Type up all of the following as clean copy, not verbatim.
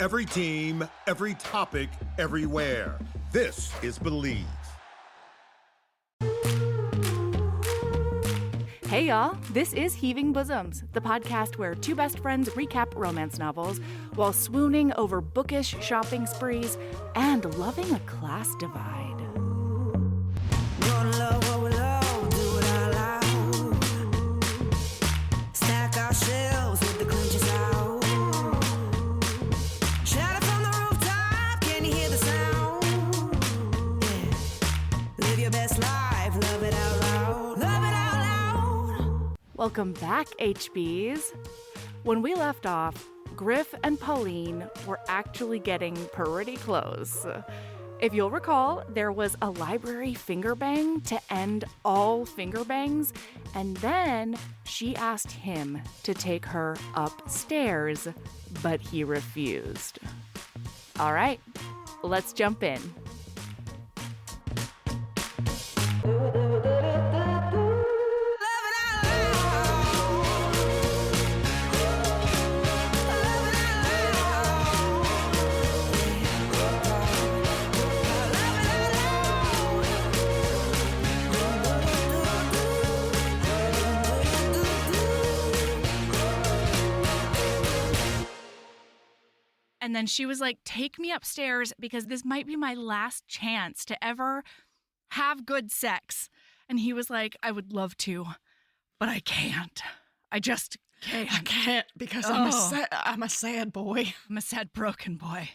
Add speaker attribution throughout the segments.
Speaker 1: Every team, every topic, everywhere. This is Believe.
Speaker 2: Hey y'all, this is Heaving Bosoms, the podcast where two best friends recap romance novels while swooning over bookish shopping sprees and loving a class divide.
Speaker 3: Gonna love what we love, do it out loud. Stack our shelves with the clinches out. Shout it from the rooftop, can you hear the sound? Yeah. Live your best life, love it out loud. Love it out loud.
Speaker 2: Welcome back, HBs. When we left off, Griff and Pauline were actually getting pretty close. If you'll recall, there was a library finger bang to end all finger bangs, and then she asked him to take her upstairs, but he refused. All right, let's jump in. And then she was like, take me upstairs because this might be my last chance to ever have good sex. And he was like, I would love to, but I can't. I just can't.
Speaker 4: I can't because I'm a sad boy.
Speaker 2: I'm a sad, broken boy.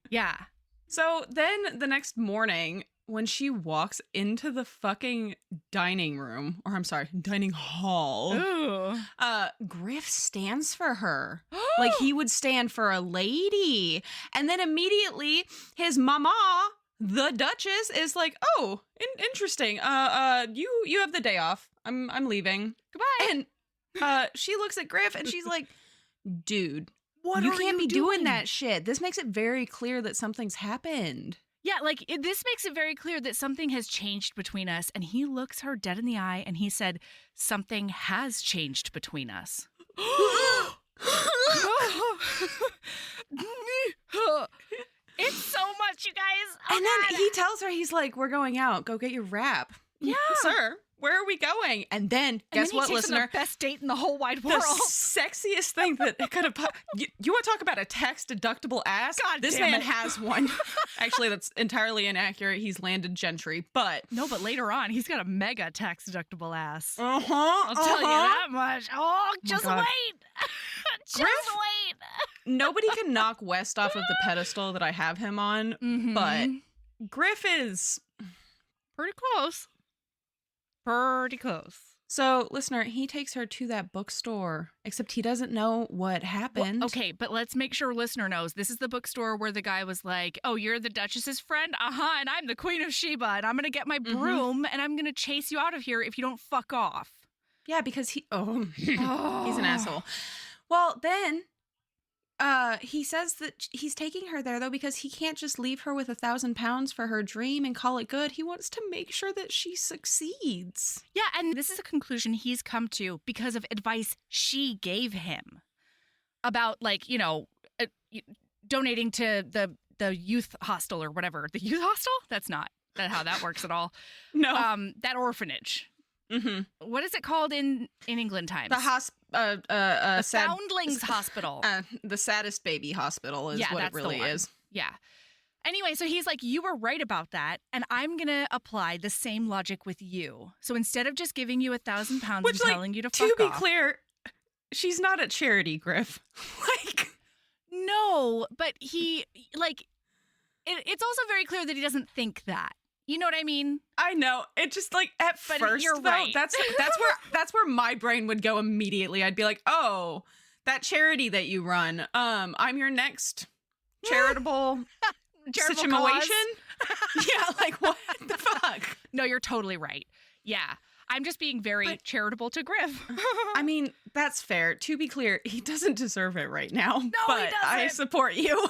Speaker 2: Yeah.
Speaker 4: So then the next morning, when she walks into the fucking dining hall,
Speaker 2: Ooh.
Speaker 4: Griff stands for her. Like he would stand for a lady. And then immediately his mama, the Duchess, is like, oh, interesting. You have the day off. I'm leaving.
Speaker 2: Goodbye.
Speaker 4: And she looks at Griff and she's like, dude, you can't be doing that shit. This makes it very clear that something's happened.
Speaker 2: Yeah, like this makes it very clear that something has changed between us. And he looks her dead in the eye and he said, something has changed between us. It's so much, you guys. Oh,
Speaker 4: and then he tells her, he's like, we're going out. Go get your wrap.
Speaker 2: Yeah.
Speaker 4: Sir, where are we going? And then, guess what, listener?
Speaker 2: The best date in the whole wide world.
Speaker 4: The sexiest thing that could have... You want to talk about a tax-deductible ass?
Speaker 2: God
Speaker 4: this
Speaker 2: damn
Speaker 4: man
Speaker 2: it.
Speaker 4: has one. Actually, that's entirely inaccurate. He's landed gentry, but...
Speaker 2: No, but later on, he's got a mega tax-deductible ass.
Speaker 4: Uh-huh.
Speaker 2: I'll tell you that much. Oh, just
Speaker 4: God.
Speaker 2: wait. Just wait.
Speaker 4: Nobody can knock West off of the pedestal that I have him on, but Griff is...
Speaker 2: Pretty close. Pretty close.
Speaker 4: So, listener, he takes her to that bookstore, except he doesn't know what happened.
Speaker 2: Well, okay, but let's make sure listener knows. This is the bookstore where the guy was like, oh, you're the Duchess's friend? Uh-huh, and I'm the Queen of Sheba, and I'm going to get my broom, and I'm going to chase you out of here if you don't fuck off.
Speaker 4: Yeah, because he's an asshole. Well, then... he says that he's taking her there, though, because he can't just leave her with £1,000 for her dream and call it good. He wants to make sure that she succeeds.
Speaker 2: Yeah, and this is a conclusion he's come to because of advice she gave him about, like, donating to the youth hostel or whatever. The youth hostel? That's not how that works at all.
Speaker 4: No.
Speaker 2: That orphanage.
Speaker 4: Mm-hmm.
Speaker 2: What is it called in England times?
Speaker 4: The
Speaker 2: Foundlings Hospital.
Speaker 4: The saddest baby hospital is what it really is.
Speaker 2: Yeah. Anyway, so he's like, you were right about that, and I'm going to apply the same logic with you. So instead of just giving you £1,000 and telling you to fuck off.
Speaker 4: To be clear, she's not a charity, Griff.
Speaker 2: No, but he, it's also very clear that he doesn't think that. You know what I mean?
Speaker 4: I know. It just at first,
Speaker 2: you're right.
Speaker 4: That's where my brain would go immediately. I'd be like, oh, that charity that you run. I'm your next charitable situation. Yeah, what the fuck?
Speaker 2: No, you're totally right. Yeah. I'm just being very charitable to Griff.
Speaker 4: I mean, that's fair. To be clear, he doesn't deserve it right now. No, but
Speaker 2: he doesn't.
Speaker 4: I support you.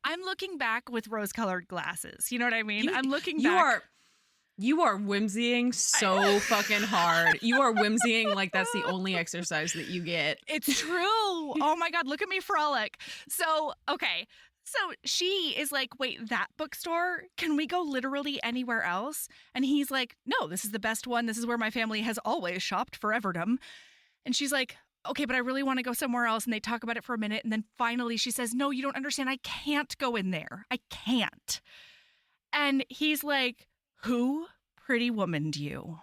Speaker 2: I'm looking back with rose-colored glasses. You know what I mean? I'm looking back.
Speaker 4: You are whimsying so fucking hard. You are whimsying like that's the only exercise that you get.
Speaker 2: It's true. Oh my God, look at me frolic. So, okay. So she is like, wait, that bookstore? Can we go literally anywhere else? And he's like, no, this is the best one. This is where my family has always shopped foreverdom. And she's like, okay, but I really want to go somewhere else. And they talk about it for a minute. And then finally she says, no, you don't understand. I can't go in there. I can't. And he's like, who pretty womaned you?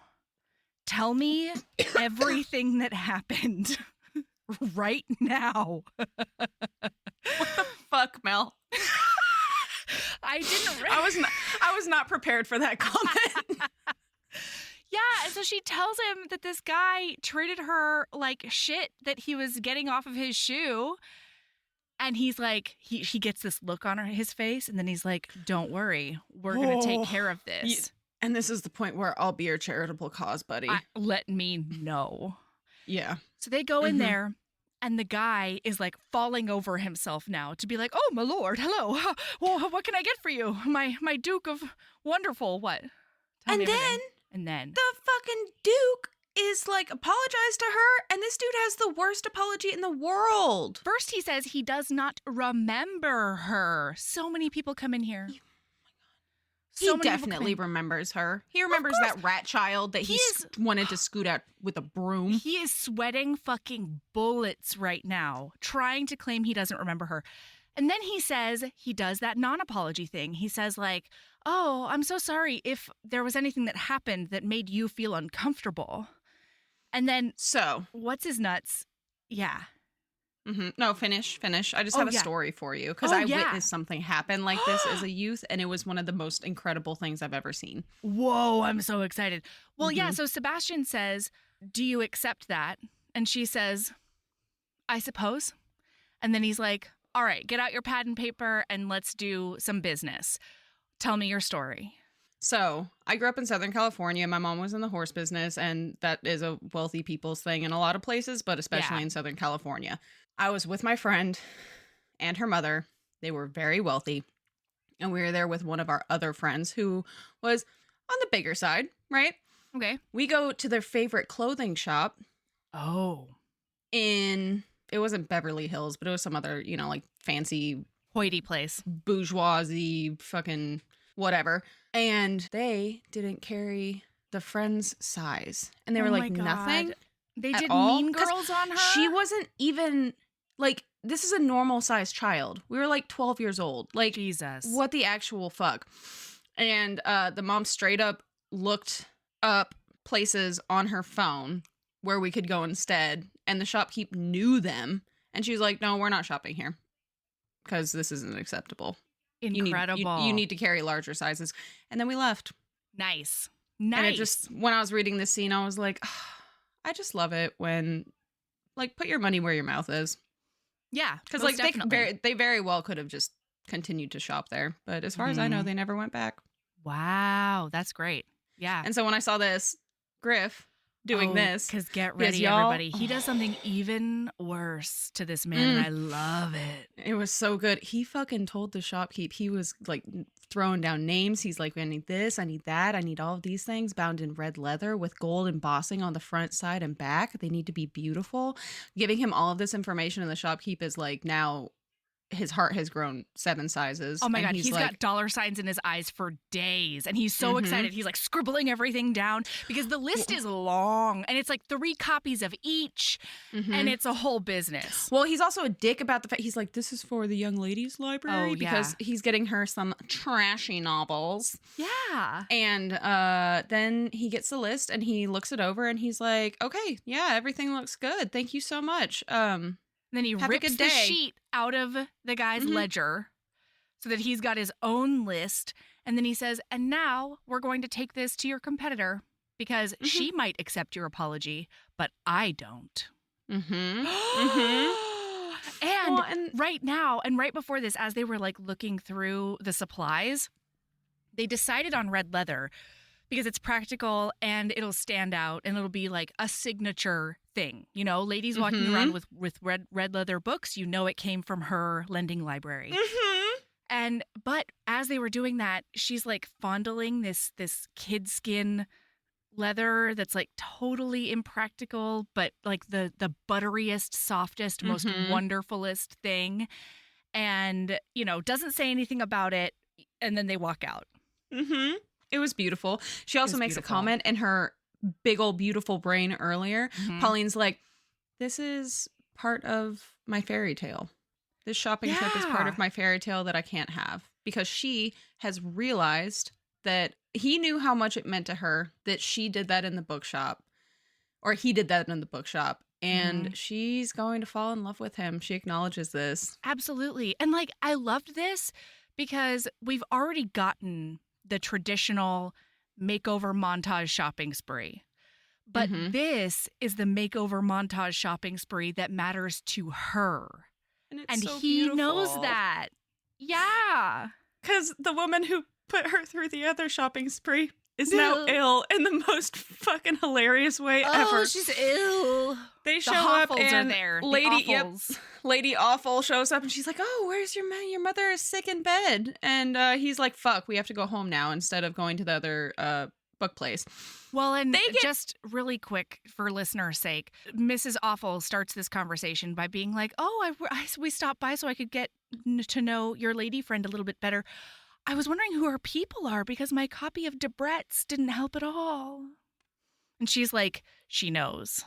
Speaker 2: Tell me everything that happened right now.
Speaker 4: What the fuck, Mel?
Speaker 2: I didn't.
Speaker 4: I was not prepared for that comment.
Speaker 2: Yeah, and so she tells him that this guy treated her like shit, that he was getting off of his shoe. And he's like, he gets this look on his face, and then he's like, don't worry, we're going to take care of this.
Speaker 4: And this is the point where I'll be your charitable cause, buddy.
Speaker 2: Let me know.
Speaker 4: Yeah.
Speaker 2: So they go in there, and the guy is like falling over himself now to be like, oh, my lord, hello. Well, what can I get for you? My Duke of Wonderful, what? Tell me everything. And then
Speaker 4: the fucking Duke is like, apologize to her, and this dude has the worst apology in the world.
Speaker 2: First he says he does not remember her. So many people come in here.
Speaker 4: He definitely remembers her. He remembers that rat child that he wanted to scoot out with a broom.
Speaker 2: He is sweating fucking bullets right now, trying to claim he doesn't remember her. And then he says he does that non-apology thing. He says like, oh, I'm so sorry if there was anything that happened that made you feel uncomfortable. And then,
Speaker 4: so
Speaker 2: what's his nuts? Yeah.
Speaker 4: No, finish. I just have a story for you because I witnessed something happen like this as a youth, and it was one of the most incredible things I've ever seen.
Speaker 2: Whoa, I'm so excited. Well, yeah, so Sebastian says, do you accept that? And she says, I suppose. And then he's like, all right, get out your pad and paper and let's do some business. Tell me your story.
Speaker 4: So I grew up in Southern California. My mom was in the horse business, and that is a wealthy people's thing in a lot of places, but especially in Southern California. I was with my friend and her mother. They were very wealthy, and we were there with one of our other friends who was on the bigger side, right?
Speaker 2: Okay.
Speaker 4: We go to their favorite clothing shop.
Speaker 2: Oh.
Speaker 4: It wasn't Beverly Hills, but it was some other, like fancy
Speaker 2: hoity place.
Speaker 4: Bourgeoisie fucking whatever. And they didn't carry the friend's size. And they were like, nothing.
Speaker 2: They did
Speaker 4: all.
Speaker 2: Mean Girls on her?
Speaker 4: She wasn't even like, this is a normal sized child. We were like 12 years old. Like,
Speaker 2: Jesus.
Speaker 4: What the actual fuck? And the mom straight up looked up places on her phone where we could go instead. And the shopkeep knew them. And she was like, no, we're not shopping here because this isn't acceptable.
Speaker 2: Incredible.
Speaker 4: You need to carry larger sizes. And then we left.
Speaker 2: Nice.
Speaker 4: And it just, when I was reading this scene, I was like, oh, I just love it when, like, put your money where your mouth is.
Speaker 2: Yeah.
Speaker 4: Because, like, they very well could have just continued to shop there. But as far as I know, they never went back.
Speaker 2: Wow. That's great. Yeah.
Speaker 4: And so when I saw this, Griff doing this.
Speaker 2: Because get ready, everybody. He does something even worse to this man, and I love it.
Speaker 4: It was so good. He fucking told the shopkeep, he was like throwing down names. He's like, I need this, I need that, I need all of these things bound in red leather with gold embossing on the front, side, and back. They need to be beautiful. Giving him all of this information, and the shopkeep is like, now his heart has grown 7 sizes.
Speaker 2: Oh my God, he's like, got dollar signs in his eyes for days. And he's so excited. He's like scribbling everything down because the list is long and it's like 3 copies of each and it's a whole business.
Speaker 4: Well, he's also a dick about the fact he's like, this is for the young ladies library because he's getting her some trashy novels.
Speaker 2: Yeah.
Speaker 4: And then he gets the list and he looks it over and he's like, okay, yeah, everything looks good. Thank you so much.
Speaker 2: Then he rips the sheet out of the guy's ledger so that he's got his own list. And then he says, and now we're going to take this to your competitor because she might accept your apology, but I don't. And right now, and right before this, as they were like looking through the supplies, they decided on red leather because it's practical and it'll stand out and it'll be like a signature thing. You know, ladies walking around with red leather books, you know it came from her lending library. But as they were doing that, she's like fondling this kid skin leather that's like totally impractical, but like the butteriest, softest, most wonderfulest thing. And, doesn't say anything about it. And then they walk out.
Speaker 4: Mm-hmm. It was beautiful. She also makes a comment in her big old beautiful brain earlier. Pauline's like, this is part of my fairy tale. This shopping trip is part of my fairy tale that I can't have, because she has realized that he knew how much it meant to her that she did that in the bookshop, or he did that in the bookshop, and she's going to fall in love with him. She acknowledges this.
Speaker 2: Absolutely. And like, I loved this because we've already gotten the traditional makeover montage shopping spree. But this is the makeover montage shopping spree that matters to her. And
Speaker 4: so
Speaker 2: he
Speaker 4: beautiful.
Speaker 2: knows that. Yeah.
Speaker 4: Because the woman who put her through the other shopping spree is now ill in the most fucking hilarious way ever.
Speaker 2: Oh, she's ill.
Speaker 4: They
Speaker 2: The
Speaker 4: show up
Speaker 2: Hoffles
Speaker 4: and
Speaker 2: are there.
Speaker 4: Lady Awful shows up and she's like, "Oh, where's your man? Your mother is sick in bed." And he's like, "Fuck, we have to go home now instead of going to the other book place."
Speaker 2: Well, and just really quick for listeners' sake, Mrs. Awful starts this conversation by being like, "Oh, we stopped by so I could get to know your lady friend a little bit better. I was wondering who her people are because my copy of Debrett's didn't help at all." And she's like, she knows.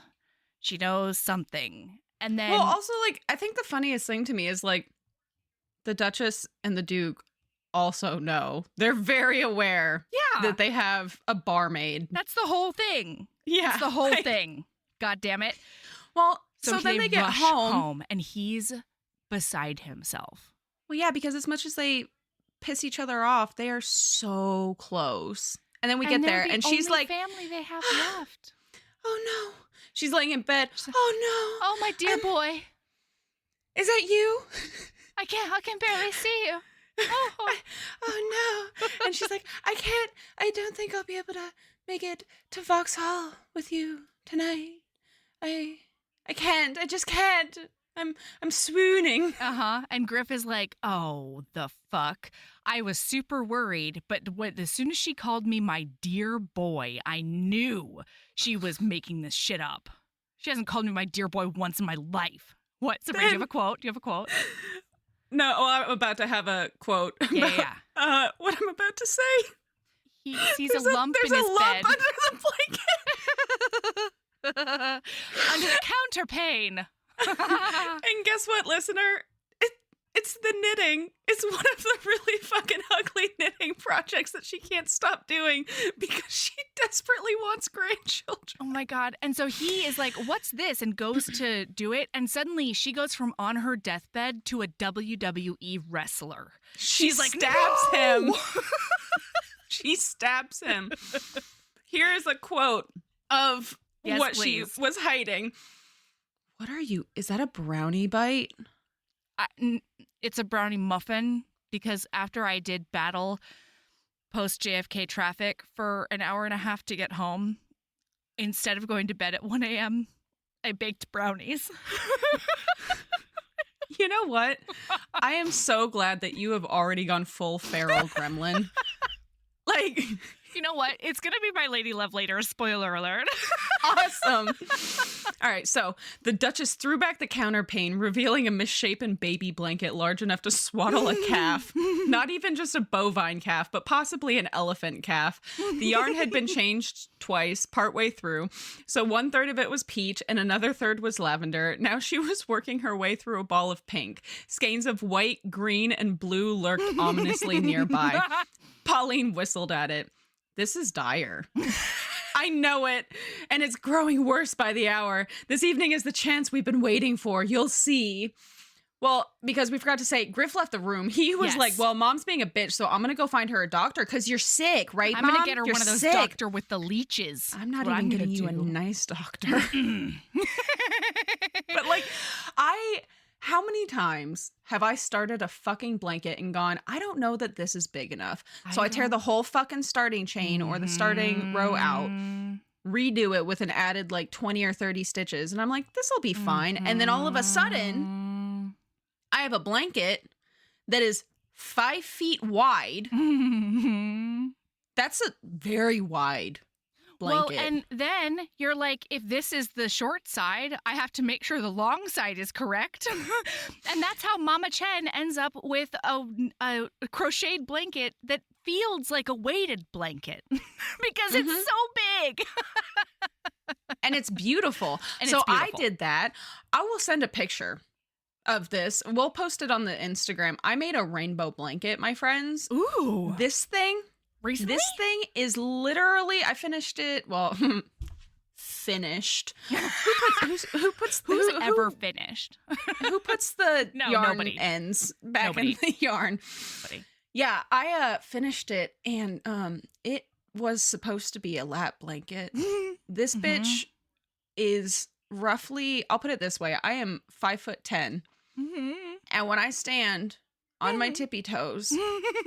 Speaker 2: She knows something. And then...
Speaker 4: Well, also, like, I think the funniest thing to me is, like, the Duchess and the Duke also know. They're very aware that they have a barmaid.
Speaker 2: That's the whole thing.
Speaker 4: Yeah.
Speaker 2: That's the whole thing. God damn it.
Speaker 4: Well, so then they get
Speaker 2: rush home and he's beside himself.
Speaker 4: Well, yeah, because as much as they piss each other off, they are so close. And then we get there and she's like,
Speaker 2: family they have left.
Speaker 4: "Oh no." She's laying in bed. "Oh no.
Speaker 2: Oh, my dear boy.
Speaker 4: Is that you?"
Speaker 2: I can barely see you.
Speaker 4: Oh no. And she's like, I don't think I'll be able to make it to Vauxhall with you tonight. I can't. I just can't. I'm swooning.
Speaker 2: And Griff is like, "Oh, the fuck. I was super worried, but as soon as she called me my dear boy, I knew she was making this shit up. She hasn't called me my dear boy once in my life." What, Sabrina, do you have a quote? Do you have a quote?
Speaker 4: No, I'm about to have a quote.
Speaker 2: Yeah.
Speaker 4: What I'm about to say.
Speaker 2: He sees a lump in his bed.
Speaker 4: There's a lump under the blanket.
Speaker 2: Under the counterpane.
Speaker 4: And guess what, listener? It's the knitting. It's one of the really fucking ugly knitting projects that she can't stop doing because she desperately wants grandchildren.
Speaker 2: Oh my God. And so he is like, "What's this?" and goes to do it. And suddenly she goes from on her deathbed to a WWE wrestler.
Speaker 4: She's like, stabs him. She stabs him. Here is a quote of what
Speaker 2: please.
Speaker 4: she was hiding. "What are you? Is that a brownie bite?"
Speaker 2: It's a brownie muffin, because after I did battle post JFK traffic for an hour and a half to get home, instead of going to bed at 1 a.m., I baked brownies.
Speaker 4: You know what? I am so glad that you have already gone full feral gremlin. Like,
Speaker 2: you know what? It's going to be my lady love later. Spoiler alert.
Speaker 4: Awesome. All right, so the Duchess threw back the counterpane, revealing a misshapen baby blanket large enough to swaddle a calf. Not even just a bovine calf, but possibly an elephant calf. The yarn had been changed twice, partway through. So 1/3 of it was peach and another third was lavender. Now she was working her way through a ball of pink. Skeins of white, green, and blue lurked ominously nearby. Pauline whistled at it. "This is dire." "I know it, and it's growing worse by the hour. This evening is the chance we've been waiting for. You'll see." Well, because we forgot to say, Griff left the room. He was like, "Well, Mom's being a bitch, so I'm going to go find her a doctor because you're sick, right,
Speaker 2: I'm
Speaker 4: Mom?
Speaker 2: going to get her
Speaker 4: You're
Speaker 2: one of those
Speaker 4: sick.
Speaker 2: doctor with the leeches.
Speaker 4: I'm not
Speaker 2: What
Speaker 4: even
Speaker 2: I'm
Speaker 4: getting
Speaker 2: gonna
Speaker 4: you a
Speaker 2: do.
Speaker 4: nice doctor." But like, how many times have I started a fucking blanket and gone, I don't know that this is big enough. So I tear the whole fucking starting chain or the starting row out, redo it with an added like 20 or 30 stitches. And I'm like, this will be fine. And then all of a sudden, I have a blanket that is 5 feet wide. That's a very wide blanket.
Speaker 2: Well, and then you're like, if this is the short side, I have to make sure the long side is correct. And that's how Mama Chen ends up with a crocheted blanket that feels like a weighted blanket because it's so big.
Speaker 4: And it's beautiful. I did that. I will send a picture of this. We'll post it on the Instagram. I made a rainbow blanket, my friends.
Speaker 2: Ooh.
Speaker 4: This thing.
Speaker 2: Recently?
Speaker 4: This thing is literally, I finished it, well, finished. Who puts
Speaker 2: finished?
Speaker 4: Who puts the yarn
Speaker 2: nobody.
Speaker 4: ends back in the yarn?
Speaker 2: Nobody.
Speaker 4: Yeah, I finished it, and it was supposed to be a lap blanket. This bitch is roughly, I'll put it this way, I am 5'10", and when I stand on my tippy toes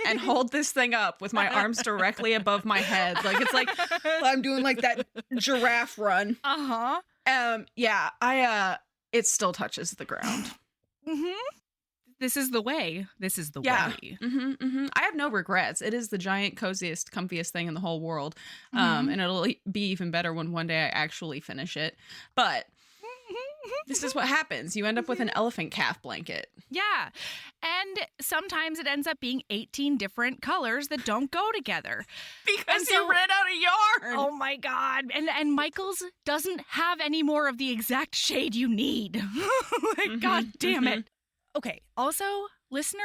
Speaker 4: and hold this thing up with my arms directly above my head, like it's like I'm doing like that giraffe run. Yeah, it still touches the ground.
Speaker 2: This is the way. This is the way.
Speaker 4: I have no regrets. It is the giant, coziest, comfiest thing in the whole world. And it'll be even better when one day I actually finish it. But this is what happens. You end up with an elephant calf blanket.
Speaker 2: Yeah. And sometimes it ends up being 18 different colors that don't go together.
Speaker 4: Because you ran out of yarn.
Speaker 2: Oh my God. And Michael's doesn't have any more of the exact shade you need. Like, God damn it. Okay. Also, listener,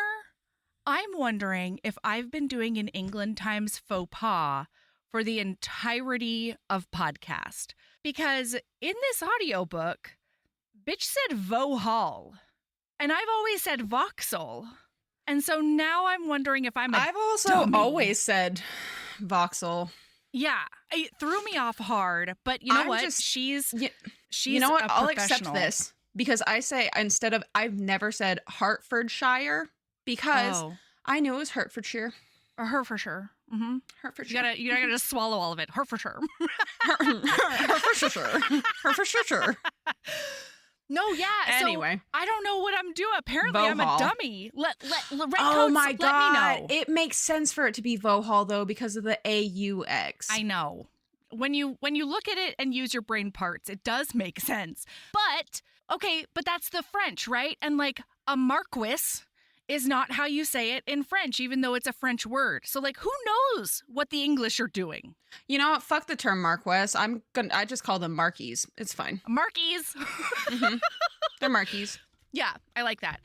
Speaker 2: I'm wondering if I've been doing an England Times faux pas for the entirety of podcast. Because in this audiobook, bitch said Vohall. And I've always said Vauxhall. And so now I'm wondering if
Speaker 4: I've also always said Vauxhall.
Speaker 2: Yeah, it threw me off hard. But you know what? She's
Speaker 4: you know what? I'll accept
Speaker 2: professional.
Speaker 4: this. Because I say, I've never said Hertfordshire because I knew it was Hertfordshire.
Speaker 2: Or Hertfordshire.
Speaker 4: Hertfordshire.
Speaker 2: You gotta just swallow all of it. Hertfordshire.
Speaker 4: Hertfordshire.
Speaker 2: No, yeah.
Speaker 4: Anyway.
Speaker 2: So I don't know what I'm doing. Apparently I'm a dummy. Let
Speaker 4: oh my God.
Speaker 2: Let me know.
Speaker 4: It makes sense for it to be Vohall though because of the AUX.
Speaker 2: I know. When you look at it and use your brain parts, it does make sense. But that's the French, right? And like a marquis is not how you say it in French, even though it's a French word. So like, who knows what the English are doing?
Speaker 4: You know what? Fuck the term marquis. I just call them marquies. It's fine.
Speaker 2: Marquies.
Speaker 4: They're marquies.
Speaker 2: Yeah, I like that.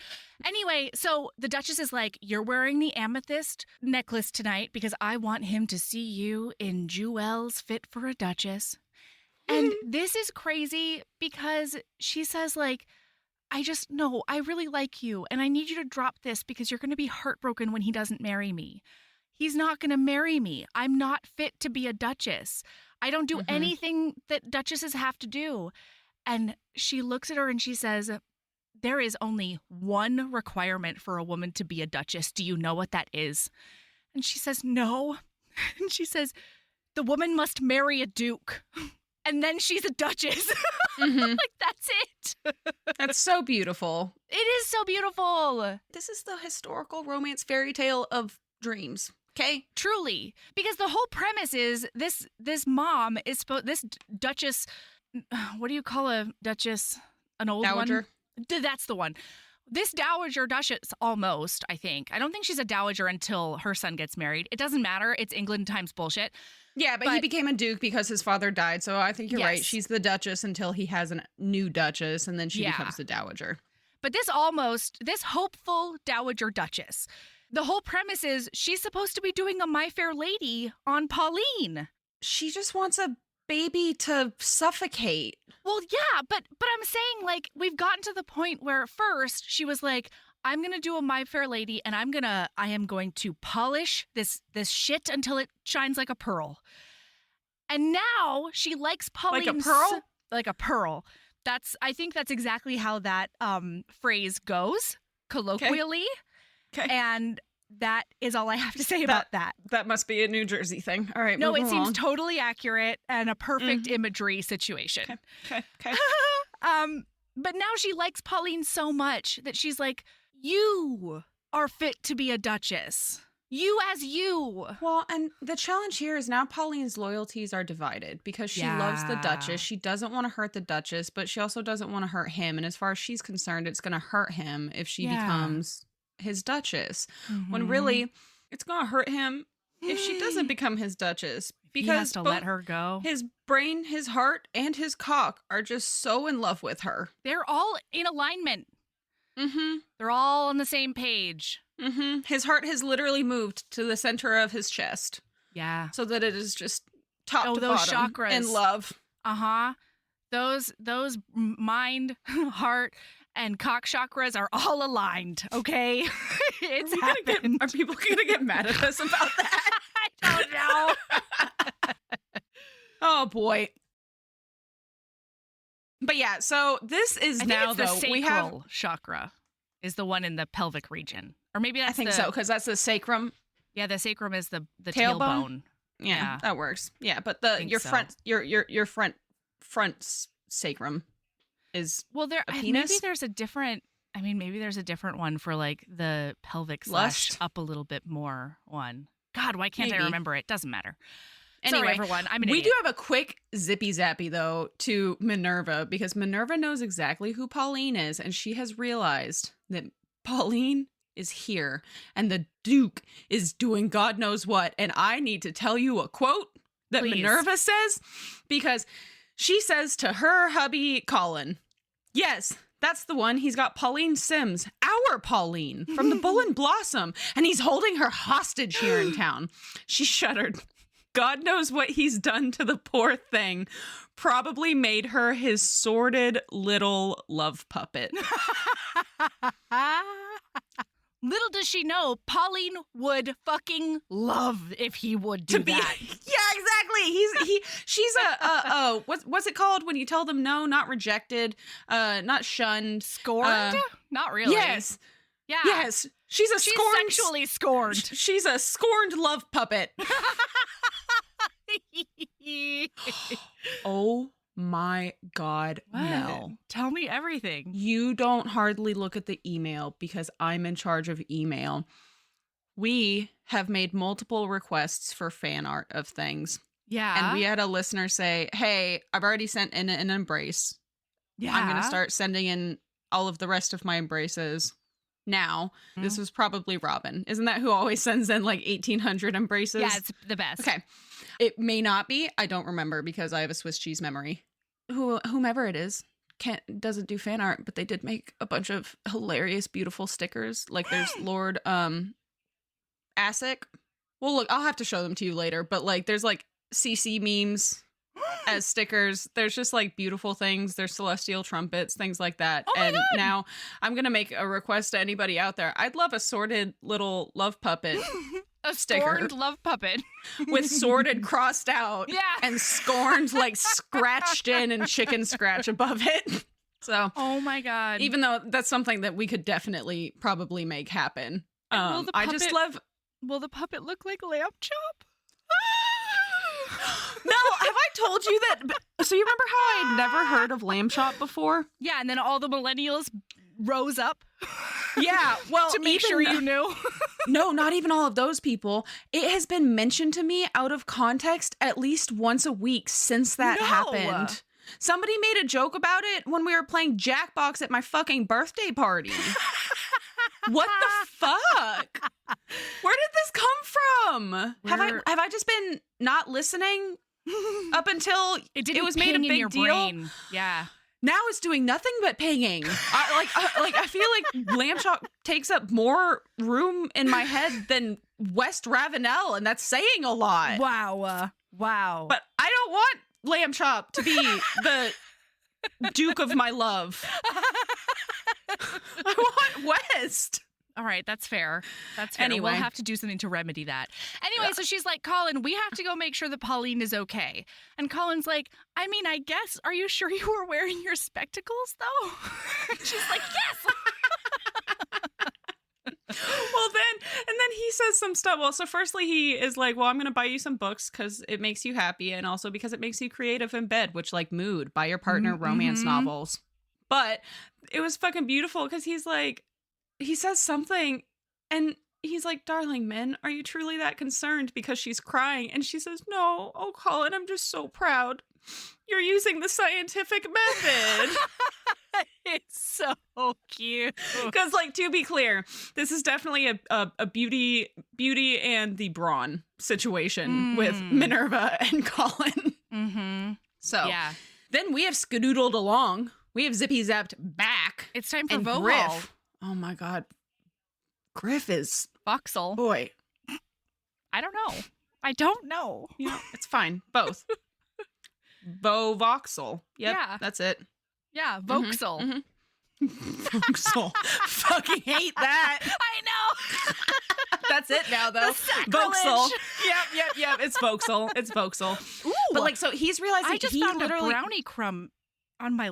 Speaker 2: Anyway, so the Duchess is like, you're wearing the amethyst necklace tonight because I want him to see you in jewels fit for a Duchess. And this is crazy because she says like, I really like you and I need you to drop this because you're going to be heartbroken when he doesn't marry me. He's not going to marry me. I'm not fit to be a Duchess. I don't do anything that Duchesses have to do. And she looks at her and she says, there is only one requirement for a woman to be a Duchess. Do you know what that is? And she says, no. And she says, the woman must marry a duke. And then she's a Duchess. Like, that's it.
Speaker 4: That's so beautiful.
Speaker 2: It is so beautiful.
Speaker 4: This is the historical romance fairy tale of dreams. Okay?
Speaker 2: Truly. Because the whole premise is this mom is this Duchess, what do you call a Duchess? An old
Speaker 4: Dowager.
Speaker 2: One? That's the one. This dowager Duchess, almost, I think. I don't think she's a dowager until her son gets married. It doesn't matter. It's England times bullshit.
Speaker 4: Yeah, but he became a duke because his father died. So I think you're right. She's the Duchess until he has a new Duchess, and then she becomes the dowager.
Speaker 2: But this hopeful dowager Duchess, the whole premise is she's supposed to be doing a My Fair Lady on Pauline.
Speaker 4: She just wants a baby to suffocate.
Speaker 2: Well, yeah, but I'm saying, like, we've gotten to the point where at first she was like, I'm going to do a My Fair Lady and I am going to polish this shit until it shines like a pearl. And now she likes Pauline.
Speaker 4: Like a pearl?
Speaker 2: Like a pearl. I think that's exactly how that phrase goes, colloquially.
Speaker 4: Okay.
Speaker 2: And that is all I have to say about that.
Speaker 4: That must be a New Jersey thing. All right.
Speaker 2: No, it seems
Speaker 4: along.
Speaker 2: totally accurate and a perfect imagery situation.
Speaker 4: Okay.
Speaker 2: But now she likes Pauline so much that she's like, you are fit to be a duchess. You as you.
Speaker 4: Well, and the challenge here is now Pauline's loyalties are divided because she loves the Duchess. She doesn't want to hurt the Duchess, but she also doesn't want to hurt him. And as far as she's concerned, it's going to hurt him if she becomes his Duchess. When really, it's going to hurt him if she doesn't become his Duchess. Because
Speaker 2: he has to let her go.
Speaker 4: His brain, his heart, and his cock are just so in love with her.
Speaker 2: They're all in alignment. They're all on the same page.
Speaker 4: His heart has literally moved to the center of his chest.
Speaker 2: Yeah.
Speaker 4: So that it is just top to
Speaker 2: those
Speaker 4: bottom
Speaker 2: chakras.
Speaker 4: in love.
Speaker 2: Those mind, heart, and cock chakras are all aligned, okay? It's happened.
Speaker 4: Are people going to get mad at us about that?
Speaker 2: I don't know.
Speaker 4: Oh, boy. But yeah, so this is now,
Speaker 2: the
Speaker 4: though,
Speaker 2: sacral
Speaker 4: we have...
Speaker 2: chakra is the one in the pelvic region. Or maybe that's
Speaker 4: I think so, because that's the sacrum.
Speaker 2: Yeah, the sacrum is the
Speaker 4: Tailbone?
Speaker 2: tailbone.
Speaker 4: Yeah, that works. Yeah, but your front sacrum is
Speaker 2: maybe there's a different one for like the pelvic / up a little bit more one. God, why can't I remember it? Doesn't matter.
Speaker 4: Anyway,
Speaker 2: sorry, everyone. I'm an
Speaker 4: we
Speaker 2: idiot.
Speaker 4: do have a quick zippy zappy though to Minerva because Minerva knows exactly who Pauline is, and she has realized that Pauline is here and the Duke is doing God knows what. And I need to tell you a quote that
Speaker 2: Please.
Speaker 4: Minerva says, because she says to her hubby Colin, "Yes, that's the one. He's got Pauline Sims, our Pauline from the Bull and Blossom, and he's holding her hostage here in town." She shuddered. God knows what he's done to the poor thing. Probably made her his sordid little love puppet.
Speaker 2: Little does she know, Pauline would fucking love if he would do that.
Speaker 4: Yeah, exactly. She's a what's it called when you tell them no, not rejected, not shunned,
Speaker 2: Scorned? Not really.
Speaker 4: Yes.
Speaker 2: Yeah.
Speaker 4: Yes. She's scorned.
Speaker 2: Sexually scorned.
Speaker 4: She's a scorned love puppet. Oh my God,
Speaker 2: What?
Speaker 4: Mel.
Speaker 2: Tell me everything.
Speaker 4: You don't hardly look at the email because I'm in charge of email. We have made multiple requests for fan art of things.
Speaker 2: Yeah.
Speaker 4: And we had a listener say, "Hey, I've already sent in an embrace.
Speaker 2: Yeah.
Speaker 4: I'm going to start sending in all of the rest of my embraces now." This was probably Robin. Isn't that who always sends in like 1,800 embraces?
Speaker 2: Yeah, it's the best.
Speaker 4: Okay. It may not be. I don't remember because I have a Swiss cheese memory. Whomever it is doesn't do fan art, but they did make a bunch of hilarious, beautiful stickers. Like there's Lord Asic. Well, look, I'll have to show them to you later. But like there's like CC memes as stickers. There's just like beautiful things. There's celestial trumpets, things like that.
Speaker 2: Oh my
Speaker 4: and
Speaker 2: God.
Speaker 4: now I'm going to make a request to anybody out there. I'd love a sorted little love puppet.
Speaker 2: A
Speaker 4: sticker.
Speaker 2: scorned love puppet.
Speaker 4: With sorted crossed out.
Speaker 2: Yeah.
Speaker 4: And scorned like scratched in and chicken scratch above it. So
Speaker 2: Oh my God.
Speaker 4: even though that's something that we could definitely probably make happen.
Speaker 2: And
Speaker 4: I just love...
Speaker 2: Will the puppet look like Lamb Chop?
Speaker 4: No, have I told you that? So you remember how I had never heard of Lamb Chop before?
Speaker 2: Yeah, and then all the millennials rose up.
Speaker 4: Yeah, well,
Speaker 2: to make sure you knew.
Speaker 4: No, not even all of those people. It has been mentioned to me out of context at least once a week since that happened. Somebody made a joke about it when we were playing Jackbox at my fucking birthday party. What the fuck? Where did this come from? Have I just been not listening up until it was made a big deal?
Speaker 2: Brain. Yeah.
Speaker 4: Now it's doing nothing but pinging. I feel like Lamb Chop takes up more room in my head than West Ravenel, and that's saying a lot.
Speaker 2: Wow. Wow.
Speaker 4: But I don't want Lamb Chop to be the Duke of my love. I want West.
Speaker 2: All right, that's fair. That's fair.
Speaker 4: Anyway.
Speaker 2: We'll have to do something to remedy that. Anyway, so she's like, "Colin, we have to go make sure that Pauline is okay." And Colin's like, "I mean, I guess, are you sure you were wearing your spectacles, though?" She's like, "Yes."
Speaker 4: Well, then he says some stuff. Well, so firstly, he is like, "Well, I'm going to buy you some books because it makes you happy, and also because it makes you creative in bed, which like Mood, buy your partner romance novels." But it was fucking beautiful because he's like, he says something And he's like, darling, Min, are you truly that concerned because she's crying? And she says, no. Oh, Colin, I'm just so proud. You're using the scientific method.
Speaker 2: It's so cute.
Speaker 4: Because, like, to be clear, this is definitely a beauty and the brawn situation with Minerva and Colin.
Speaker 2: Mm-hmm.
Speaker 4: So
Speaker 2: Yeah.
Speaker 4: then we have skadoodled along. We have zippy-zapped back.
Speaker 2: It's time for
Speaker 4: And
Speaker 2: Vohal.
Speaker 4: Griff. Oh, my God. Griff is...
Speaker 2: Voxel.
Speaker 4: Boy.
Speaker 2: I don't know. I don't know.
Speaker 4: You know, it's fine. Both. Voxel. Yep,
Speaker 2: Yeah.
Speaker 4: that's it.
Speaker 2: Yeah, Voxel.
Speaker 4: Mhm. Voxel. Fucking hate that.
Speaker 2: I know.
Speaker 4: That's it now, though. Voxel. Yep. It's Voxel. It's Voxel.
Speaker 2: Ooh,
Speaker 4: But like, so he's realizing
Speaker 2: I just
Speaker 4: he
Speaker 2: found
Speaker 4: literally
Speaker 2: a brownie crumb on my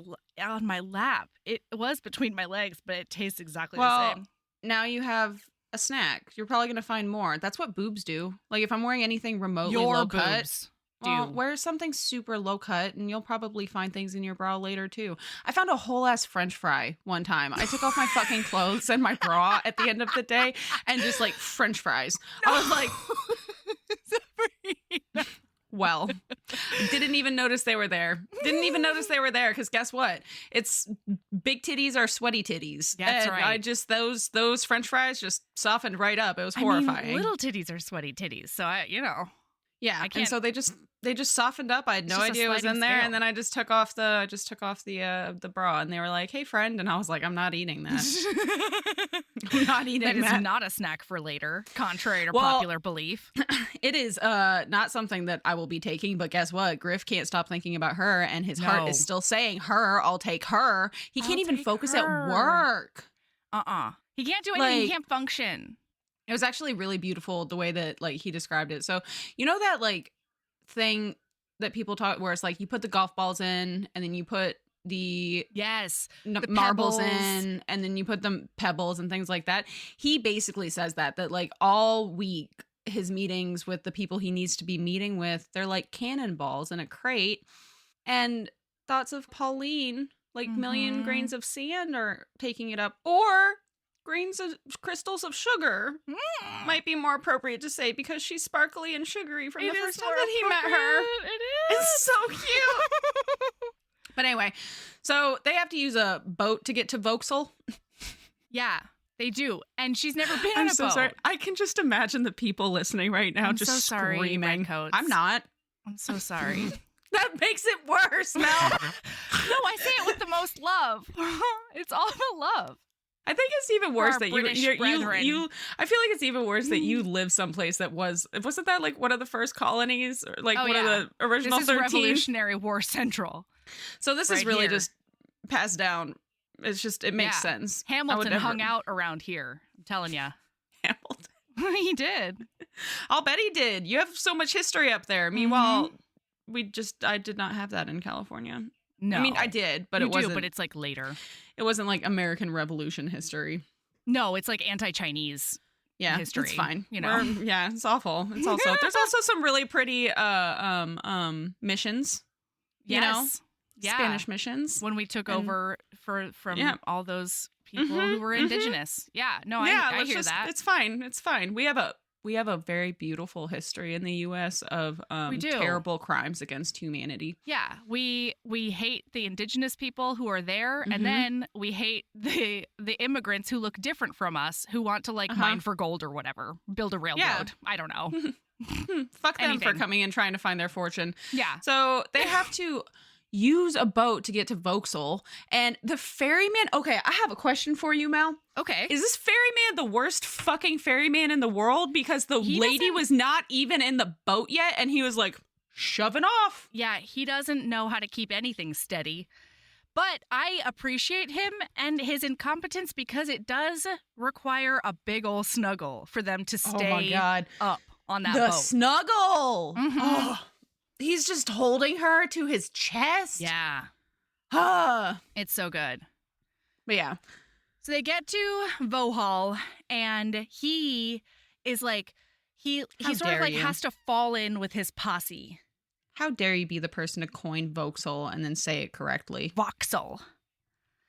Speaker 2: lap. It was between my legs, but it tastes exactly the same.
Speaker 4: Now you have a snack. You're probably gonna find more. That's what boobs do. Like if I'm wearing anything remotely low cut,
Speaker 2: boobs
Speaker 4: well,
Speaker 2: do.
Speaker 4: wear something super low cut, and you'll probably find things in your bra later too. I found a whole ass French fry one time. I took off my fucking clothes and my bra at the end of the day, and just like French fries. I was like, well, didn't even notice they were there. Didn't even notice they were there because guess what? It's big titties are sweaty titties.
Speaker 2: That's
Speaker 4: and
Speaker 2: right.
Speaker 4: I just those French fries just softened right up. It was horrifying.
Speaker 2: I mean, little titties are sweaty titties, so
Speaker 4: yeah,
Speaker 2: I can't-
Speaker 4: and so they just softened up. I had no
Speaker 2: It's just a
Speaker 4: idea it was in
Speaker 2: sliding
Speaker 4: there,
Speaker 2: scale.
Speaker 4: and then I just took off the bra, and they were like, "Hey, friend," and I was like, "I'm not eating that. I'm not eating
Speaker 2: that is
Speaker 4: that."
Speaker 2: not a snack for later, contrary to
Speaker 4: Well,
Speaker 2: popular belief.
Speaker 4: It is not something that I will be taking, but guess what? Griff can't stop thinking about her, and his heart
Speaker 2: No.
Speaker 4: is still saying, her, I'll take her. He can't
Speaker 2: I'll
Speaker 4: even
Speaker 2: take
Speaker 4: focus
Speaker 2: her.
Speaker 4: at work.
Speaker 2: He can't do anything. He
Speaker 4: Like-
Speaker 2: can't function.
Speaker 4: It was actually really beautiful the way that like he described it. So, you know that like thing that people talk where it's like you put the golf balls in and then you put the
Speaker 2: Yes.
Speaker 4: marbles
Speaker 2: pebbles.
Speaker 4: in and then you put the pebbles and things like that. He basically says that like all week his meetings with the people he needs to be meeting with, they're like cannonballs in a crate. And thoughts of Pauline, like million
Speaker 2: Mhm.
Speaker 4: grains of sand are taking it up, or grains of crystals of sugar might be more appropriate to say because she's sparkly and sugary from the
Speaker 2: It is
Speaker 4: first time
Speaker 2: more
Speaker 4: that he met her.
Speaker 2: appropriate. It is.
Speaker 4: It's so cute. But anyway, so they have to use a boat to get to Vauxhall.
Speaker 2: Yeah, they do. And she's never been on
Speaker 4: I'm
Speaker 2: a
Speaker 4: so
Speaker 2: boat.
Speaker 4: sorry. I can just imagine the people listening right now
Speaker 2: I'm
Speaker 4: just
Speaker 2: so sorry,
Speaker 4: screaming.
Speaker 2: Redcoats.
Speaker 4: I'm not.
Speaker 2: I'm so sorry.
Speaker 4: That makes it worse, Mel.
Speaker 2: No, I say it with the most love. It's all about love.
Speaker 4: I think it's even worse
Speaker 2: our
Speaker 4: that
Speaker 2: British
Speaker 4: you
Speaker 2: brethren.
Speaker 4: I feel like it's even worse that you live someplace that wasn't that like one of the first colonies or like
Speaker 2: Oh,
Speaker 4: one
Speaker 2: yeah.
Speaker 4: of the original
Speaker 2: This is
Speaker 4: 13?
Speaker 2: Revolutionary War Central.
Speaker 4: So this is
Speaker 2: right
Speaker 4: really
Speaker 2: here.
Speaker 4: just passed down. It's just it makes
Speaker 2: Yeah.
Speaker 4: sense. I would
Speaker 2: Hamilton
Speaker 4: never-
Speaker 2: hung out around here. I'm telling you.
Speaker 4: Hamilton.
Speaker 2: He did.
Speaker 4: I'll bet he did. You have so much history up there. Meanwhile, I did not have that in California.
Speaker 2: No.
Speaker 4: I mean, I did, but
Speaker 2: You
Speaker 4: it wasn't.
Speaker 2: do, but it's like later.
Speaker 4: It wasn't like American Revolution history.
Speaker 2: No, it's like anti-Chinese.
Speaker 4: Yeah,
Speaker 2: History,
Speaker 4: it's fine.
Speaker 2: you know.
Speaker 4: Yeah, it's awful. It's also there's also some really pretty missions. You know,
Speaker 2: Yes. Yeah.
Speaker 4: Spanish missions.
Speaker 2: When we took
Speaker 4: And-
Speaker 2: over from
Speaker 4: Yeah.
Speaker 2: all those people
Speaker 4: Mhm,
Speaker 2: who were
Speaker 4: mhm.
Speaker 2: indigenous. Yeah. No,
Speaker 4: Yeah,
Speaker 2: I
Speaker 4: let's
Speaker 2: hear
Speaker 4: just,
Speaker 2: that.
Speaker 4: It's fine. It's fine. We have a very beautiful history in the U.S. of
Speaker 2: We do.
Speaker 4: terrible crimes against humanity.
Speaker 2: Yeah, we hate the indigenous people who are there,
Speaker 4: Mhm.
Speaker 2: and then we hate the immigrants who look different from us, who want to like
Speaker 4: Uh-huh.
Speaker 2: mine for gold or whatever, build a railroad. I don't know.
Speaker 4: Fuck them for
Speaker 2: Anything.
Speaker 4: coming and trying to find their fortune.
Speaker 2: Yeah,
Speaker 4: So they have to use a boat to get to Vauxhall. And the ferryman, okay, I have a question for you, Mel.
Speaker 2: okay.
Speaker 4: Is this ferryman the worst fucking ferryman in the world? Because the
Speaker 2: He
Speaker 4: lady
Speaker 2: doesn't-
Speaker 4: was not even in the boat yet, and he was like shoving off.
Speaker 2: Yeah, he doesn't know how to keep anything steady. But I appreciate him and his incompetence because it does require a big ol' snuggle for them to stay
Speaker 4: Oh my god.
Speaker 2: up on that
Speaker 4: The
Speaker 2: boat.
Speaker 4: snuggle.
Speaker 2: Mhm.
Speaker 4: Oh, he's just holding her to his chest.
Speaker 2: Yeah,
Speaker 4: Ah.
Speaker 2: it's so good.
Speaker 4: But yeah.
Speaker 2: So they get to Vauxhall, and he is like, he
Speaker 4: How
Speaker 2: sort of
Speaker 4: dare
Speaker 2: like
Speaker 4: you.
Speaker 2: has to fall in with his posse.
Speaker 4: How dare you be the person to coin Vauxhall and then say it correctly?
Speaker 2: Vauxhall.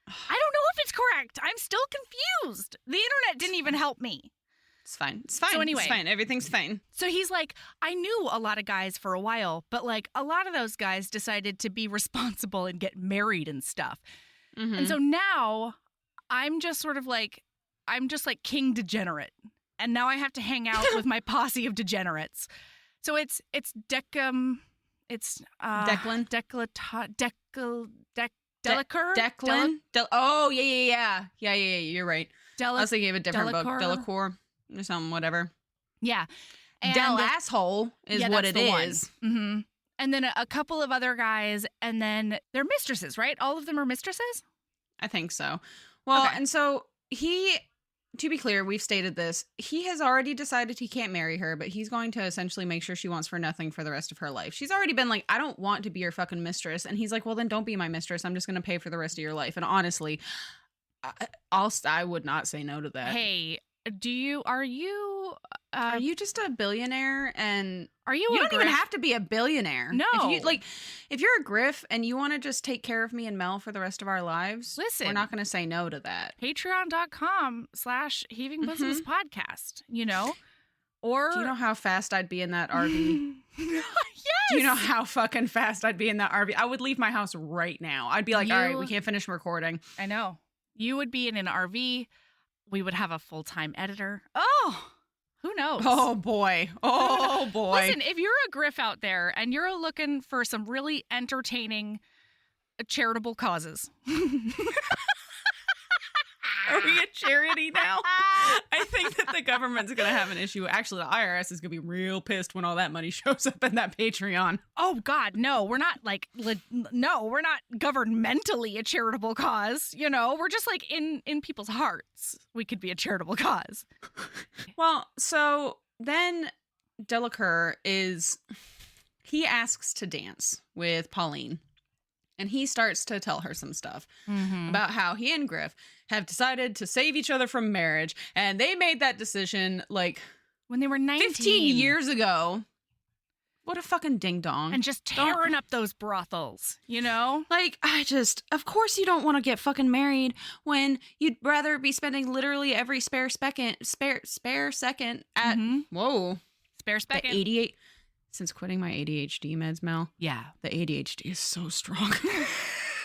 Speaker 2: I don't know if it's correct. I'm still confused. The internet didn't even help me.
Speaker 4: It's fine. It's fine.
Speaker 2: So anyway.
Speaker 4: It's fine. Everything's fine.
Speaker 2: So he's like, I knew a lot of guys for a while, but like a lot of those guys decided to be responsible and get married and stuff.
Speaker 4: Mm-hmm.
Speaker 2: And so now I'm just sort of like, I'm just like king degenerate. And now I have to hang out with my posse of degenerates. So it's Declan.
Speaker 4: Declan? Oh, yeah. Yeah, you're right. I was thinking of a different book. Delacour or something, whatever.
Speaker 2: Yeah. And
Speaker 4: Del asshole is what it is.
Speaker 2: Mm-hmm. And then a couple of other guys, and then they're mistresses, right? All of them are mistresses?
Speaker 4: I think so. Well,
Speaker 2: Okay.
Speaker 4: and so to be clear, we've stated this. He has already decided he can't marry her, but he's going to essentially make sure she wants for nothing for the rest of her life. She's already been like, I don't want to be your fucking mistress. And he's like, well, then don't be my mistress. I'm just going to pay for the rest of your life. And honestly, I would not say no to that.
Speaker 2: Hey, are you
Speaker 4: just a billionaire? And
Speaker 2: are you
Speaker 4: don't
Speaker 2: griff?
Speaker 4: even have to be a billionaire.
Speaker 2: No.
Speaker 4: If you're a griff and you want to just take care of me and Mel for the rest of our lives,
Speaker 2: listen,
Speaker 4: we're not going to say no to that.
Speaker 2: Patreon.com/Heaving Bosoms podcast, or
Speaker 4: do you know how fast I'd be in that RV?
Speaker 2: Yes.
Speaker 4: Do you know how fucking fast I'd be in that RV? I would leave my house right now. I'd be like, all right, we can't finish recording.
Speaker 2: I know. You would be in an RV. We would have a full-time editor. Oh, who knows?
Speaker 4: Oh, boy. Oh, boy.
Speaker 2: Listen, if you're a griff out there and you're looking for some really entertaining charitable causes.
Speaker 4: Are we a charity now? I think that the government's going to have an issue. Actually, the IRS is going to be real pissed when all that money shows up in that Patreon.
Speaker 2: Oh, God, no. We're not we're not governmentally a charitable cause. We're just like in people's hearts. We could be a charitable cause.
Speaker 4: Well, so then Delacour he asks to dance with Pauline. And he starts to tell her some stuff about how he and Griff have decided to save each other from marriage. And they made that decision like
Speaker 2: when they were 19.
Speaker 4: 15 years ago. What a fucking ding dong.
Speaker 2: And just tearing up those brothels,
Speaker 4: Like, of course you don't want to get fucking married when you'd rather be spending literally every spare second at, whoa.
Speaker 2: Spare second.
Speaker 4: The 88. Since quitting my ADHD meds, Mel.
Speaker 2: Yeah.
Speaker 4: The ADHD is so strong.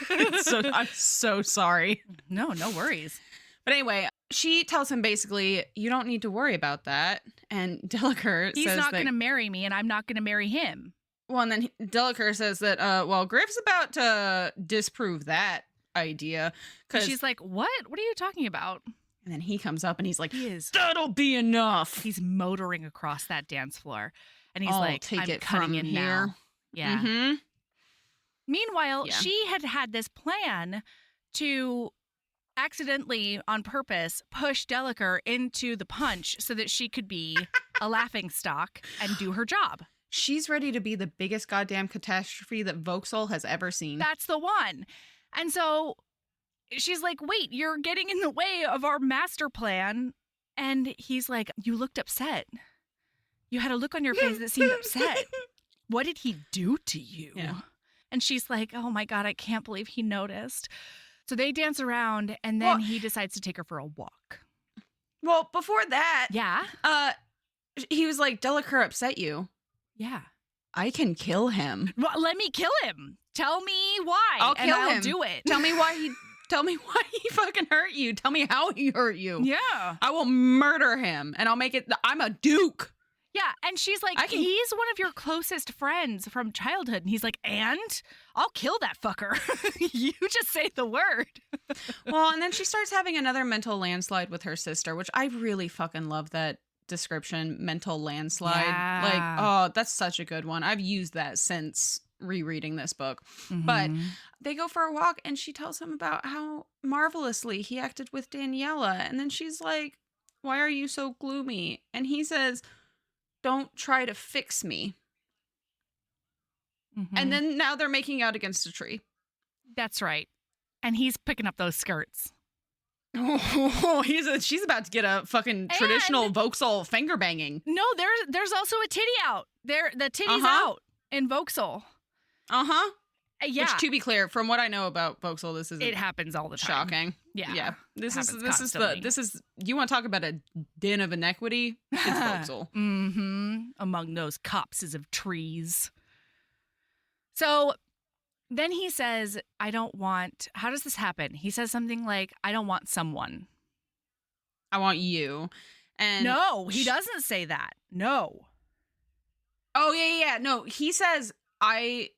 Speaker 4: I'm so sorry.
Speaker 2: No worries.
Speaker 4: But anyway, she tells him basically, you don't need to worry about that. And Delacour
Speaker 2: He's
Speaker 4: says
Speaker 2: not going to marry me and I'm not going to marry him.
Speaker 4: Well, and then Delacour says that, Griff's about to disprove that idea.
Speaker 2: And she's like, what? What are you talking about?
Speaker 4: And then he comes up and he's like,
Speaker 2: he is.
Speaker 4: That'll be enough.
Speaker 2: He's motoring across that dance floor. And he's
Speaker 4: I'll
Speaker 2: like,
Speaker 4: take
Speaker 2: I'm
Speaker 4: it
Speaker 2: cutting
Speaker 4: from
Speaker 2: in
Speaker 4: here.
Speaker 2: now. Yeah.
Speaker 4: Mm-hmm.
Speaker 2: Meanwhile, she had this plan to accidentally, on purpose, push Delacour into the punch so that she could be a laughingstock and do her job.
Speaker 4: She's ready to be the biggest goddamn catastrophe that Vauxhall has ever seen.
Speaker 2: That's the one. And so she's like, wait, you're getting in the way of our master plan. And he's like, you looked upset. You had a look on your face that seemed upset. What did he do to you?
Speaker 4: Yeah.
Speaker 2: And she's like, oh my God, I can't believe he noticed. So they dance around and then he decides to take her for a walk.
Speaker 4: Well, before that,
Speaker 2: Yeah.
Speaker 4: He was like, Delacour upset you.
Speaker 2: Yeah.
Speaker 4: I can kill him.
Speaker 2: Well, let me kill him. Tell me why.
Speaker 4: I'll kill
Speaker 2: I'll
Speaker 4: him.
Speaker 2: do it.
Speaker 4: Tell me why he fucking hurt you. Tell me how he hurt you.
Speaker 2: Yeah.
Speaker 4: I will murder him and I'll make it. I'm a duke.
Speaker 2: Yeah, and she's like, he's one of your closest friends from childhood. And he's like, and I'll kill that fucker. You just say the word.
Speaker 4: Well, and then she starts having another mental landslide with her sister, which I really fucking love that description, mental landslide.
Speaker 2: Yeah.
Speaker 4: Like, oh, that's such a good one. I've used that since rereading this book. But they go for a walk and she tells him about how marvelously he acted with Daniela. And then she's like, why are you so gloomy? And he says, don't try to fix me. And then now they're making out against a tree.
Speaker 2: That's right. And he's picking up those skirts.
Speaker 4: Oh, she's about to get a fucking traditional Vauxhall finger banging.
Speaker 2: No, there's also a titty out. The titty's out in Vauxhall.
Speaker 4: Uh-huh.
Speaker 2: Yeah.
Speaker 4: Which, to be clear, from what I know about Vauxhall, this isn't
Speaker 2: it happens all the time.
Speaker 4: shocking. Yeah. This
Speaker 2: happens
Speaker 4: is
Speaker 2: constantly.
Speaker 4: you want to talk about a den of inequity? It's Vauxhall.
Speaker 2: Among those copses of trees. So then he says, I don't want, how does this happen? He says something like, I don't want someone.
Speaker 4: I want you. And
Speaker 2: No, he doesn't say that. No.
Speaker 4: Oh, yeah. No, he says, I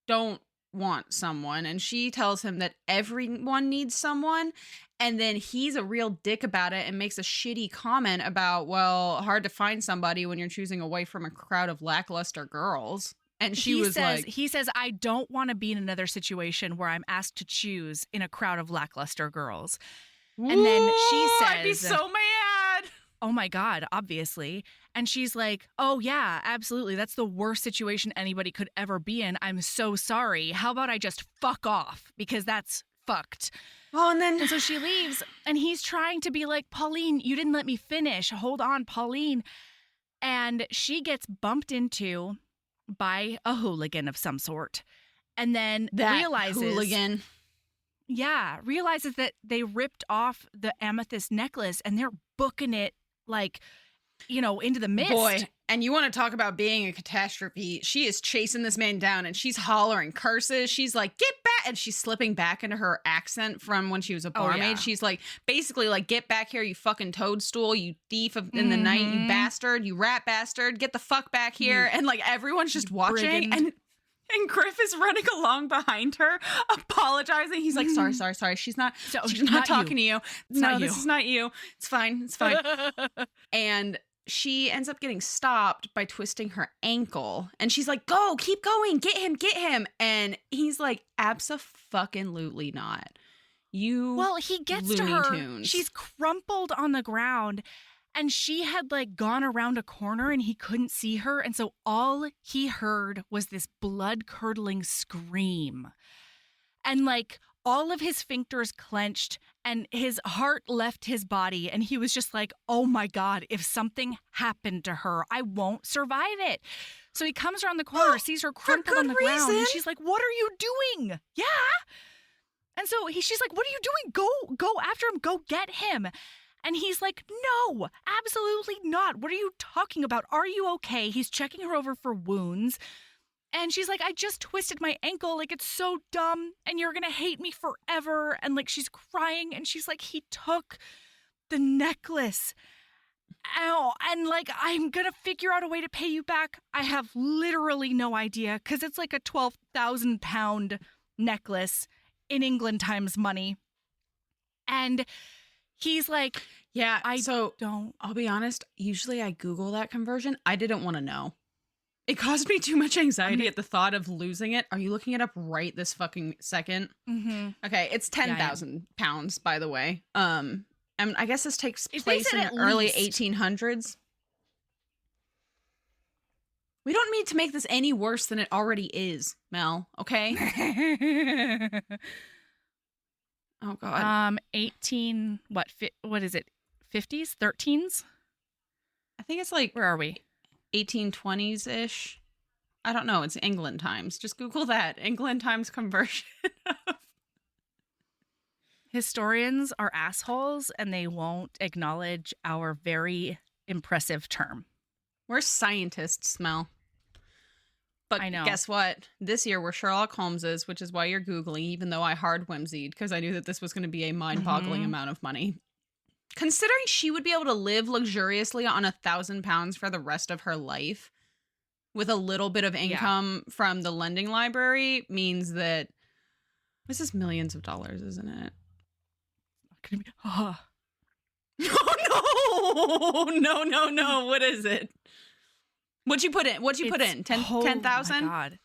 Speaker 4: don't want someone. And she tells him that everyone needs someone. And then he's a real dick about it and makes a shitty comment about, well, hard to find somebody when you're choosing a wife from a crowd of lackluster girls. And he
Speaker 2: says, I don't want to be in another situation where I'm asked to choose in a crowd of lackluster girls. And then she says,
Speaker 4: I'd be so mad.
Speaker 2: Oh my God, obviously. And she's like, oh yeah, absolutely. That's the worst situation anybody could ever be in. I'm so sorry. How about I just fuck off? Because that's fucked.
Speaker 4: Oh,
Speaker 2: and so she leaves and he's trying to be like, Pauline, you didn't let me finish. Hold on, Pauline. And she gets bumped into by a hooligan of some sort. And then realizes that they ripped off the amethyst necklace and they're booking it like, into the mist.
Speaker 4: Boy, and you want to talk about being a catastrophe. She is chasing this man down and she's hollering curses. She's like, get back. And she's slipping back into her accent from when she was a barmaid.
Speaker 2: Yeah.
Speaker 4: She's like, basically like, get back here, you fucking toadstool, you thief in the night, you bastard, you rat bastard, get the fuck back here. And like, everyone's just watching.
Speaker 2: Brigand.
Speaker 4: And Griff is running along behind her, apologizing. He's like, sorry. She's not talking to you. No, this is not you. It's fine. And she ends up getting stopped by twisting her ankle. And she's like, go, keep going. Get him. And he's like, abso-fucking-lutely not.
Speaker 2: Well, he gets to
Speaker 4: Looney
Speaker 2: her.
Speaker 4: Tunes.
Speaker 2: She's crumpled on the ground. And she had like gone around a corner and he couldn't see her. And so all he heard was this blood-curdling scream. And like all of his sphincters clenched and his heart left his body. And he was just like, oh my God, if something happened to her, I won't survive it. So he comes around the corner, sees her crumpled on the ground. And she's like, what are you doing? Yeah. And so she's like, what are you doing? Go after him. Go get him. And he's like, no, absolutely not. What are you talking about? Are you okay? He's checking her over for wounds. And she's like, I just twisted my ankle. Like, it's so dumb. And you're going to hate me forever. And like, she's crying. And she's like, he took the necklace. Ow. And like, I'm going to figure out a way to pay you back. I have literally no idea because it's like a 12,000 pound necklace in England times money. And he's like,
Speaker 4: yeah,
Speaker 2: don't.
Speaker 4: I'll be honest. Usually I Google that conversion. I didn't want to know. It caused me too much anxiety at the thought of losing it. Are you looking it up right this fucking second?
Speaker 2: Mm-hmm.
Speaker 4: Okay, it's 10,000 pounds, by the way. And I guess this takes place in the
Speaker 2: at
Speaker 4: early
Speaker 2: least.
Speaker 4: 1800s. We don't need to make this any worse than it already is, Mel. Okay. Oh God.
Speaker 2: 18. What is it? 50s, 13s.
Speaker 4: I think it's like
Speaker 2: Where are we?
Speaker 4: 1820s ish. I don't know. It's England times. Just Google that. England times conversion.
Speaker 2: Historians are assholes and they won't acknowledge our very impressive term.
Speaker 4: We're scientists, Mel. But
Speaker 2: I know.
Speaker 4: Guess what? This year we're Sherlock Holmeses, which is why you're Googling, even though I hard whimsied because I knew that this was going to be a mind-boggling amount of money. Considering she would be able to live luxuriously on 1,000 pounds for the rest of her life with a little bit of income from the lending library means that this is millions of dollars, isn't it? Oh, no. What is it? What'd you put in? 10,000?
Speaker 2: Oh my God.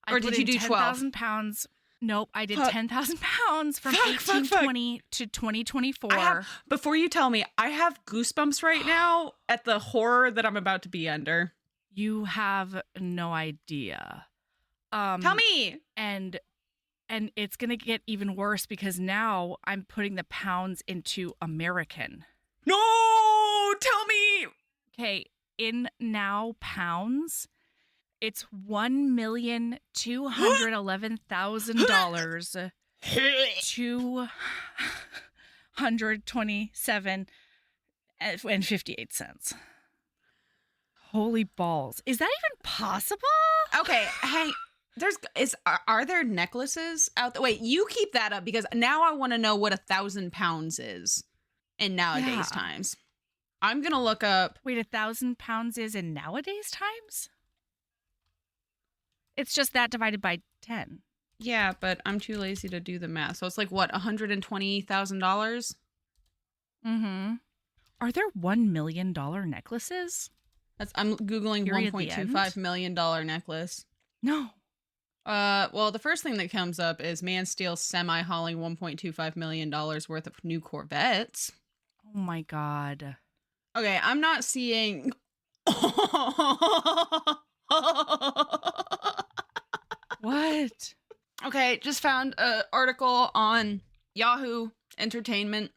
Speaker 4: Or did you do 12?
Speaker 2: 10,000 pounds. Nope, I did 10,000 pounds from 1820 to 2024.
Speaker 4: Before you tell me, I have goosebumps right now at the horror that I'm about to be under.
Speaker 2: You have no idea.
Speaker 4: Tell me.
Speaker 2: And it's going to get even worse because now I'm putting the pounds into American.
Speaker 4: No, tell me.
Speaker 2: Okay, in now pounds, it's $1,211,000 to $127.58. Holy balls. Is that even possible?
Speaker 4: Okay, hey, are there necklaces out there? Wait, you keep that up because now I want to know what 1,000 pounds is in nowadays times. I'm gonna look up.
Speaker 2: Wait, 1,000 pounds is in nowadays times? It's just that divided by 10.
Speaker 4: Yeah, but I'm too lazy to do the math. So it's like what, $120,000?
Speaker 2: Mm-hmm. Are there $1 million necklaces?
Speaker 4: I'm googling
Speaker 2: Period, the
Speaker 4: $1.25 million necklace.
Speaker 2: No.
Speaker 4: Well, the first thing that comes up is man steals semi-hauling $1.25 million worth of new Corvettes.
Speaker 2: Oh my God.
Speaker 4: Okay, I'm not seeing.
Speaker 2: What?
Speaker 4: Okay, just found an article on Yahoo Entertainment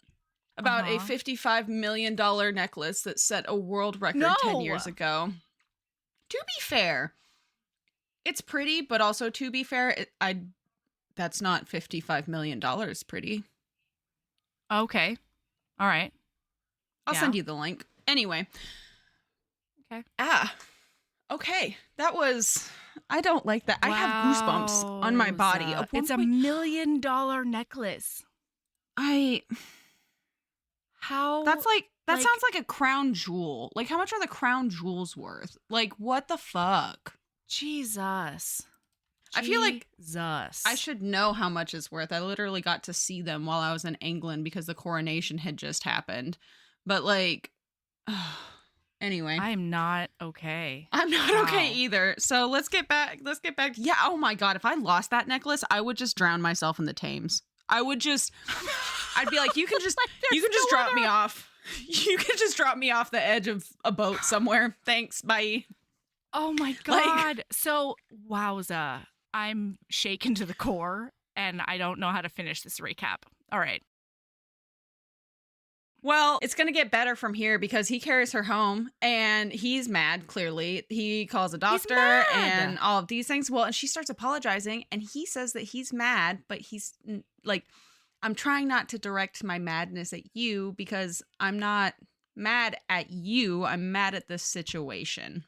Speaker 4: about a $55 million necklace that set a world record 10 years ago. To be fair, it's pretty, but also to be fair, that's not $55 million pretty.
Speaker 2: Okay. All right.
Speaker 4: I'll send you the link. Anyway.
Speaker 2: Okay.
Speaker 4: Okay. That was... I don't like that. Wow. I have goosebumps on my body.
Speaker 2: It's $1 million necklace. How?
Speaker 4: That sounds like a crown jewel. Like, how much are the crown jewels worth? Like, what the fuck?
Speaker 2: Jesus.
Speaker 4: I feel like I should know how much it's worth. I literally got to see them while I was in England because the coronation had just happened. But like, anyway.
Speaker 2: I am not okay.
Speaker 4: I'm not okay either. So let's get back. Yeah. Oh my God. If I lost that necklace, I would just drown myself in the Thames. I'd be like, you can just drop me off. You can just drop me off the edge of a boat somewhere. Thanks. Bye.
Speaker 2: Oh my God. So, wowza. I'm shaken to the core and I don't know how to finish this recap. All right.
Speaker 4: Well, it's going to get better from here because he carries her home and he's mad, clearly. He calls a doctor and all of these things. Well, and she starts apologizing and he says that he's mad, but he's like, I'm trying not to direct my madness at you because I'm not mad at you. I'm mad at this situation.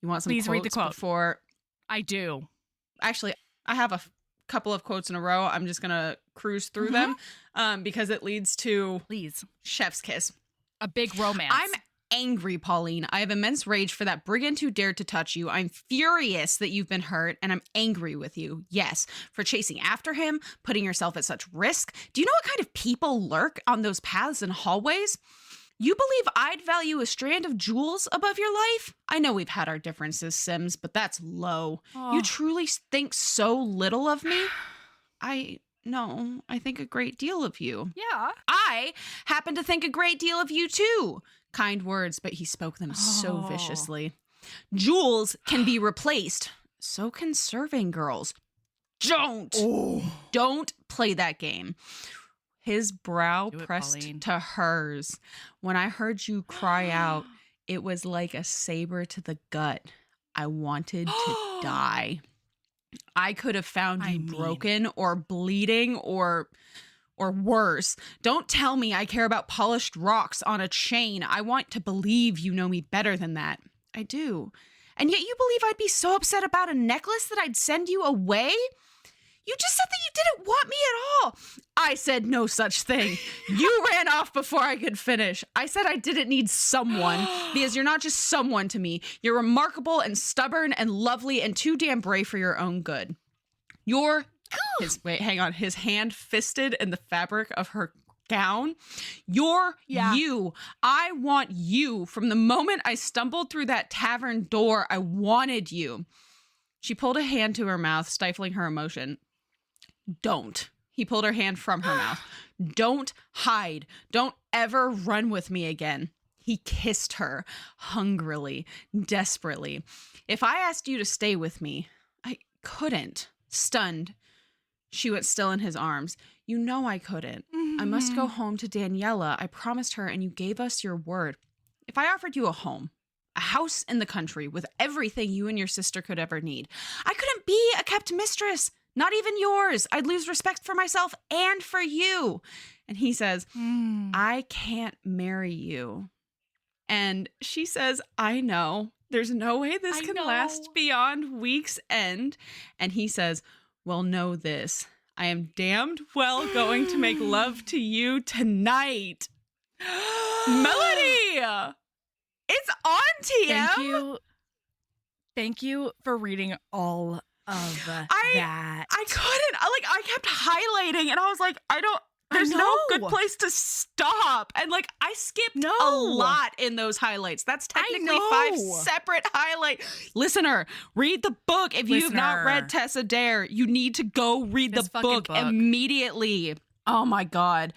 Speaker 4: You want some
Speaker 2: Please
Speaker 4: quotes
Speaker 2: read the quote.
Speaker 4: Before?
Speaker 2: I do.
Speaker 4: Actually, I have a couple of quotes in a row. I'm just going to cruise through them because it leads to chef's kiss.
Speaker 2: A big romance.
Speaker 4: I'm angry, Pauline. I have immense rage for that brigand who dared to touch you. I'm furious that you've been hurt, and I'm angry with you. Yes, for chasing after him, putting yourself at such risk. Do you know what kind of people lurk on those paths and hallways? You believe I'd value a strand of jewels above your life? I know we've had our differences, Sims, but that's low. Oh. You truly think so little of me? I think a great deal of you.
Speaker 2: Yeah.
Speaker 4: I happen to think a great deal of you too. Kind words, but he spoke them so viciously. Jewels can be replaced. So can serving girls. Don't play that game. His brow pressed to hers. When I heard you cry out, it was like a saber to the gut. I wanted to die. I could have found you broken or bleeding or worse. Don't tell me I care about polished rocks on a chain. I want to believe you know me better than that. I do. And yet you believe I'd be so upset about a necklace that I'd send you away? You just said that you didn't want me at all. I said no such thing. You ran off before I could finish. I said I didn't need someone because you're not just someone to me. You're remarkable and stubborn and lovely and too damn brave for your own good. His hand fisted in the fabric of her gown. You. I want you. From the moment I stumbled through that tavern door, I wanted you. She pulled a hand to her mouth, stifling her emotion. Don't. He pulled her hand from her mouth. Don't hide. Don't ever run with me again. He kissed her hungrily, desperately. If I asked you to stay with me, I couldn't. Stunned, she went still in his arms. You know I couldn't. I must go home to Daniela. I promised her, and you gave us your word. If I offered you a home, a house in the country with everything you and your sister could ever need, I couldn't be a kept mistress. Not even yours. I'd lose respect for myself and for you. And he says, I can't marry you. And she says, I know. There's no way this can last beyond week's end. And he says, well, know this. I am damned well going to make love to you tonight. Melody! It's on TM.
Speaker 2: Thank you for reading all of that.
Speaker 4: I couldn't. I kept highlighting and I was like, there's no good place to stop. And I skipped a lot in those highlights. That's technically 5 separate highlights. Listener, read the book. If you've not read Tessa Dare, you need to go read the book immediately. Oh my God.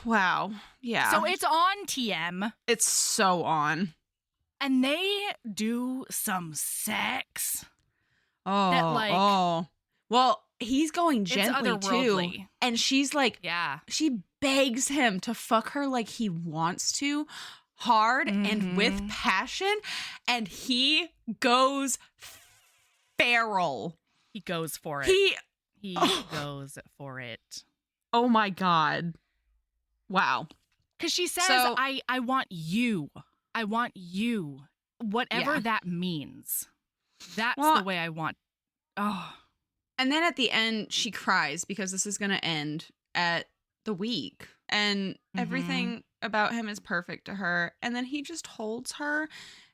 Speaker 4: Wow. Yeah.
Speaker 2: So it's on TM.
Speaker 4: It's so on.
Speaker 2: And they do some sex.
Speaker 4: Well, he's going gently too. And she's like, she begs him to fuck her like he wants to, hard and with passion. And he goes feral.
Speaker 2: He goes for it. He goes for it.
Speaker 4: Oh my God. Wow.
Speaker 2: Because she says, I want you. I want you. Whatever that means. That's the way I want. Oh.
Speaker 4: And then at the end, she cries because this is going to end at the week. And everything about him is perfect to her. And then he just holds her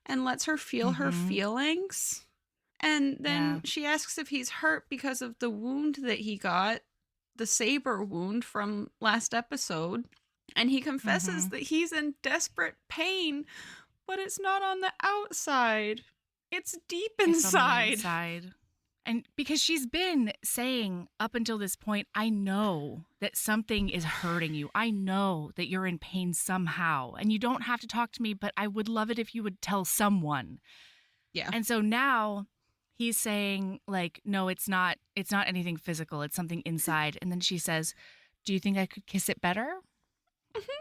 Speaker 4: and lets her feel her feelings. And then she asks if he's hurt because of the wound that he got, the saber wound from last episode. And he confesses that he's in desperate pain, but it's not on the outside. It's deep inside.
Speaker 2: It's on the inside. And because she's been saying up until this point, I know that something is hurting you. I know that you're in pain somehow. And you don't have to talk to me, but I would love it if you would tell someone.
Speaker 4: Yeah.
Speaker 2: And so now he's saying, no, it's not anything physical. It's something inside. And then she says, do you think I could kiss it better?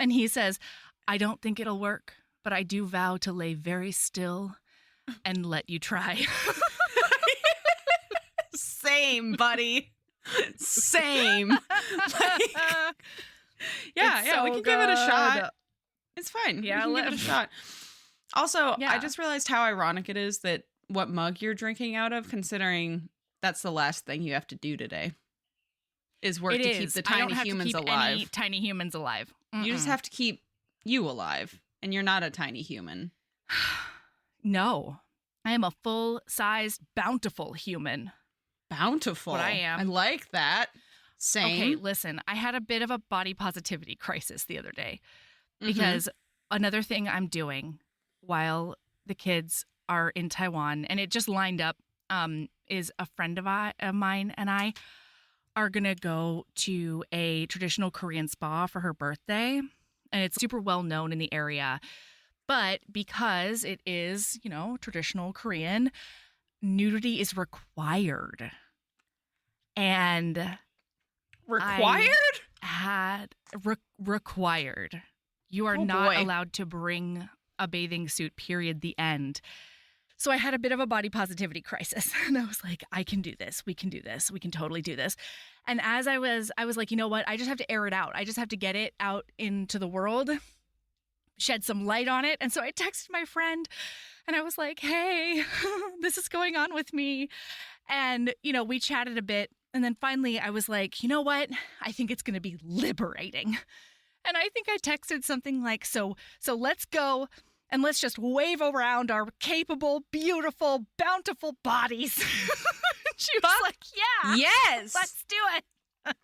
Speaker 2: And he says, I don't think it'll work, but I do vow to lay very still and let you try.
Speaker 4: Same, buddy. Same. We can give it a shot. It's fine.
Speaker 2: Yeah,
Speaker 4: we can give it a shot. Also, I just realized how ironic it is that what mug you're drinking out of, considering that's the last thing you have to do today, is work to keep the tiny humans alive.
Speaker 2: Any tiny humans alive.
Speaker 4: You just have to keep you alive, and you're not a tiny human.
Speaker 2: No, I am a full-sized, bountiful human.
Speaker 4: Bountiful.
Speaker 2: What I am.
Speaker 4: I like that. Same.
Speaker 2: Okay, listen, I had a bit of a body positivity crisis the other day because another thing I'm doing while the kids are in Taiwan, and it just lined up, is a friend of mine and I are going to go to a traditional Korean spa for her birthday. And it's super well known in the area. But because it is, traditional Korean, nudity is required. And
Speaker 4: required?
Speaker 2: Required. You are not allowed to bring a bathing suit, period, the end. So I had a bit of a body positivity crisis. And I was like, I can do this. We can do this. We can totally do this. And as I was like, you know what? I just have to air it out. I just have to get it out into the world, shed some light on it. And so I texted my friend and I was like, hey, this is going on with me. And, we chatted a bit. And then finally I was like, you know what? I think it's going to be liberating. And I think I texted something like, so let's go. And let's just wave around our capable, beautiful, bountiful bodies. She was like, yeah.
Speaker 4: Yes.
Speaker 2: Let's do it.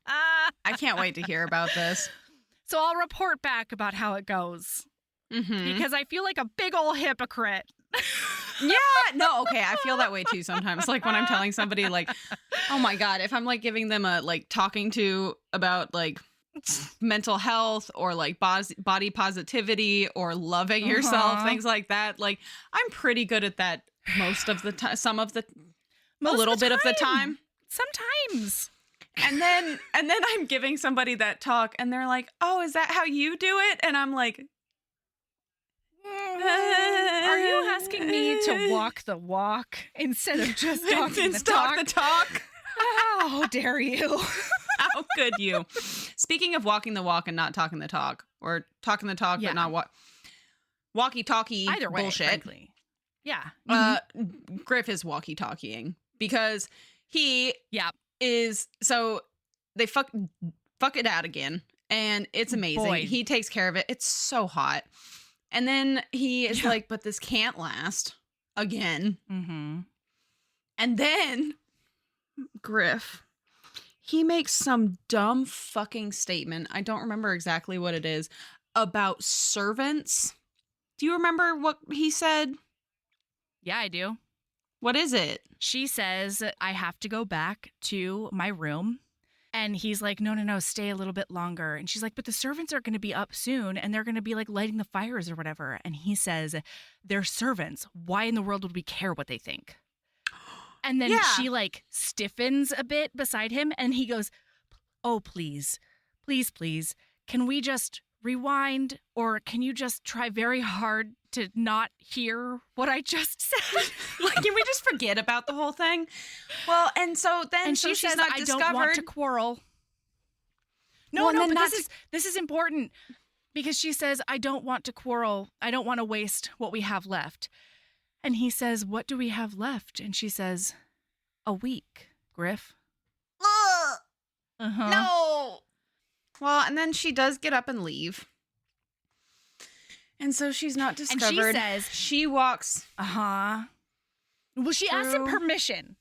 Speaker 4: I can't wait to hear about this.
Speaker 2: So I'll report back about how it goes. Because I feel like a big old hypocrite.
Speaker 4: Yeah. No, okay. I feel that way too sometimes. Like when I'm telling somebody oh my God, if I'm giving them a talking to about mental health or body positivity or loving yourself, things like that. I'm pretty good at that most of the time, a little bit of the time.
Speaker 2: Sometimes.
Speaker 4: And then I'm giving somebody that talk and they're like, oh, is that how you do it? And I'm like,
Speaker 2: Are you asking me to walk the walk instead of just talking the talk?
Speaker 4: talk.
Speaker 2: How dare you?
Speaker 4: How could you? Speaking of walking the walk and not talking the talk, or talking the talk but not walkie-talkie
Speaker 2: Either way,
Speaker 4: bullshit.
Speaker 2: frankly. Yeah.
Speaker 4: Griff is walkie-talkieing because he
Speaker 2: Yeah.
Speaker 4: is, so they fuck it out again, and it's amazing.
Speaker 2: Boy.
Speaker 4: He takes care of it. It's so hot. And then he is like, but this can't last again.
Speaker 2: Mm-hmm.
Speaker 4: And then Griff, he makes some dumb fucking statement. I don't remember exactly what it is about servants. Do you remember what he said?
Speaker 2: Yeah, I do.
Speaker 4: What is it?
Speaker 2: She says, I have to go back to my room. And he's like, no, stay a little bit longer. And she's like, but the servants are going to be up soon and they're going to be like lighting the fires or whatever. And he says, they're servants. Why in the world would we care what they think? And then she like stiffens a bit beside him and he goes, oh, please. Can we just rewind, or can you just try very hard to not hear what I just said?
Speaker 4: Like, can we just forget about the whole thing? Well, and so then
Speaker 2: and she
Speaker 4: she's
Speaker 2: says,
Speaker 4: not
Speaker 2: I
Speaker 4: discovered.
Speaker 2: don't want to quarrel. No, but this is important because she says, I don't want to quarrel. I don't want to waste what we have left. And he says, what do we have left? And she says, a week, Griff. Uh-huh.
Speaker 4: No. Well, and then she does get up and leave. And so she's not discovered.
Speaker 2: And she says,
Speaker 4: she walks.
Speaker 2: Uh-huh. Well, she asks him permission.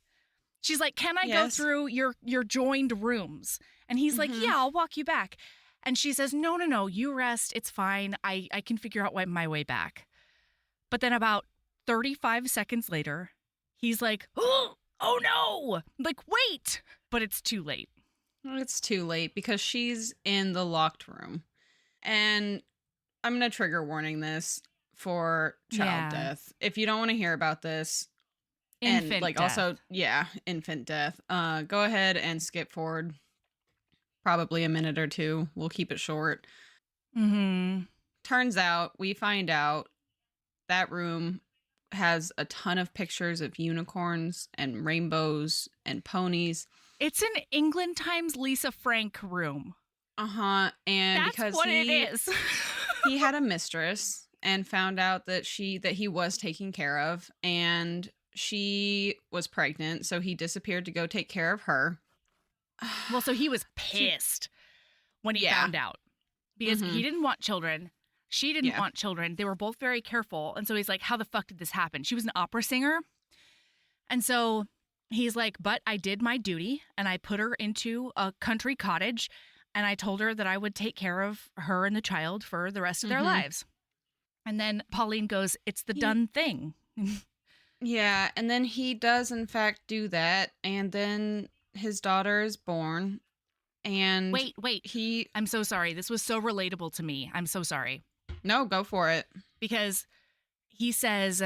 Speaker 2: She's like, can I go through your joined rooms? And he's like, yeah, I'll walk you back. And she says, no, you rest. It's fine. I can figure out my way back. But then about 35 seconds later, he's like, oh no, like, wait. But it's too late.
Speaker 4: It's too late because she's in the locked room. And I'm going to trigger warning this for child death. If you don't want to hear about this,
Speaker 2: infant
Speaker 4: and like
Speaker 2: death.
Speaker 4: Also, infant death, go ahead and skip forward probably a minute or two. We'll keep it short.
Speaker 2: Mm-hmm.
Speaker 4: Turns out, we find out that room has a ton of pictures of unicorns and rainbows and ponies.
Speaker 2: It's an England Times Lisa Frank room.
Speaker 4: And
Speaker 2: that's
Speaker 4: because
Speaker 2: what it is.
Speaker 4: he had a mistress and found out that he was taken care of, and she was pregnant, so he disappeared to go take care of her.
Speaker 2: Well, so he was pissed when he found out because he didn't want children. She didn't want children. They were both very careful. And so he's like, how the fuck did this happen? She was an opera singer. And so he's like, but I did my duty and I put her into a country cottage and I told her that I would take care of her and the child for the rest of their lives. And then Pauline goes, it's the done thing.
Speaker 4: Yeah. And then he does, in fact, do that. And then his daughter is born. And
Speaker 2: wait. I'm so sorry. This was so relatable to me. I'm so sorry.
Speaker 4: No, go for it.
Speaker 2: Because he says,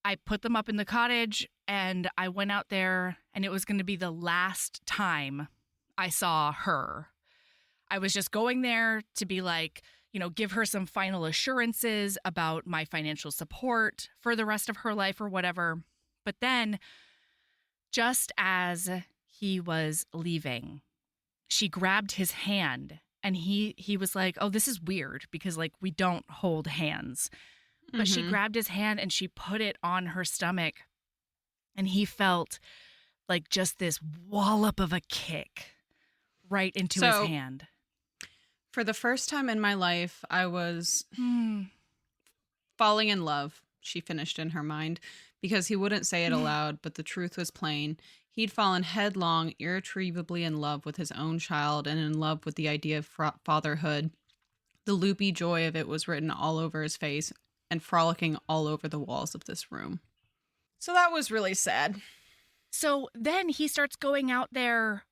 Speaker 2: I put them up in the cottage and I went out there and it was going to be the last time I saw her. I was just going there to be like, give her some final assurances about my financial support for the rest of her life or whatever. But then, just as he was leaving, she grabbed his hand and he was like, oh, this is weird because like we don't hold hands. But she grabbed his hand and she put it on her stomach and he felt like just this wallop of a kick right into his hand.
Speaker 4: For the first time in my life, I was falling in love, she finished in her mind, because he wouldn't say it aloud, but the truth was plain. He'd fallen headlong, irretrievably in love with his own child and in love with the idea of fatherhood. The loopy joy of it was written all over his face and frolicking all over the walls of this room. So that was really sad.
Speaker 2: So then he starts going out there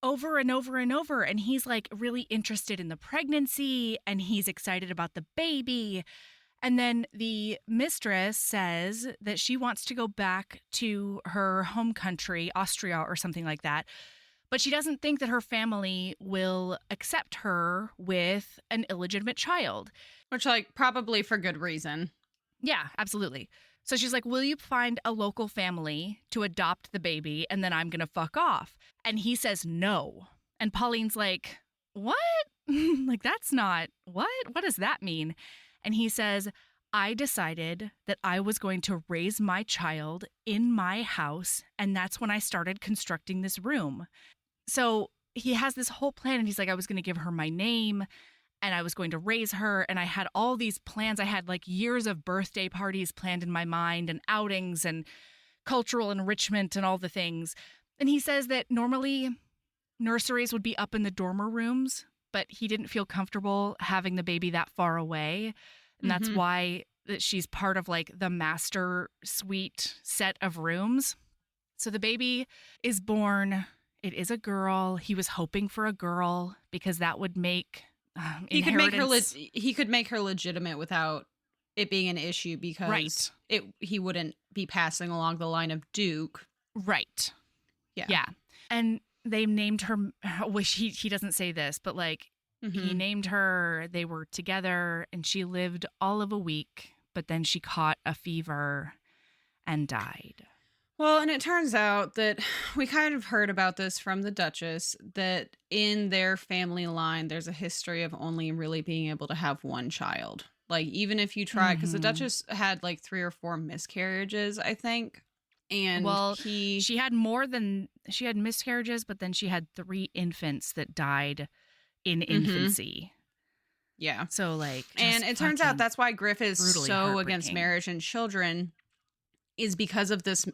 Speaker 2: over and over and over, and he's like really interested in the pregnancy and he's excited about the baby. And then the mistress says that she wants to go back to her home country, Austria or something like that. But she doesn't think that her family will accept her with an illegitimate child.
Speaker 4: Which, like, probably for good reason.
Speaker 2: Yeah, absolutely. So she's like, will you find a local family to adopt the baby and then I'm going to fuck off? And he says no. And Pauline's like, what? Like, that's not, what? What does that mean? And he says, I decided that I was going to raise my child in my house. And that's when I started constructing this room. So he has this whole plan and he's like, I was going to give her my name and I was going to raise her. And I had all these plans. I had like years of birthday parties planned in my mind and outings and cultural enrichment and all the things. And he says that normally nurseries would be up in the dormer rooms, but he didn't feel comfortable having the baby that far away. And that's why that she's part of like the master suite set of rooms. So the baby is born. It is a girl. He was hoping for a girl because that would make
Speaker 4: he could make her legitimate without it being an issue because he wouldn't be passing along the line of Duke.
Speaker 2: Right.
Speaker 4: Yeah.
Speaker 2: Yeah. And they named her, which he doesn't say this, but like he named her, they were together and she lived all of a week, but then she caught a fever and died.
Speaker 4: Well, and it turns out that we kind of heard about this from the Duchess, that in their family line, there's a history of only really being able to have one child. Like, even if you try, because the Duchess had like 3 or 4 miscarriages, I think. And
Speaker 2: she had miscarriages, but then she had 3 infants that died in infancy.
Speaker 4: Yeah.
Speaker 2: So like,
Speaker 4: and it turns out that's why Griff is so against
Speaker 2: heartbreaking.
Speaker 4: marriage and children, is because of this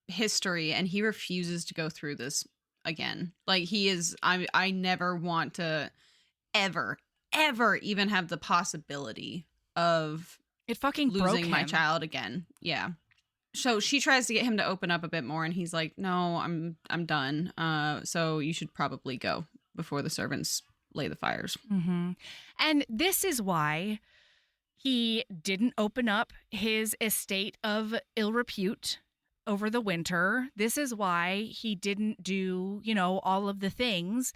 Speaker 4: history, and he refuses to go through this again. Like, he is, I never want to ever even have the possibility of
Speaker 2: it fucking
Speaker 4: losing
Speaker 2: broke
Speaker 4: my
Speaker 2: him.
Speaker 4: child again. Yeah. So she tries to get him to open up a bit more, and he's like, no, I'm done. So you should probably go before the servants lay the fires.
Speaker 2: And this is why he didn't open up his estate of ill repute over the winter. This is why he didn't do, all of the things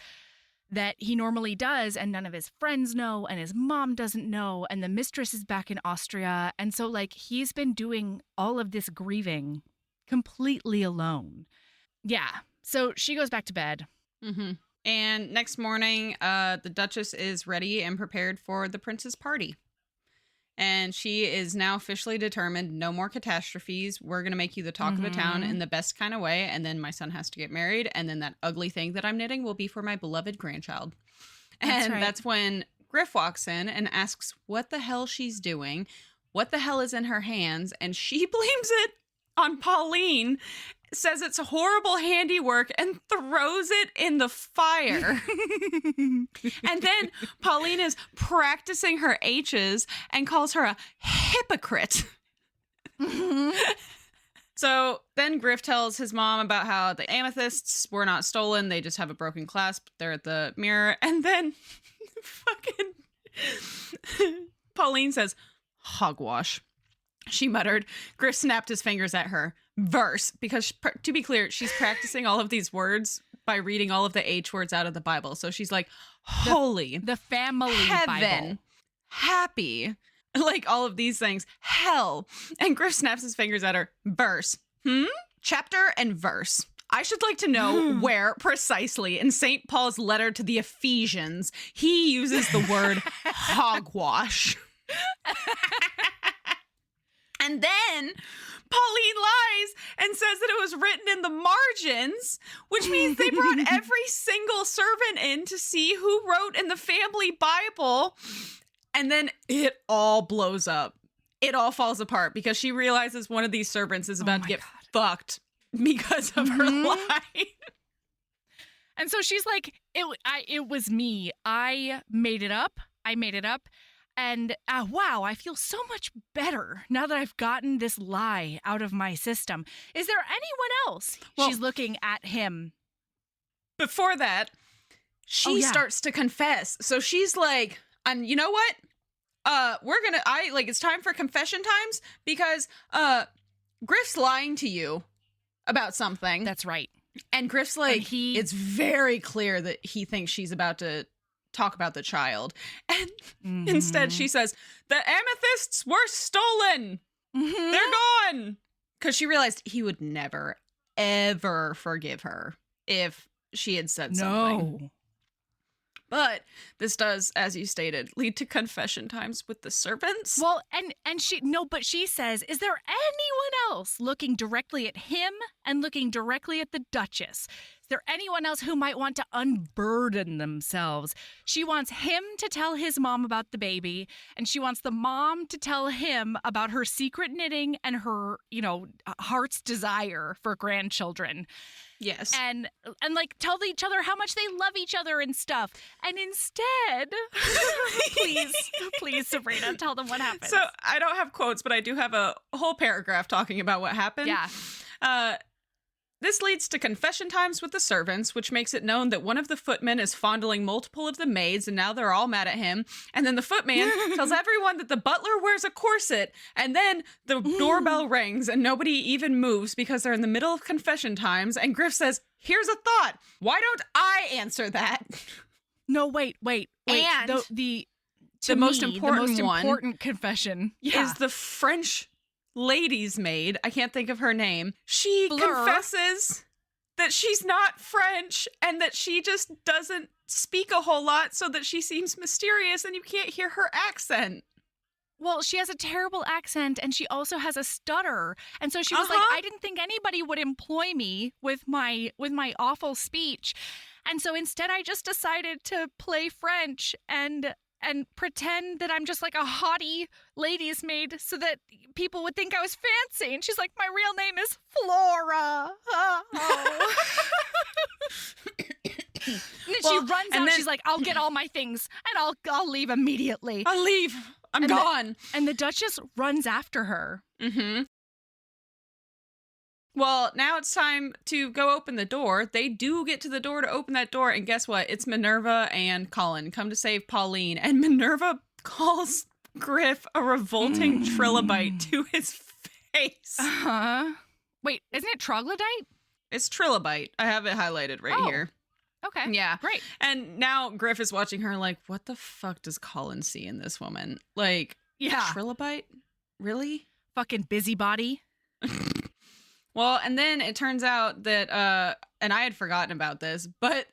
Speaker 2: that he normally does, and none of his friends know, and his mom doesn't know, and the mistress is back in Austria. And so, like, he's been doing all of this grieving completely alone. Yeah. So she goes back to bed.
Speaker 4: And next morning, the Duchess is ready and prepared for the prince's party. And she is now officially determined, no more catastrophes. We're going to make you the talk of the town in the best kind of way. And then my son has to get married. And then that ugly thing that I'm knitting will be for my beloved grandchild. That's when Griff walks in and asks what the hell she's doing, what the hell is in her hands. And she blames it on Pauline, says it's horrible handiwork, and throws it in the fire. And then Pauline is practicing her H's and calls her a hypocrite. So then Griff tells his mom about how the amethysts were not stolen. They just have a broken clasp. They're at the mirror. And then fucking Pauline says, hogwash. She muttered. Griff snapped his fingers at her. Verse, because to be clear, she's practicing all of these words by reading all of the H words out of the Bible. So she's like, holy,
Speaker 2: the family
Speaker 4: heaven,
Speaker 2: Bible,
Speaker 4: happy, like all of these things, hell. And Griff snaps his fingers at her. Verse, chapter and verse. I should like to know where precisely in St. Paul's letter to the Ephesians he uses the word hogwash. And then Pauline lies and says that it was written in the margins, which means they brought every single servant in to see who wrote in the family Bible. And then it all blows up. It all falls apart because she realizes one of these servants is about to get fucked because of her lie.
Speaker 2: And so she's like, it was me. I made it up. And wow, I feel so much better now that I've gotten this lie out of my system. Is there anyone else?
Speaker 4: Well,
Speaker 2: she's looking at him.
Speaker 4: Before that, she starts to confess. So she's like, and you know what? It's time for confession times because Griff's lying to you about something.
Speaker 2: That's right.
Speaker 4: And Griff's like,
Speaker 2: And
Speaker 4: it's very clear that he thinks she's about to talk about the child. And instead she says, the amethysts were stolen. They're gone. Because she realized he would never, ever forgive her if she had said something. But this does, as you stated, lead to confession times with the servants.
Speaker 2: Well, and but she says, is there anyone else looking directly at him and looking directly at the Duchess? Is there anyone else who might want to unburden themselves? She wants him to tell his mom about the baby, and she wants the mom to tell him about her secret knitting and her, heart's desire for grandchildren.
Speaker 4: Yes.
Speaker 2: And like tell each other how much they love each other and stuff. And instead, please, Sabrina, tell them what happened.
Speaker 4: So I don't have quotes, but I do have a whole paragraph talking about what happened.
Speaker 2: Yeah.
Speaker 4: This leads to confession times with the servants, which makes it known that one of the footmen is fondling multiple of the maids, and now they're all mad at him. And then the footman tells everyone that the butler wears a corset, and then the doorbell rings, and nobody even moves because they're in the middle of confession times. And Griff says, here's a thought. Why don't I answer that?
Speaker 2: No, wait.
Speaker 4: And
Speaker 2: the
Speaker 4: most important
Speaker 2: confession
Speaker 4: is the French lady's maid. I can't think of her name. She
Speaker 2: Fleur.
Speaker 4: confesses that she's not French and that she just doesn't speak a whole lot so that she seems mysterious and you can't hear her accent.
Speaker 2: Well, she has a terrible accent and she also has a stutter. And so she was like, I didn't think anybody would employ me with my awful speech. And so instead I just decided to play French and pretend that I'm just like a haughty lady's maid so that people would think I was fancy. And she's like, my real name is Flora. Oh. And then she runs out. She's like, I'll get all my things and I'll leave immediately.
Speaker 4: I'll leave. I'm gone.
Speaker 2: And the Duchess runs after her.
Speaker 4: Mm-hmm. Well, now it's time to go open the door. They do get to the door to open that door, and guess what? It's Minerva and Colin come to save Pauline, and Minerva calls Griff a revolting trilobite to his face.
Speaker 2: Wait, isn't it troglodyte?
Speaker 4: It's trilobite. I have it highlighted right here.
Speaker 2: Okay.
Speaker 4: Yeah.
Speaker 2: Great.
Speaker 4: And now Griff is watching her like, what the fuck does Colin see in this woman? Like, trilobite? Really?
Speaker 2: Fucking busybody.
Speaker 4: Well, and then it turns out that, and I had forgotten about this, but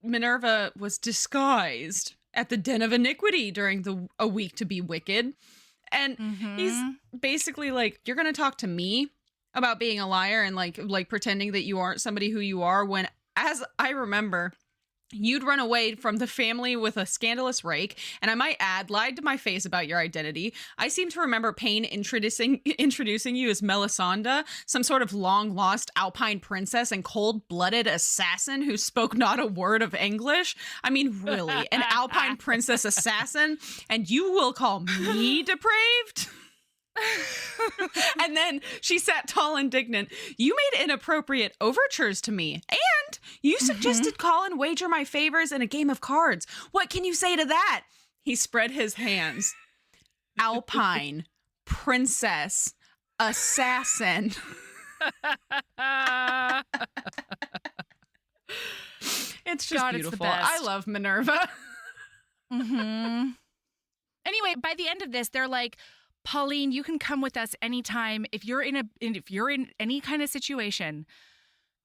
Speaker 4: Minerva was disguised at the Den of Iniquity during a week to be wicked. And he's basically like, you're going to talk to me about being a liar and like pretending that you aren't somebody who you are when, as I remember, you'd run away from the family with a scandalous rake, and I might add, lied to my face about your identity. I seem to remember Payne introducing you as Melisande, some sort of long-lost Alpine princess and cold-blooded assassin who spoke not a word of English. I mean, really, an Alpine princess assassin, and you will call me depraved? And then she sat tall and indignant. You made inappropriate overtures to me, and you suggested Colin wager my favors in a game of cards. What can you say to that? He spread his hands. Alpine, princess, assassin. It's just beautiful.
Speaker 2: It's the best.
Speaker 4: I love Minerva.
Speaker 2: Anyway, by the end of this, they're like, Pauline, you can come with us anytime. If you're in any kind of situation,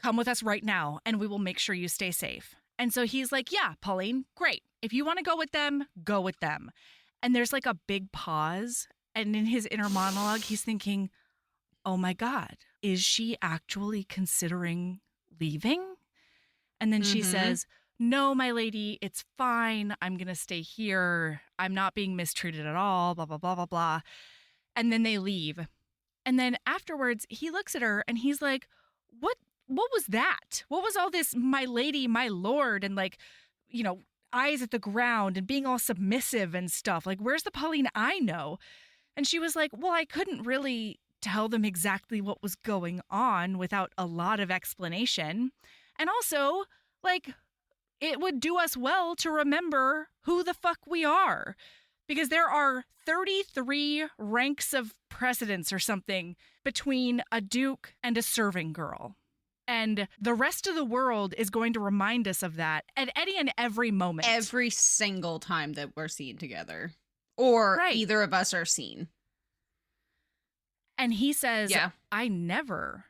Speaker 2: come with us right now and we will make sure you stay safe. And so he's like, yeah, Pauline, great. If you want to go with them, go with them. And there's like a big pause. And in his inner monologue, he's thinking, oh my God, is she actually considering leaving? And then she says, no, my lady, it's fine. I'm going to stay here. I'm not being mistreated at all, blah, blah, blah, blah, blah. And then they leave. And then afterwards, he looks at her and he's like, what was that? What was all this, my lady, my lord, and like, eyes at the ground and being all submissive and stuff? Like, where's the Pauline I know? And she was like, well, I couldn't really tell them exactly what was going on without a lot of explanation. And also, like, it would do us well to remember who the fuck we are, because there are 33 ranks of precedence or something between a duke and a serving girl. And the rest of the world is going to remind us of that at any and every moment.
Speaker 4: Every single time that we're seen together. Or
Speaker 2: Right.
Speaker 4: either of us are seen.
Speaker 2: And he says,
Speaker 4: Yeah.
Speaker 2: I never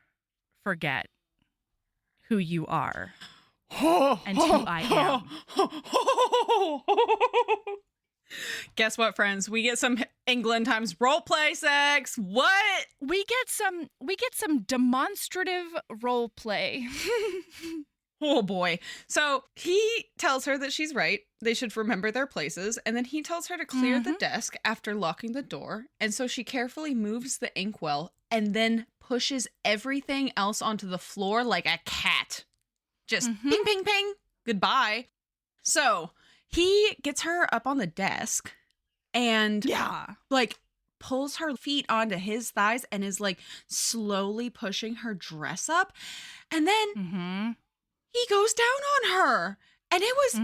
Speaker 2: forget who you are and who I am.
Speaker 4: Guess what, friends? We get some England times role play sex. What?
Speaker 2: We get some demonstrative role play.
Speaker 4: Oh boy. So he tells her that she's right. They should remember their places. And then he tells her to clear the desk after locking the door. And so she carefully moves the inkwell and then pushes everything else onto the floor like a cat. Just ping, ping, ping. Goodbye. So he gets her up on the desk and like pulls her feet onto his thighs and is like slowly pushing her dress up. And then he goes down on her. And it was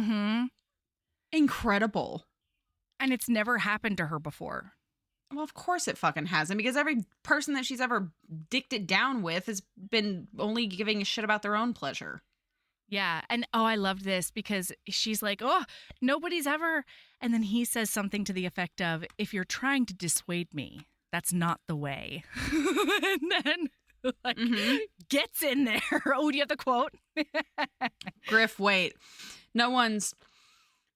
Speaker 4: incredible.
Speaker 2: And it's never happened to her before.
Speaker 4: Well, of course it fucking hasn't, because every person that she's ever dicked it down with has been only giving a shit about their own pleasure.
Speaker 2: Yeah. And I loved this because she's like, oh, nobody's ever. And then he says something to the effect of, if you're trying to dissuade me, that's not the way. And then like gets in there. Oh, do you have the quote?
Speaker 4: Griff, wait. No one's.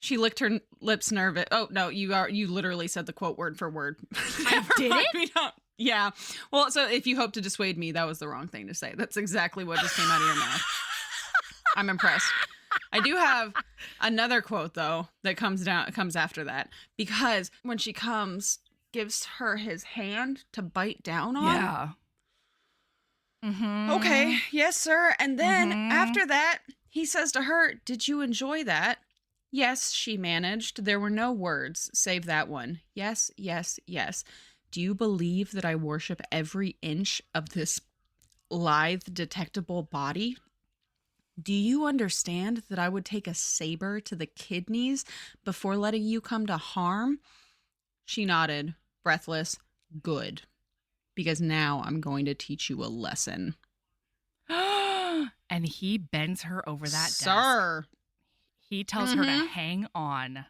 Speaker 4: She licked her lips nervous. Oh, no, you literally said the quote word for word.
Speaker 2: I did it?
Speaker 4: We don't. Yeah. Well, so if you hope to dissuade me, that was the wrong thing to say. That's exactly what just came out of your mouth. I'm impressed. I do have another quote, though, that comes after that. Because when she comes, gives her his hand to bite down on.
Speaker 2: Yeah.
Speaker 4: Okay. Yes, sir. And then after that, he says to her, did you enjoy that? Yes, she managed. There were no words, save that one. Yes, yes, yes. Do you believe that I worship every inch of this lithe, detectable body? Do you understand that I would take a saber to the kidneys before letting you come to harm? She nodded, breathless. Good. Because now I'm going to teach you a lesson.
Speaker 2: And he bends her over that desk.
Speaker 4: Sir.
Speaker 2: He tells her to hang on.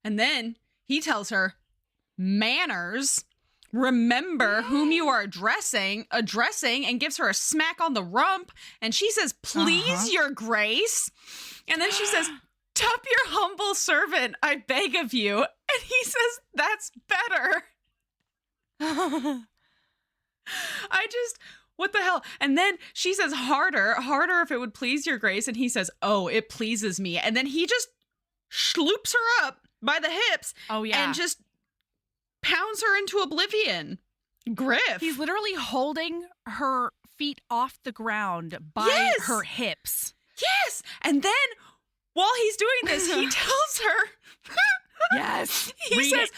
Speaker 4: And then he tells her, manners. Remember whom you are addressing, and gives her a smack on the rump. And she says, please, your grace. And then she says, tup your humble servant, I beg of you. And he says, that's better. What the hell? And then she says, harder if it would please your grace. And he says, oh, it pleases me. And then he just sloops her up by the hips.
Speaker 2: Oh, yeah.
Speaker 4: And just pounds her into oblivion. Griff.
Speaker 2: He's literally holding her feet off the ground by her hips.
Speaker 4: Yes. And then while he's doing this, he tells her.
Speaker 2: Yes.
Speaker 4: He says,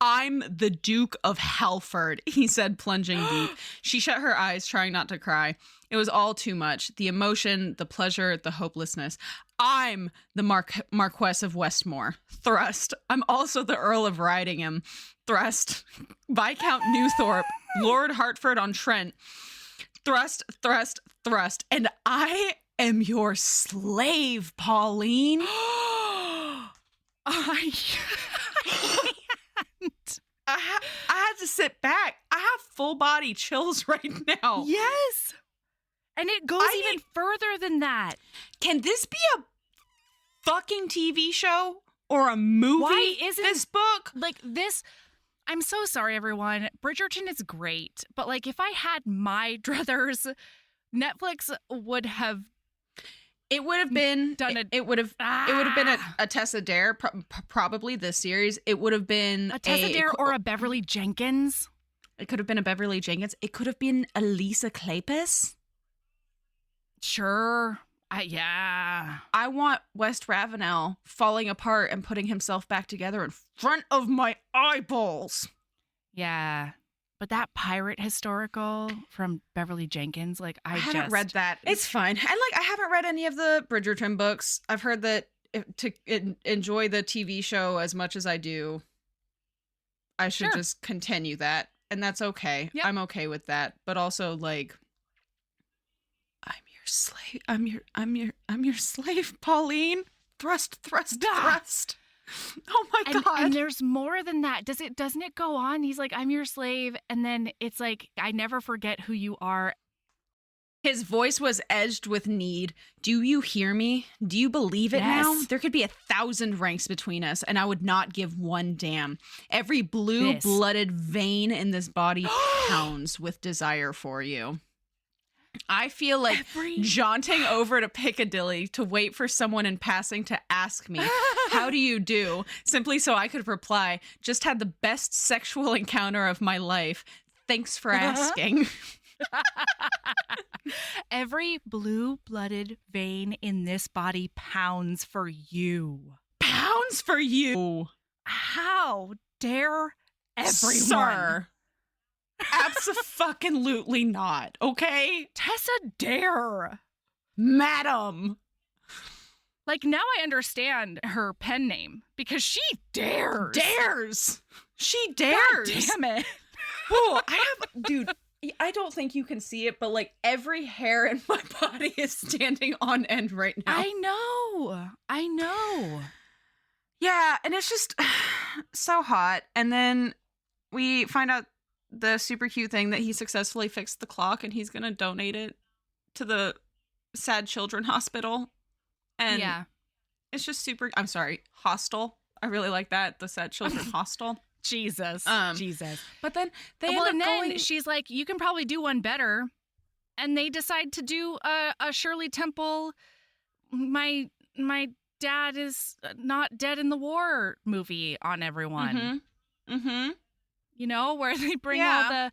Speaker 4: I'm the Duke of Halford, he said, plunging deep. She shut her eyes, trying not to cry. It was all too much. The emotion, the pleasure, the hopelessness. I'm the Marquess of Westmore. Thrust. I'm also the Earl of Ridingham. Thrust. Viscount Newthorpe. Lord Hertford-on-Trent. Thrust, thrust, thrust. And I am your slave, Pauline. I had to sit back. I have full body chills right now.
Speaker 2: Yes. And it goes even further than that.
Speaker 4: Can this be a fucking TV show or a movie?
Speaker 2: Why isn't
Speaker 4: this book?
Speaker 2: Like this? I'm so sorry, everyone. Bridgerton is great, but like if I had my druthers, Netflix would have.
Speaker 4: It would have been It would have been a Tessa Dare, probably this series. It would have been
Speaker 2: a Tessa Dare or a Beverly Jenkins.
Speaker 4: It could have been a Beverly Jenkins. It could have been a Lisa Kleypas.
Speaker 2: Sure. Yeah.
Speaker 4: I want West Ravenel falling apart and putting himself back together in front of my eyeballs.
Speaker 2: Yeah. But that pirate historical from Beverly Jenkins, like I
Speaker 4: haven't read that. It's fine. And like I haven't read any of the Bridgerton books. I've heard that to enjoy the TV show as much as I do, I should just continue that. And that's okay. Yep. I'm okay with that. But also like, slave. I'm your slave, Pauline. Thrust. Oh my God.
Speaker 2: And there's more than that. Doesn't it go on? He's like, I'm your slave. And then it's like, I never forget who you are.
Speaker 4: His voice was edged with need. Do you hear me? Do you believe it now?
Speaker 2: Yes.
Speaker 4: There could be 1,000 ranks between us, and I would not give one damn. Every blue-blooded vein in this body pounds with desire for you. I feel like jaunting over to Piccadilly to wait for someone in passing to ask me, how do you do? Simply so I could reply, just had the best sexual encounter of my life. Thanks for asking.
Speaker 2: Every blue-blooded vein in this body pounds for you.
Speaker 4: Pounds for you.
Speaker 2: How dare everyone?
Speaker 4: Sir. Abso-fucking-lutely not, okay?
Speaker 2: Tessa dare.
Speaker 4: Madam.
Speaker 2: Like, now I understand her pen name because she dares.
Speaker 4: She dares.
Speaker 2: God damn it.
Speaker 4: Oh, dude, I don't think you can see it, but like every hair in my body is standing on end right now.
Speaker 2: I know.
Speaker 4: Yeah, and it's just so hot. And then we find out the super cute thing that he successfully fixed the clock and he's going to donate it to the Sad Children Hospital. And
Speaker 2: yeah.
Speaker 4: It's just super, I'm sorry, hostel. I really like that. The Sad Children Hostel.
Speaker 2: Jesus.
Speaker 4: But then they
Speaker 2: well,
Speaker 4: end
Speaker 2: and
Speaker 4: up
Speaker 2: then
Speaker 4: going...
Speaker 2: she's like, you can probably do one better. And they decide to do a Shirley Temple, my dad is not dead in the war movie on everyone.
Speaker 4: Mm-hmm.
Speaker 2: You know, where they bring all the...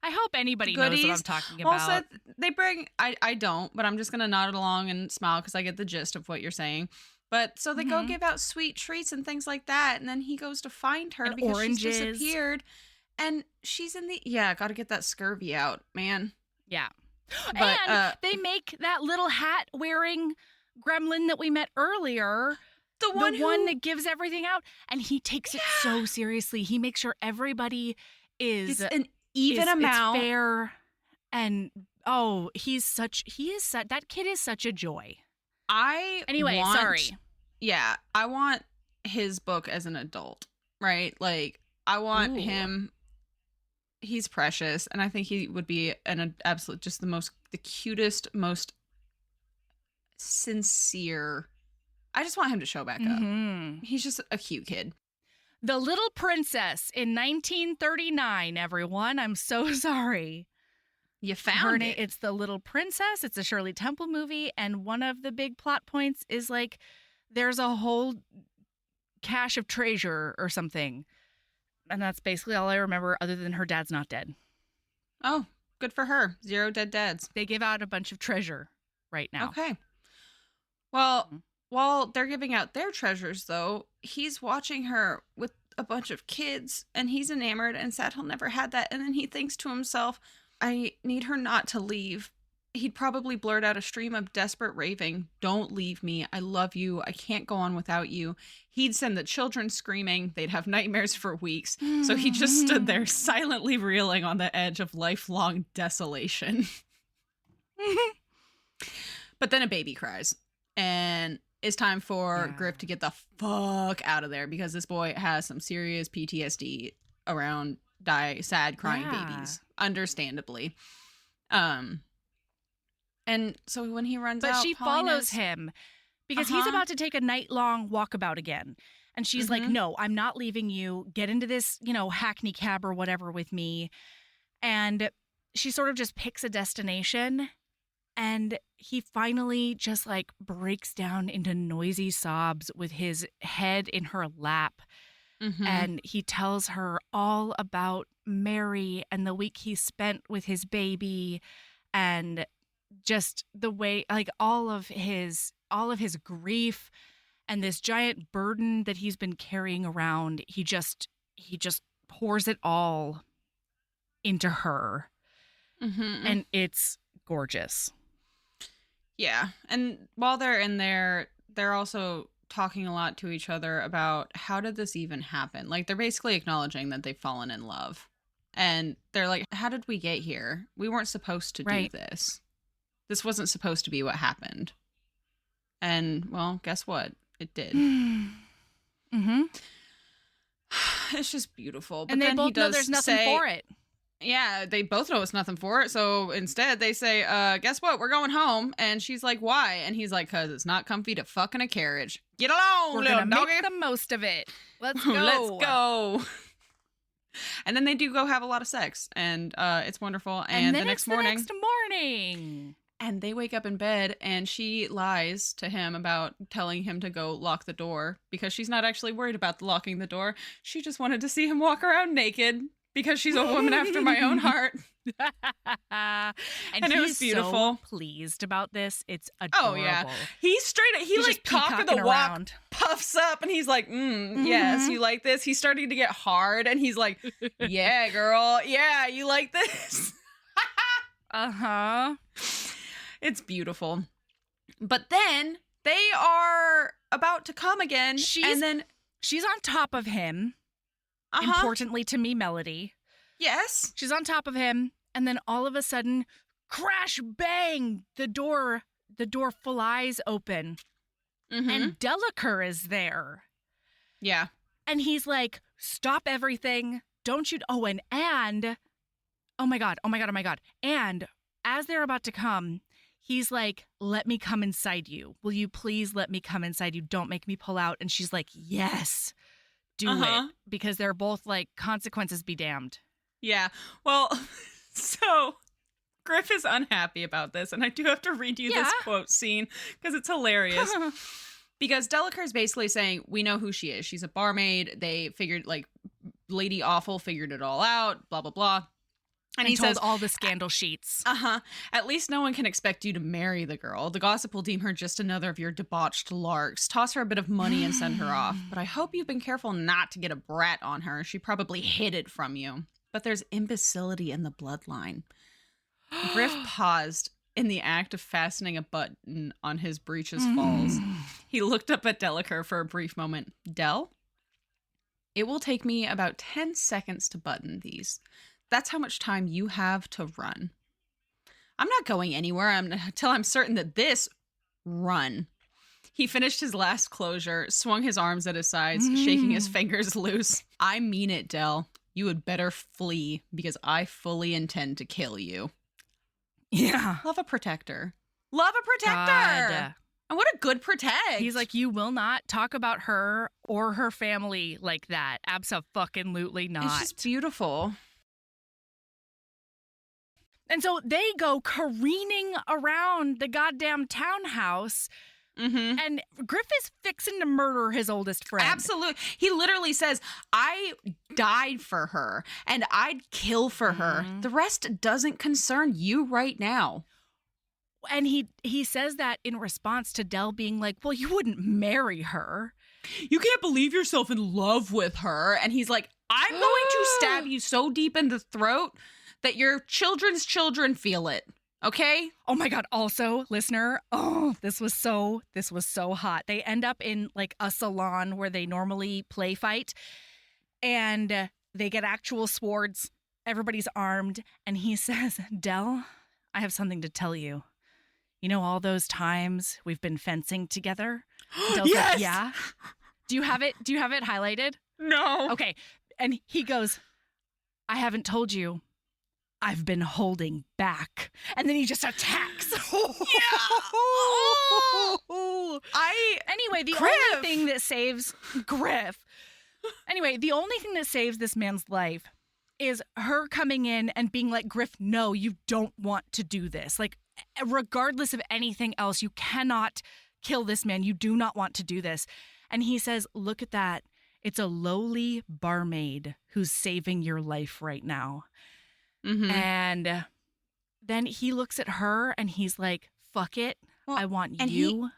Speaker 2: I hope anybody knows what I'm talking about.
Speaker 4: Well, so they bring... I don't, but I'm just going to nod along and smile because I get the gist of what you're saying. But so they go give out sweet treats and things like that. And then he goes to find her because
Speaker 2: oranges.
Speaker 4: She's disappeared. And she's in the... Yeah, got to get that scurvy out, man.
Speaker 2: Yeah.
Speaker 4: But,
Speaker 2: and they make that little hat-wearing gremlin that we met earlier... The one that gives everything out, and he takes it so seriously. He makes sure everybody is
Speaker 4: an even amount.
Speaker 2: It's fair, and that kid is such a joy. Sorry.
Speaker 4: Yeah, I want his book as an adult, right? Like, I want him. He's precious, and I think he would be an absolute, just the cutest, most sincere. I just want him to show back up. He's just a cute kid.
Speaker 2: The Little Princess in 1939, everyone. I'm so sorry.
Speaker 4: You found it.
Speaker 2: It's The Little Princess. It's a Shirley Temple movie. And one of the big plot points is like there's a whole cache of treasure or something. And that's basically all I remember other than her dad's not dead.
Speaker 4: Oh, good for her. 0 dead dads.
Speaker 2: They give out a bunch of treasure right now.
Speaker 4: Okay. Well... While they're giving out their treasures, though, he's watching her with a bunch of kids, and he's enamored and sad he'll never had that. And then he thinks to himself, I need her not to leave. He'd probably blurt out a stream of desperate raving. Don't leave me. I love you. I can't go on without you. He'd send the children screaming. They'd have nightmares for weeks. So he just stood there silently reeling on the edge of lifelong desolation. But then a baby cries. And... it's time for Griff to get the fuck out of there because this boy has some serious PTSD around sad crying babies, understandably. And so when he runs out,
Speaker 2: she follows him because he's about to take a night-long walkabout again. And she's like, no, I'm not leaving you. Get into this, hackney cab or whatever with me. And she sort of just picks a destination. And he finally just like breaks down into noisy sobs with his head in her lap. And he tells her all about Mary and the week he spent with his baby and just the way, like all of his grief and this giant burden that he's been carrying around. He just pours it all into her. And it's gorgeous.
Speaker 4: Yeah. And while they're in there, they're also talking a lot to each other about how did this even happen? Like, they're basically acknowledging that they've fallen in love. And they're like, how did we get here? We weren't supposed to do this. This wasn't supposed to be what happened. And, well, guess what? It did.
Speaker 2: Mm-hmm.
Speaker 4: It's just beautiful. But
Speaker 2: And they
Speaker 4: then he
Speaker 2: both know
Speaker 4: does
Speaker 2: there's nothing
Speaker 4: say,
Speaker 2: for it.
Speaker 4: Yeah, they both know it's nothing for it. So instead they say, guess what? We're going home. And she's like, why? And he's like, because it's not comfy to fuck in a carriage. Get along,
Speaker 2: We're
Speaker 4: little
Speaker 2: going to
Speaker 4: doggy.
Speaker 2: make the most of it. Let's go.
Speaker 4: Let's go. And then they do go have a lot of sex. And it's wonderful. And
Speaker 2: then
Speaker 4: the next
Speaker 2: it's
Speaker 4: morning.
Speaker 2: the next morning.
Speaker 4: And they wake up in bed and she lies to him about telling him to go lock the door because she's not actually worried about locking the door. She just wanted to see him walk around naked because she's a woman after my own heart.
Speaker 2: and
Speaker 4: it was
Speaker 2: he's
Speaker 4: beautiful.
Speaker 2: so pleased about this. It's adorable.
Speaker 4: Oh, yeah. He's straight,
Speaker 2: He's
Speaker 4: like
Speaker 2: just
Speaker 4: cock of the
Speaker 2: peacocking
Speaker 4: walk
Speaker 2: around.
Speaker 4: puffs up and he's like, yes, you like this? He's starting to get hard and he's like, yeah, girl. Yeah, you like this?
Speaker 2: Uh-huh.
Speaker 4: It's beautiful. But then they are about to come again.
Speaker 2: She's on top of him. Importantly to me, Melody.
Speaker 4: Yes.
Speaker 2: She's on top of him, and then all of a sudden, crash, bang, the door flies open. And Delacour is there.
Speaker 4: Yeah.
Speaker 2: And he's like, stop everything. Don't you? Oh, and oh my God. And as they're about to come, he's like, let me come inside you. Will you please let me come inside you? Don't make me pull out. And she's like, yes, do it. Because they're both like, consequences be damned.
Speaker 4: Yeah. Well, so Griff is unhappy about this. And I do have to read you this quote scene because it's hilarious. Because Delacour is basically saying, we know who she is. She's a barmaid. They figured, like, Lady Awful figured it all out, blah, blah, blah.
Speaker 2: And he told all the scandal sheets.
Speaker 4: At least no one can expect you to marry the girl. The gossip will deem her just another of your debauched larks. Toss her a bit of money and send her off. But I hope you've been careful not to get a brat on her. She probably hid it from you. But there's imbecility in the bloodline. Griff paused in the act of fastening a button on his breeches falls. He looked up at Delacour for a brief moment. Del, it will take me about 10 seconds to button these. That's how much time you have to run. I'm not going anywhere until I'm certain that this run. He finished his last closure, swung his arms at his sides, shaking his fingers loose. I mean it, Del. You had better flee because I fully intend to kill you.
Speaker 2: Yeah.
Speaker 4: Love a protector. Love a protector.
Speaker 2: God.
Speaker 4: And what a good protect.
Speaker 2: He's like, you will not talk about her or her family like that. Abso-fucking-lutely not.
Speaker 4: It's just beautiful.
Speaker 2: And so they go careening around the goddamn townhouse. And Griff is fixing to murder his oldest friend.
Speaker 4: Absolutely. He literally says, I died for her and I'd kill for her. The rest doesn't concern you right now.
Speaker 2: And he says that in response to Del being like, well, you wouldn't marry her.
Speaker 4: You can't believe yourself in love with her. And he's like, I'm going to stab you so deep in the throat that your children's children feel it. Okay?
Speaker 2: Oh my God. Also, listener, this was so hot. They end up in like a salon where they normally play fight, and they get actual swords. Everybody's armed. And he says, Del, I have something to tell you. You know all those times we've been fencing together? Del's
Speaker 4: Yes!
Speaker 2: like, yeah. Do you have it highlighted?
Speaker 4: No.
Speaker 2: Okay. And he goes, I haven't told you. I've been holding back. And then he just attacks. Anyway, the only thing that saves Griff. Anyway, the only thing that saves this man's life is her coming in and being like, Griff, no, you don't want to do this. Like, regardless of anything else, you cannot kill this man. You do not want to do this. And he says, look at that. It's a lowly barmaid who's saving your life right now. And then he looks at her and he's like, fuck it. I want you.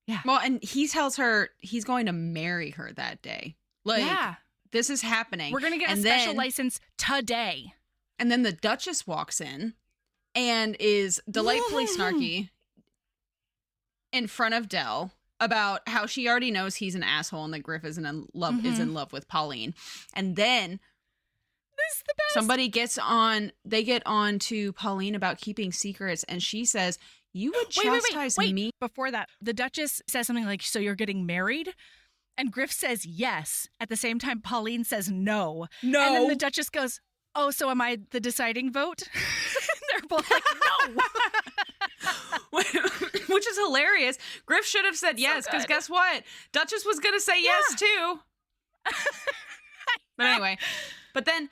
Speaker 2: Yeah.
Speaker 4: Well, and he tells her he's going to marry her that day. Like, this is happening.
Speaker 2: We're going to get a special license today.
Speaker 4: And then the Duchess walks in and is delightfully snarky in front of Del about how she already knows he's an asshole and that Griff is in love with Pauline. And then
Speaker 2: This is the best.
Speaker 4: Somebody they get on to Pauline about keeping secrets, and she says, you would chastise me.
Speaker 2: Before that, the Duchess says something like, so you're getting married? And Griff says yes. At the same time, Pauline says no. No. And then the Duchess goes, oh, so am I the deciding vote? They're both like, no.
Speaker 4: Which is hilarious. Griff should have said yes, because guess what? Duchess was going to say yes, too. But anyway, but then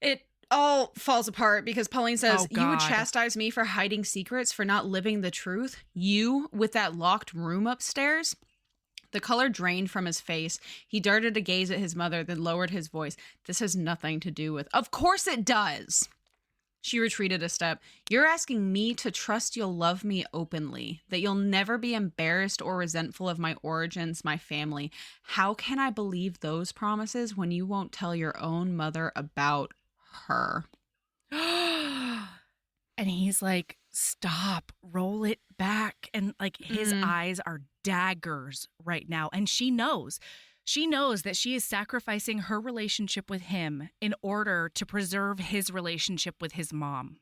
Speaker 4: it all falls apart because Pauline says, you would chastise me for hiding secrets, for not living the truth. You, with that locked room upstairs. The color drained from his face. He darted a gaze at his mother, then lowered his voice. This has nothing to do with... Of course it does. She retreated a step. You're asking me to trust you'll love me openly, that you'll never be embarrassed or resentful of my origins, my family. How can I believe those promises when you won't tell your own mother about her?
Speaker 2: And he's like, stop, roll it back. And like his eyes are daggers right now. And she knows that she is sacrificing her relationship with him in order to preserve his relationship with his mom.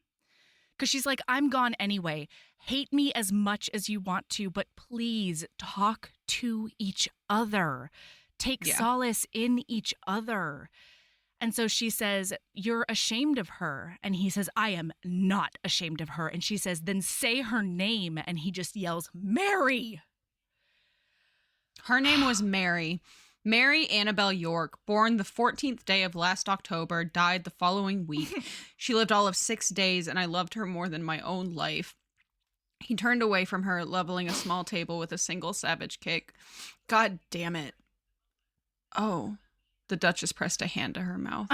Speaker 2: Because she's like, I'm gone anyway. Hate me as much as you want to, but please talk to each other. Take solace in each other. And so she says, you're ashamed of her. And he says, I am not ashamed of her. And she says, then say her name. And he just yells, Mary.
Speaker 4: Her name was Mary. Mary Annabelle York, born the 14th day of last October, died the following week. She lived all of 6 days, and I loved her more than my own life. He turned away from her, leveling a small table with a single savage kick. God damn it. Oh. The Duchess pressed a hand to her mouth.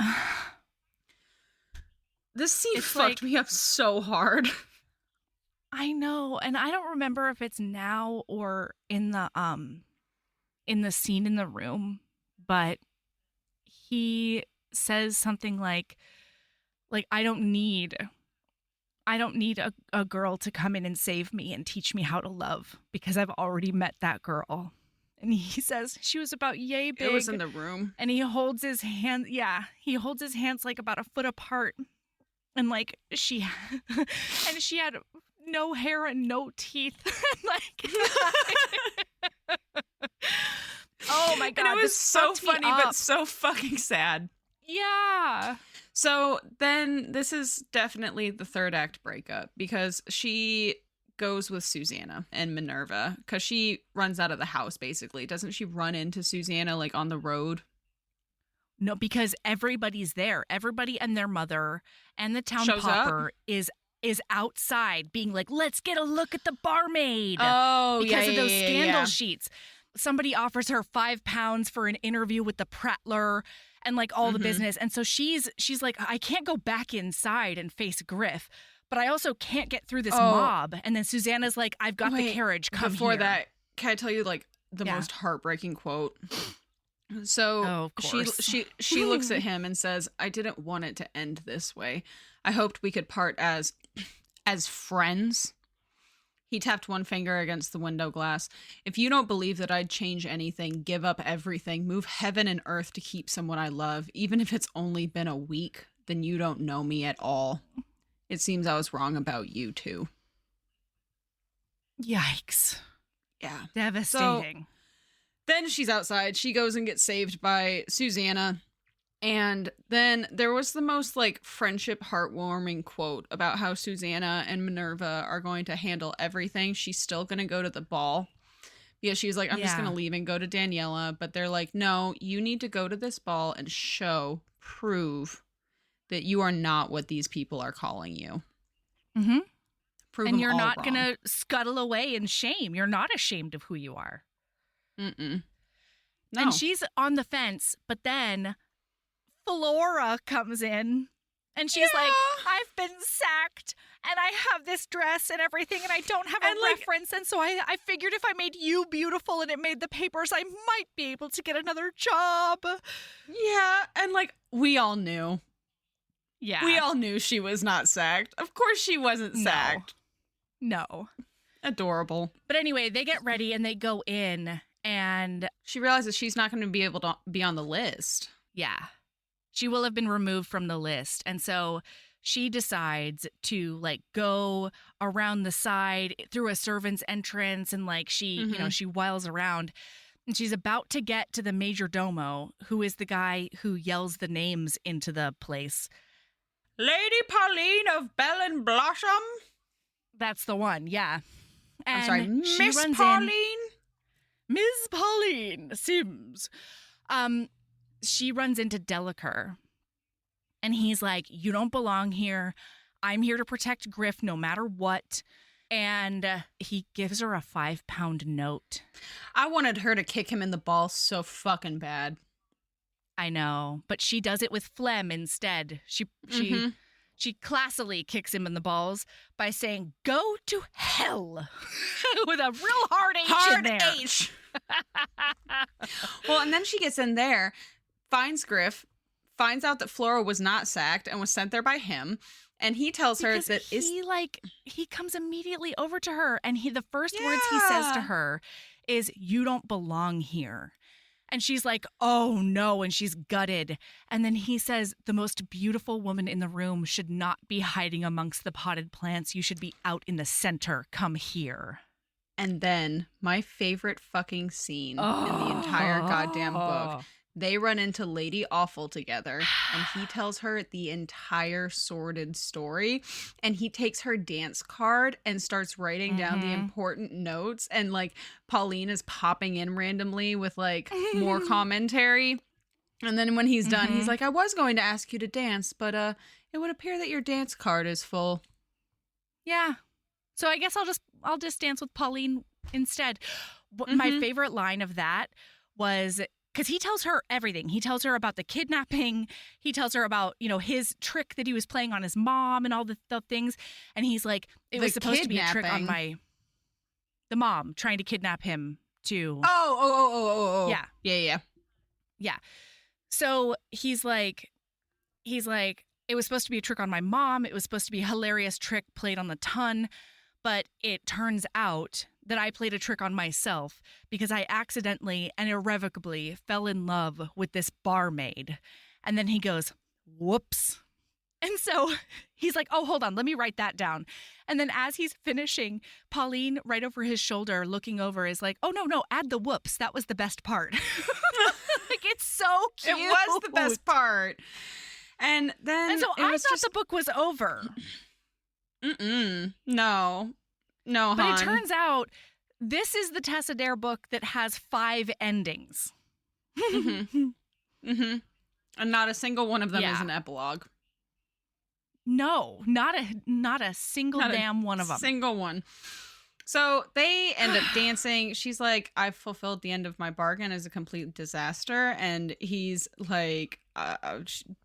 Speaker 4: This scene fucked me up so hard.
Speaker 2: I know, and I don't remember if it's now or in the scene in the room, but he says something like I don't need a girl to come in and save me and teach me how to love because I've already met that girl. And he says she was about yay big.
Speaker 4: It was in the room.
Speaker 2: And he holds his hand. Yeah, he holds his hands like about a foot apart. And like she had no hair and no teeth. Oh my God.
Speaker 4: And it was so funny, but so fucking sad.
Speaker 2: Yeah.
Speaker 4: So then this is definitely the third act breakup because she goes with Susanna and Minerva because she runs out of the house basically. Doesn't she run into Susanna like on the road?
Speaker 2: No, because everybody's there. Everybody and their mother and the town pauper is outside being like, let's get a look at the barmaid.
Speaker 4: Oh,
Speaker 2: because of those scandal sheets. Somebody offers her £5 for an interview with the prattler and like all the business. And so she's like, I can't go back inside and face Griff, but I also can't get through this mob. And then Susanna's like, I've got the carriage. Come
Speaker 4: before
Speaker 2: here.
Speaker 4: That, can I tell you like the most heartbreaking quote? So she looks at him and says, I didn't want it to end this way. I hoped we could part as friends. He tapped one finger against the window glass. If you don't believe that I'd change anything, give up everything, move heaven and earth to keep someone I love, even if it's only been a week, then you don't know me at all. It seems I was wrong about you too.
Speaker 2: Yikes.
Speaker 4: Yeah.
Speaker 2: Devastating.
Speaker 4: So, then she's outside. She goes and gets saved by Susanna. And then there was the most like friendship heartwarming quote about how Susanna and Minerva are going to handle everything. She's still going to go to the ball. Yeah, she's like, I'm just going to leave and go to Daniela. But they're like, no, you need to go to this ball and prove that you are not what these people are calling you.
Speaker 2: Mm-hmm.
Speaker 4: Prove
Speaker 2: and
Speaker 4: them
Speaker 2: you're
Speaker 4: all
Speaker 2: not
Speaker 4: wrong.
Speaker 2: going to scuttle away in shame. You're not ashamed of who you are.
Speaker 4: Mm-mm. No.
Speaker 2: And she's on the fence, but then Flora comes in and she's like, I've been sacked and I have this dress and everything and I don't have a reference. And so I figured if I made you beautiful and it made the papers, I might be able to get another job.
Speaker 4: Yeah. And like, we all knew.
Speaker 2: Yeah.
Speaker 4: We all knew she was not sacked. Of course she wasn't sacked.
Speaker 2: No.
Speaker 4: Adorable.
Speaker 2: But anyway, they get ready and they go in and
Speaker 4: she realizes she's not going to be able to be on the list.
Speaker 2: Yeah. She will have been removed from the list. And so she decides to like go around the side through a servant's entrance and like she whiles around. And she's about to get to the major domo, who is the guy who yells the names into the place.
Speaker 4: Lady Pauline of Bell and Blossom?
Speaker 2: That's the one, yeah. And
Speaker 4: I'm sorry,
Speaker 2: she
Speaker 4: Miss
Speaker 2: runs
Speaker 4: Pauline?
Speaker 2: Ms. Pauline Sims. She runs into Delacour. And he's like, you don't belong here. I'm here to protect Griff no matter what. And he gives her a 5-pound note.
Speaker 4: I wanted her to kick him in the balls so fucking bad.
Speaker 2: I know, but she does it with phlegm instead. She classily kicks him in the balls by saying, "Go to hell," with a real hard H in there.
Speaker 4: H. Well, and then she gets in there, finds Griff, finds out that Flora was not sacked and was sent there by him. And he tells her that
Speaker 2: he comes immediately over to her, and the first words he says to her is, "You don't belong here." And she's like, "Oh no," and she's gutted. And then he says, "The most beautiful woman in the room should not be hiding amongst the potted plants. You should be out in the center. Come here."
Speaker 4: And then my favorite fucking scene in the entire goddamn book. They run into Lady Awful together, and he tells her the entire sordid story, and he takes her dance card and starts writing down the important notes, and like Pauline is popping in randomly with like more commentary. And then when he's done, he's like, "I was going to ask you to dance, but it would appear that your dance card is full."
Speaker 2: Yeah. So I guess I'll just dance with Pauline instead. My favorite line of that was, because he tells her everything. He tells her about the kidnapping. He tells her about, his trick that he was playing on his mom and all the things. And he's like, it was supposed to be a trick on the mom trying to kidnap him too.
Speaker 4: Oh.
Speaker 2: Yeah. Yeah. So he's like, it was supposed to be a trick on my mom. It was supposed to be a hilarious trick played on the ton. But it turns out that I played a trick on myself because I accidentally and irrevocably fell in love with this barmaid. And then he goes, "Whoops." And so he's like, "Oh, hold on, let me write that down." And then as he's finishing, Pauline, right over his shoulder, looking over, is like, "Oh, no, add the whoops. That was the best part." Like, it's so cute.
Speaker 4: It was the best part. And then
Speaker 2: so I thought the book was over.
Speaker 4: No,
Speaker 2: but
Speaker 4: hon.
Speaker 2: it turns out this is the Tessa Dare book that has 5 endings.
Speaker 4: And not a single one of them is an epilogue.
Speaker 2: No, not a single damn one of them.
Speaker 4: Single one. So they end up dancing. She's like, "I've fulfilled the end of my bargain as a complete disaster." And he's like,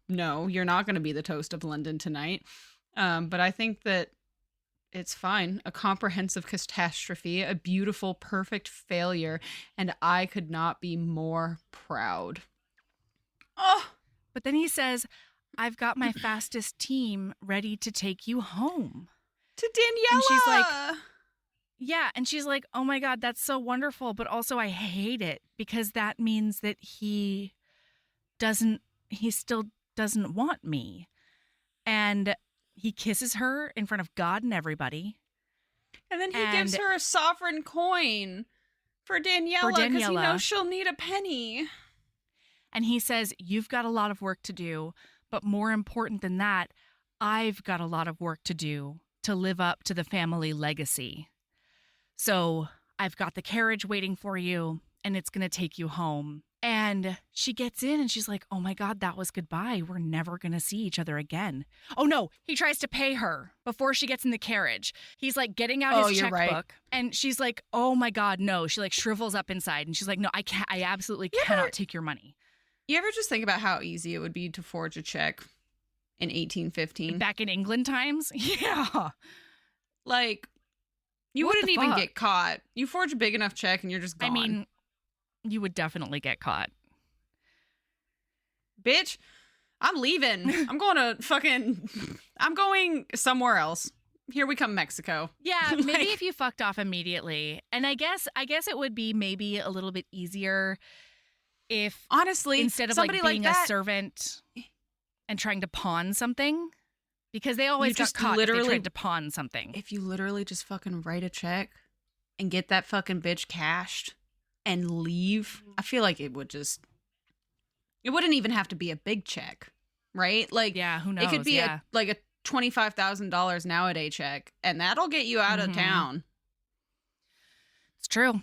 Speaker 4: "No, you're not going to be the toast of London tonight." But I think that it's fine. A comprehensive catastrophe, a beautiful, perfect failure, and I could not be more proud. Oh!
Speaker 2: But then he says, "I've got my fastest team ready to take you home."
Speaker 4: To Daniela!
Speaker 2: And she's like, yeah, and she's like, "Oh my God, that's so wonderful, but also I hate it because that means that he still doesn't want me." And he kisses her in front of God and everybody.
Speaker 4: And then he gives her a sovereign coin for Daniela because he knows she'll need a penny.
Speaker 2: And he says, "You've got a lot of work to do, but more important than that, I've got a lot of work to do to live up to the family legacy. So I've got the carriage waiting for you, and it's going to take you home." And she gets in and she's like, "Oh my God, that was goodbye. We're never going to see each other again." Oh no, he tries to pay her before she gets in the carriage. He's like getting out his checkbook.
Speaker 4: Right.
Speaker 2: And she's like, "Oh my God, no." She like shrivels up inside and she's like, "No, I can't. I absolutely cannot take your money."
Speaker 4: You ever just think about how easy it would be to forge a check in 1815?
Speaker 2: Back in England times? Yeah.
Speaker 4: Like, you wouldn't even get caught. You forge a big enough check and you're just gone.
Speaker 2: I mean, you would definitely get caught.
Speaker 4: Bitch, I'm leaving. I'm going somewhere else. Here we come, Mexico.
Speaker 2: Yeah, maybe if you fucked off immediately. And I guess it would be maybe a little bit easier if,
Speaker 4: honestly,
Speaker 2: instead of
Speaker 4: somebody
Speaker 2: like being
Speaker 4: like that,
Speaker 2: a servant. and trying to pawn something because they always got caught if they tried to pawn something.
Speaker 4: If you literally just fucking write a check and get that fucking bitch cashed and leave, I feel like it would just, it wouldn't even have to be a big check, right? Like,
Speaker 2: yeah, who knows?
Speaker 4: It could be a $25,000 nowadays check, and that'll get you out of town.
Speaker 2: It's true.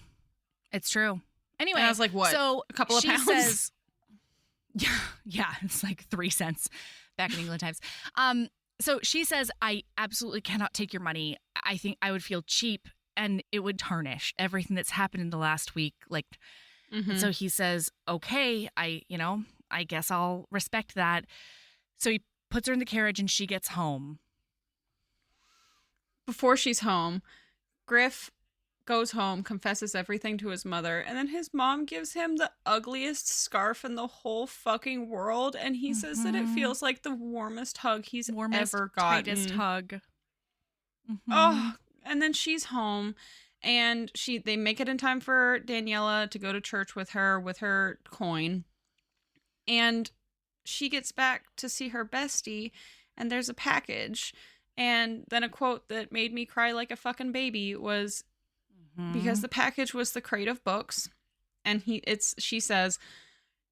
Speaker 2: It's true. Anyway,
Speaker 4: and I was like, what?
Speaker 2: So
Speaker 4: a couple of
Speaker 2: she
Speaker 4: pounds?
Speaker 2: Says, yeah, it's like 3 cents back in England times. So she says, I absolutely cannot take your money. I think I would feel cheap and it would tarnish everything that's happened in the last week. Like, and so he says, okay, I guess I'll respect that. So he puts her in the carriage and she gets home.
Speaker 4: Before she's home, Griff goes home, confesses everything to his mother, and then his mom gives him the ugliest scarf in the whole fucking world, and he says that it feels like the warmest hug he's ever gotten.
Speaker 2: Tightest hug.
Speaker 4: Oh, and then she's home, and they make it in time for Daniela to go to church with her coin, and she gets back to see her bestie, and there's a package, and then a quote that made me cry like a fucking baby was, because the package was the crate of books, and she says,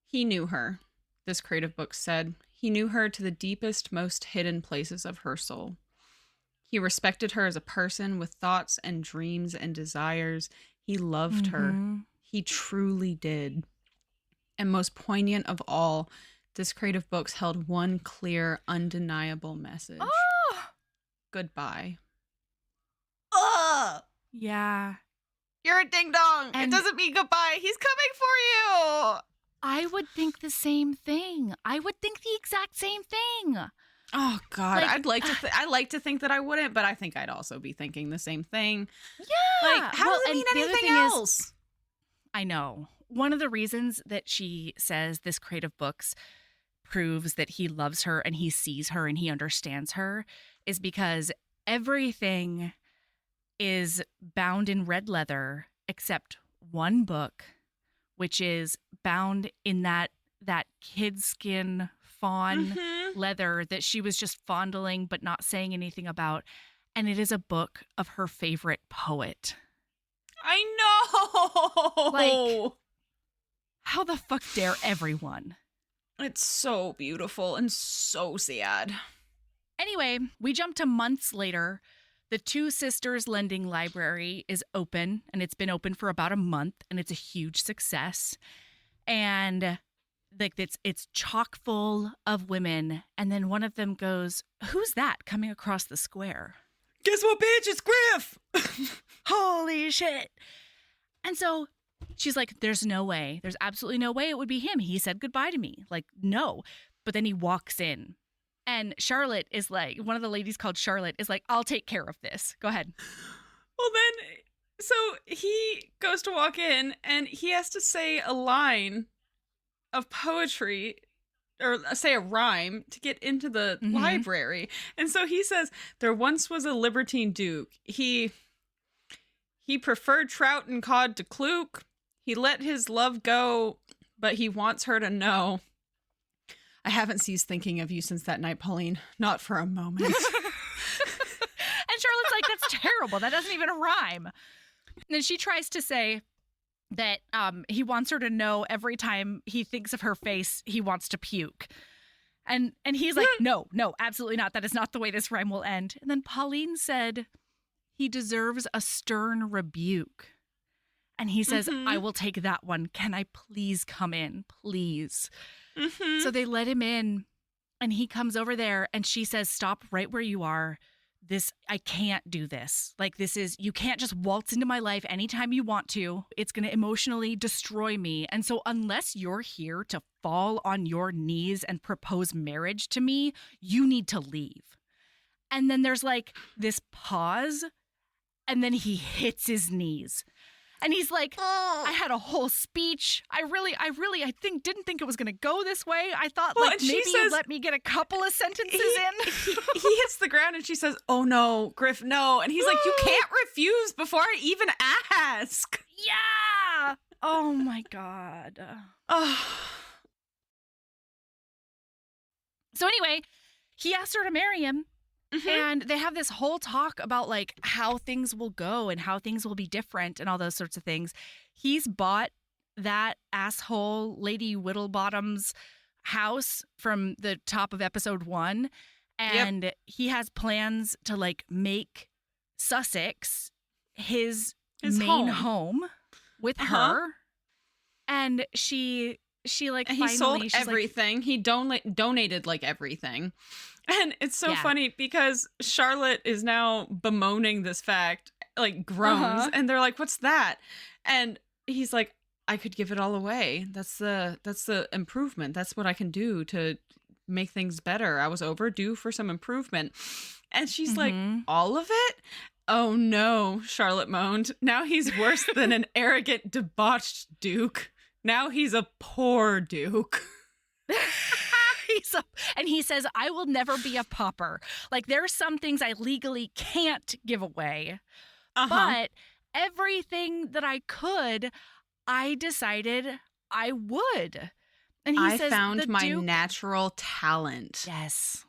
Speaker 4: he knew her. This crate of books said, he knew her to the deepest, most hidden places of her soul. He respected her as a person with thoughts and dreams and desires. He loved her. He truly did. And most poignant of all, this crate of books held one clear, undeniable message.
Speaker 2: Oh!
Speaker 4: Goodbye. Ugh!
Speaker 2: Yeah.
Speaker 4: You're a ding-dong. It doesn't mean goodbye. He's coming for you.
Speaker 2: I would think the same thing. I would think the exact same thing.
Speaker 4: Oh, God. I'd like to I like to think that I wouldn't, but I think I'd also be thinking the same thing.
Speaker 2: Yeah.
Speaker 4: Like, how does it mean anything else?
Speaker 2: I know. One of the reasons that she says this crate of books proves that he loves her and he sees her and he understands her is because everything is bound in red leather except one book, which is bound in that kid skin fawn leather that she was just fondling but not saying anything about. And it is a book of her favorite poet.
Speaker 4: I know.
Speaker 2: Like, how the fuck dare everyone?
Speaker 4: It's so beautiful and so sad.
Speaker 2: Anyway, we jump to months later. The Two Sisters Lending Library is open, and it's been open for about a month, and it's a huge success. And like it's chock full of women, and then one of them goes, "Who's that coming across the square?"
Speaker 4: Guess what, bitch? It's Griff.
Speaker 2: Holy shit. And so she's like, there's no way. There's absolutely no way it would be him. He said goodbye to me. Like, no. But then he walks in. And Charlotte is like, one of the ladies called Charlotte is like, I'll take care of this. Go ahead.
Speaker 4: Well, then, so he goes to walk in and he has to say a line of poetry or say a rhyme to get into the library. And so he says, there once was a libertine duke. He preferred trout and cod to klook. He let his love go, but he wants her to know. I haven't ceased thinking of you since that night, Pauline. Not for a moment.
Speaker 2: And Charlotte's like, that's terrible. That doesn't even rhyme. And then she tries to say that he wants her to know every time he thinks of her face, he wants to puke. And he's like, no, absolutely not. That is not the way this rhyme will end. And then Pauline said, he deserves a stern rebuke. And he says, I will take that one. Can I please come in? Please. So they let him in and he comes over there and she says, stop right where you are. I can't do this. Like, you can't just waltz into my life anytime you want to. It's going to emotionally destroy me. And so unless you're here to fall on your knees and propose marriage to me, you need to leave. And then there's like this pause and then he hits his knees. And he's like, I had a whole speech. I didn't think it was going to go this way. I thought maybe you'd let me get a couple of sentences in.
Speaker 4: He hits the ground and she says, oh no, Griff, no. And he's like, you can't refuse before I even ask.
Speaker 2: Yeah. Oh my God. So anyway, he asked her to marry him. And they have this whole talk about like how things will go and how things will be different and all those sorts of things. He's bought that asshole Lady Whittlebottom's house from the top of episode 1. And he has plans to like make Sussex his main home with her. And she like
Speaker 4: and
Speaker 2: finally
Speaker 4: he sold
Speaker 2: she's
Speaker 4: everything. He donated like everything. And it's so funny because Charlotte is now bemoaning this fact, like groans, and they're like, "What's that?" And he's like, "I could give it all away. That's the improvement. That's what I can do to make things better. I was overdue for some improvement." And she's like, "All of it?" "Oh no," Charlotte moaned. "Now he's worse than an arrogant, debauched duke. Now he's a poor duke."
Speaker 2: And he says, "I will never be a pauper. Like, there are some things I legally can't give away. But everything that I could, I decided I would." And he says,
Speaker 4: found my natural talent.
Speaker 2: Yes.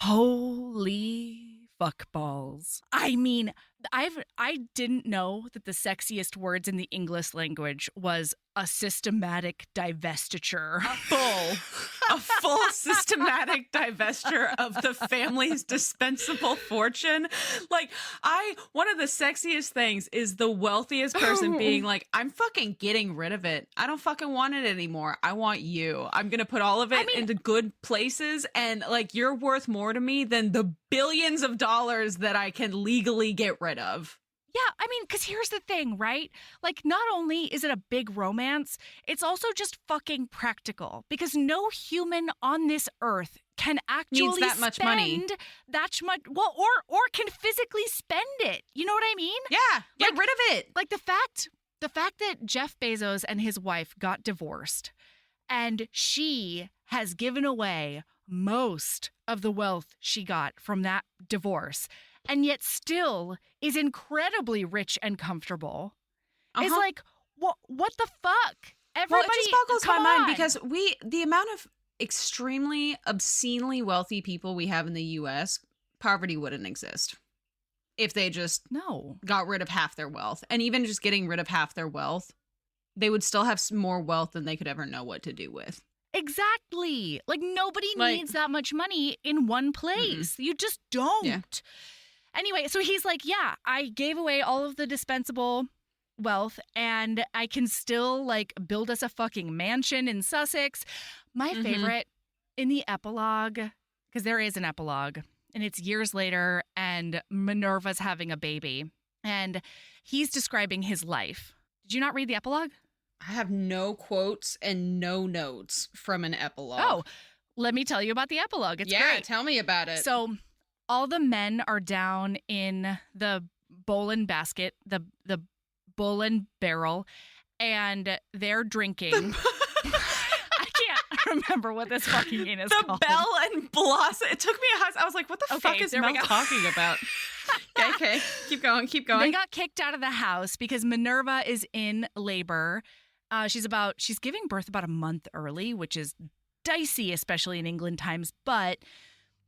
Speaker 2: Holy fuckballs. I mean, I didn't know that the sexiest words in the English language was a systematic divestiture.
Speaker 4: A full systematic divestiture of the family's dispensable fortune. Like, one of the sexiest things is the wealthiest person being like, "I'm fucking getting rid of it. I don't fucking want it anymore. I want you. I'm going to put all of it into good places. And like, you're worth more to me than the billions of dollars that I can legally get rid of."
Speaker 2: Yeah, I mean, because here's the thing, right? Like, not only is it a big romance, it's also just fucking practical. Because no human on this earth can actually
Speaker 4: needs that much money.
Speaker 2: That much, well, or can physically spend it. You know what I mean?
Speaker 4: Yeah, get rid of it.
Speaker 2: Like the fact that Jeff Bezos and his wife got divorced, and she has given away most of the wealth she got from that divorce, and yet still is incredibly rich and comfortable. Is like, what the fuck? Everybody,
Speaker 4: it just boggles my
Speaker 2: come
Speaker 4: mind
Speaker 2: on.
Speaker 4: because the amount of extremely obscenely wealthy people we have in the U.S., poverty wouldn't exist if they just got rid of half their wealth. And even just getting rid of half their wealth, they would still have more wealth than they could ever know what to do with.
Speaker 2: Exactly. Like, nobody needs that much money in one place. You just don't.
Speaker 4: Yeah.
Speaker 2: Anyway, so he's like, "Yeah, I gave away all of the dispensable wealth and I can still like build us a fucking mansion in Sussex." My favorite in the epilogue, because there is an epilogue and it's years later and Minerva's having a baby and he's describing his life. Did you not read the epilogue?
Speaker 4: I have no quotes and no notes from an epilogue.
Speaker 2: Oh, let me tell you about the epilogue. It's great.
Speaker 4: Tell me about it.
Speaker 2: So all the men are down in the bowling basket, the bowling barrel, and they're drinking. I can't remember what this fucking game is called.
Speaker 4: The Bell and Blossom. It took me a hot. I was like, "What the fuck is Mel talking about?" Okay, keep going.
Speaker 2: They got kicked out of the house because Minerva is in labor. She's giving birth about a month early, which is dicey, especially in England times, but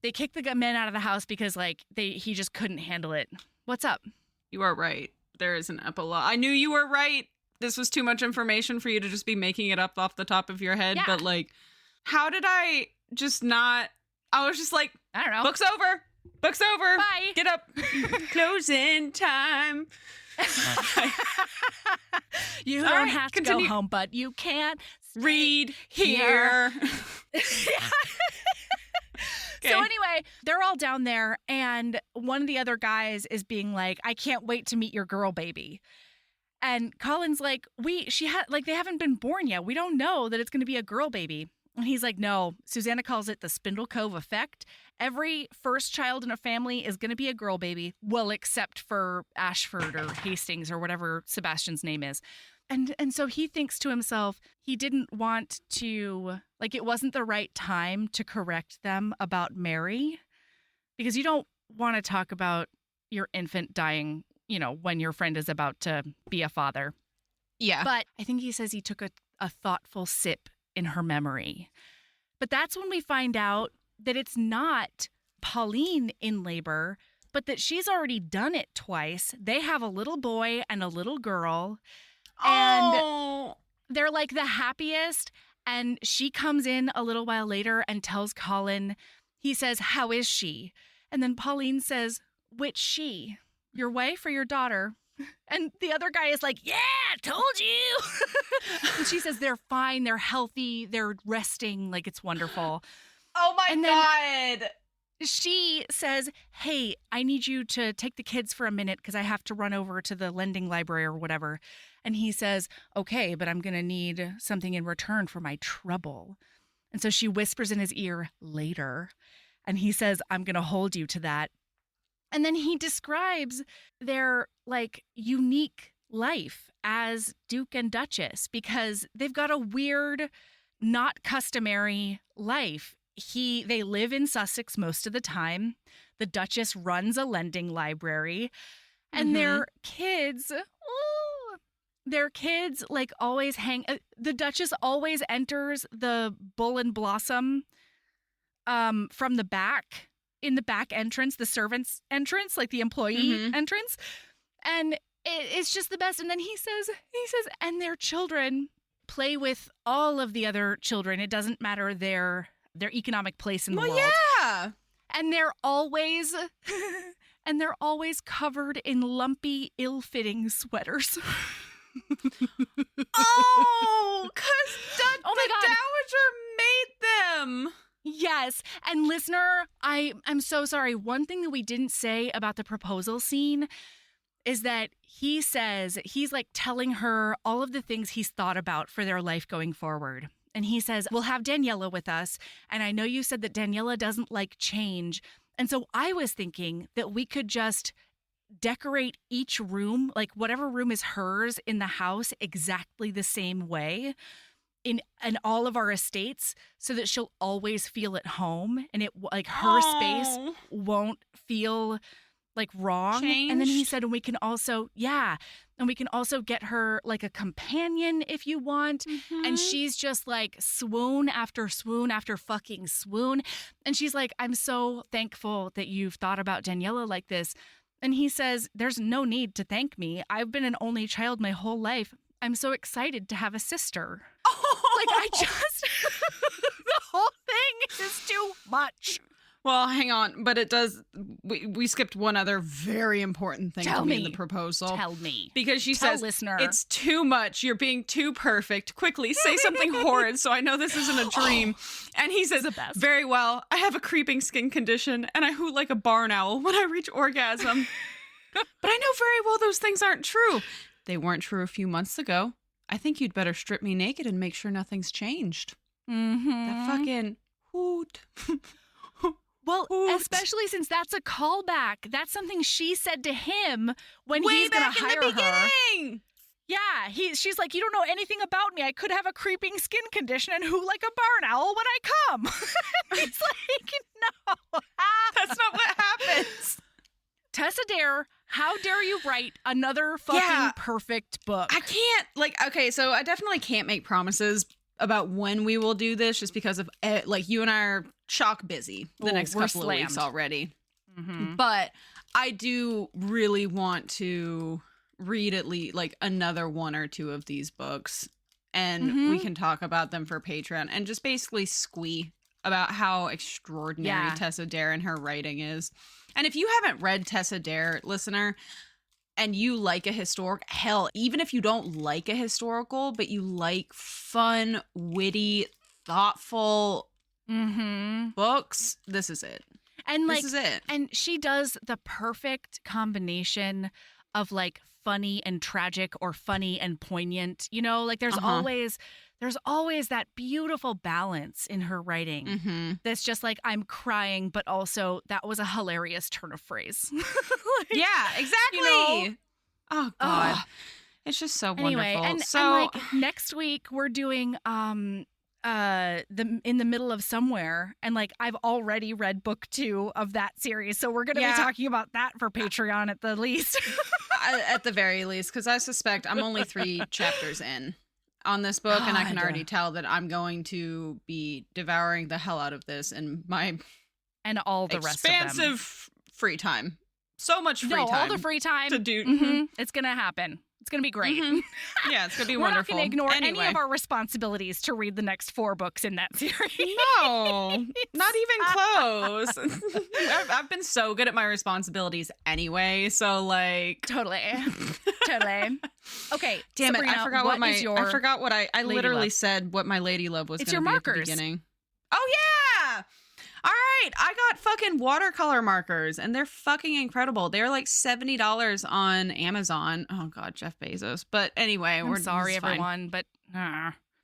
Speaker 2: they kicked the men out of the house because he just couldn't handle it. What's up?
Speaker 4: You are right. There is an epilogue. I knew you were right. This was too much information for you to just be making it up off the top of your head. Yeah. But how did I just not? I was just like,
Speaker 2: I don't know.
Speaker 4: Book's over. Book's over.
Speaker 2: Bye.
Speaker 4: Get up. Closing time.
Speaker 2: You don't have to go home, but you can't
Speaker 4: read here.
Speaker 2: Okay. So anyway, they're all down there, and one of the other guys is being like, "I can't wait to meet your girl baby." And Colin's like, they haven't been born yet. We don't know that it's going to be a girl baby. And he's like, no, Susanna calls it the Spindle Cove effect. Every first child in a family is going to be a girl baby. Well, except for Ashford or Hastings or whatever Sebastian's name is. And so he thinks to himself, he didn't want to, like, it wasn't the right time to correct them about Mary, because you don't want to talk about your infant dying, you know, when your friend is about to be a father.
Speaker 4: Yeah.
Speaker 2: But I think he says he took a thoughtful sip in her memory. But that's when we find out that it's not Pauline in labor, but that she's already done it twice. They have a little boy and a little girl. And they're like the happiest. And she comes in a little while later and tells Colin, he says, how is she? And then Pauline says, which she? Your wife or your daughter? And the other guy is like, yeah, told you. And she says, they're fine. They're healthy. They're resting. Like, it's wonderful.
Speaker 4: Oh, my
Speaker 2: And
Speaker 4: God.
Speaker 2: She says, hey, I need you to take the kids for a minute because I have to run over to the lending library or whatever. And he says, okay, but I'm going to need something in return for my trouble. And so she whispers in his ear, later. And he says, I'm going to hold you to that. And then he describes their, like, unique life as Duke and Duchess because they've got a weird, not customary life. They live in Sussex most of the time. The Duchess runs a lending library. And their kids, like, always hang. The Duchess always enters the Bull and Blossom from the back, in the back entrance, the servants' entrance, like the employee entrance. And it's just the best. And then he says, and their children play with all of the other children. It doesn't matter their economic place in the world.
Speaker 4: Yeah.
Speaker 2: And they're always covered in lumpy, ill-fitting sweaters.
Speaker 4: Oh, because
Speaker 2: Oh my
Speaker 4: the
Speaker 2: God.
Speaker 4: Dowager made them.
Speaker 2: Yes. And listener, I'm so sorry. One thing that we didn't say about the proposal scene is that he says, he's like telling her all of the things he's thought about for their life going forward. And he says, we'll have Daniela with us. And I know you said that Daniela doesn't like change. And so I was thinking that we could just decorate each room, like whatever room is hers in the house, exactly the same way in all of our estates, so that she'll always feel at home, and it, like, her space won't feel like wrong.
Speaker 4: Changed.
Speaker 2: And then he said, and we can also get her like a companion if you want. And she's just like swoon after swoon after fucking swoon. And she's like, I'm so thankful that you've thought about Daniela like this. And he says, there's no need to thank me. I've been an only child my whole life. I'm so excited to have a sister. Like, I just, the whole thing is too much.
Speaker 4: Well, hang on, but it does. We skipped one other very important thing
Speaker 2: Tell
Speaker 4: to me
Speaker 2: me.
Speaker 4: in the proposal.
Speaker 2: Tell me.
Speaker 4: Because she
Speaker 2: Tell
Speaker 4: says,
Speaker 2: listener.
Speaker 4: it's too much. You're being too perfect. Quickly, say something horrid so I know this isn't a dream. And he says,
Speaker 2: the best.
Speaker 4: very well, I have a creeping skin condition and I hoot like a barn owl when I reach orgasm. But I know very well those things aren't true. They weren't true a few months ago. I think you'd better strip me naked and make sure nothing's changed. That fucking hoot.
Speaker 2: Well,
Speaker 4: Hoot.
Speaker 2: especially since that's a callback. That's something she said to him when
Speaker 4: Way
Speaker 2: he's going to
Speaker 4: back in
Speaker 2: hire
Speaker 4: the
Speaker 2: her.
Speaker 4: beginning.
Speaker 2: Yeah, she's like, you don't know anything about me. I could have a creeping skin condition and hoot like a barn owl when I come. He's like, no.
Speaker 4: That's not what happens.
Speaker 2: Tessa Dare, how dare you write another fucking perfect book?
Speaker 4: I can't, okay, so I definitely can't make promises about when we will do this just because of, you and I are chock busy the next couple of weeks already. But I do really want to read at least, another one or two of these books, and we can talk about them for Patreon and just basically squee about how extraordinary Tessa Dare and her writing is. And if you haven't read Tessa Dare, listener, and you like a hell, even if you don't like a historical, but you like fun, witty, thoughtful books, this is it.
Speaker 2: And
Speaker 4: this is it.
Speaker 2: And she does the perfect combination of funny and tragic or funny and poignant. You know, there's always there's always that beautiful balance in her writing.
Speaker 4: Mm-hmm.
Speaker 2: That's just like, I'm crying, but also that was a hilarious turn of phrase. Like,
Speaker 4: Yeah, exactly.
Speaker 2: you know?
Speaker 4: Oh God,
Speaker 2: Ugh.
Speaker 4: it's just so
Speaker 2: Anyway,
Speaker 4: wonderful.
Speaker 2: and
Speaker 4: So
Speaker 2: like next week we're doing the In the Middle of Somewhere, and like I've already read book 2 of that series, so we're gonna be talking about that for Patreon at the least.
Speaker 4: at the very least, because I suspect I'm only 3 chapters in on this book, and I can
Speaker 2: God.
Speaker 4: already tell that I'm going to be devouring the hell out of this in my
Speaker 2: And all the rest of them.
Speaker 4: expansive free time. So much free
Speaker 2: No,
Speaker 4: time.
Speaker 2: all the free time
Speaker 4: to do.
Speaker 2: Mhm. It's gonna happen. It's gonna be great.
Speaker 4: Mhm. Yeah, it's gonna be
Speaker 2: We're
Speaker 4: wonderful.
Speaker 2: not gonna ignore
Speaker 4: Anyway.
Speaker 2: any of our responsibilities to read the next 4 books in that series.
Speaker 4: No, not even close. I've been so good at my responsibilities anyway, so like
Speaker 2: Totally. Okay,
Speaker 4: damn
Speaker 2: Sabrina,
Speaker 4: it, I forgot what I
Speaker 2: lady
Speaker 4: literally
Speaker 2: love?
Speaker 4: said what my lady love was
Speaker 2: It's
Speaker 4: going to
Speaker 2: your
Speaker 4: be at the
Speaker 2: markers.
Speaker 4: beginning. Oh yeah. All right, I got fucking watercolor markers and they're fucking incredible. They're like $70 on Amazon. Oh god, Jeff Bezos. But anyway,
Speaker 2: I'm sorry everyone, but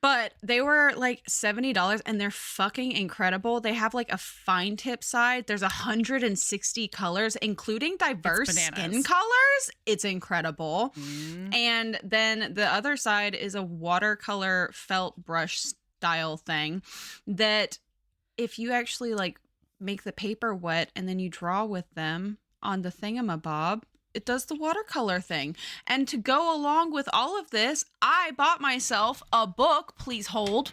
Speaker 4: But they were like $70 and they're fucking incredible. They have like a fine tip side. There's 160 colors, including diverse skin
Speaker 2: bananas.
Speaker 4: colors. It's incredible.
Speaker 2: Mm.
Speaker 4: And then the other side is a watercolor felt brush style thing that if you actually like make the paper wet and then you draw with them on the thingamabob, it does the watercolor thing. And to go along with all of this, I bought myself a book, please hold,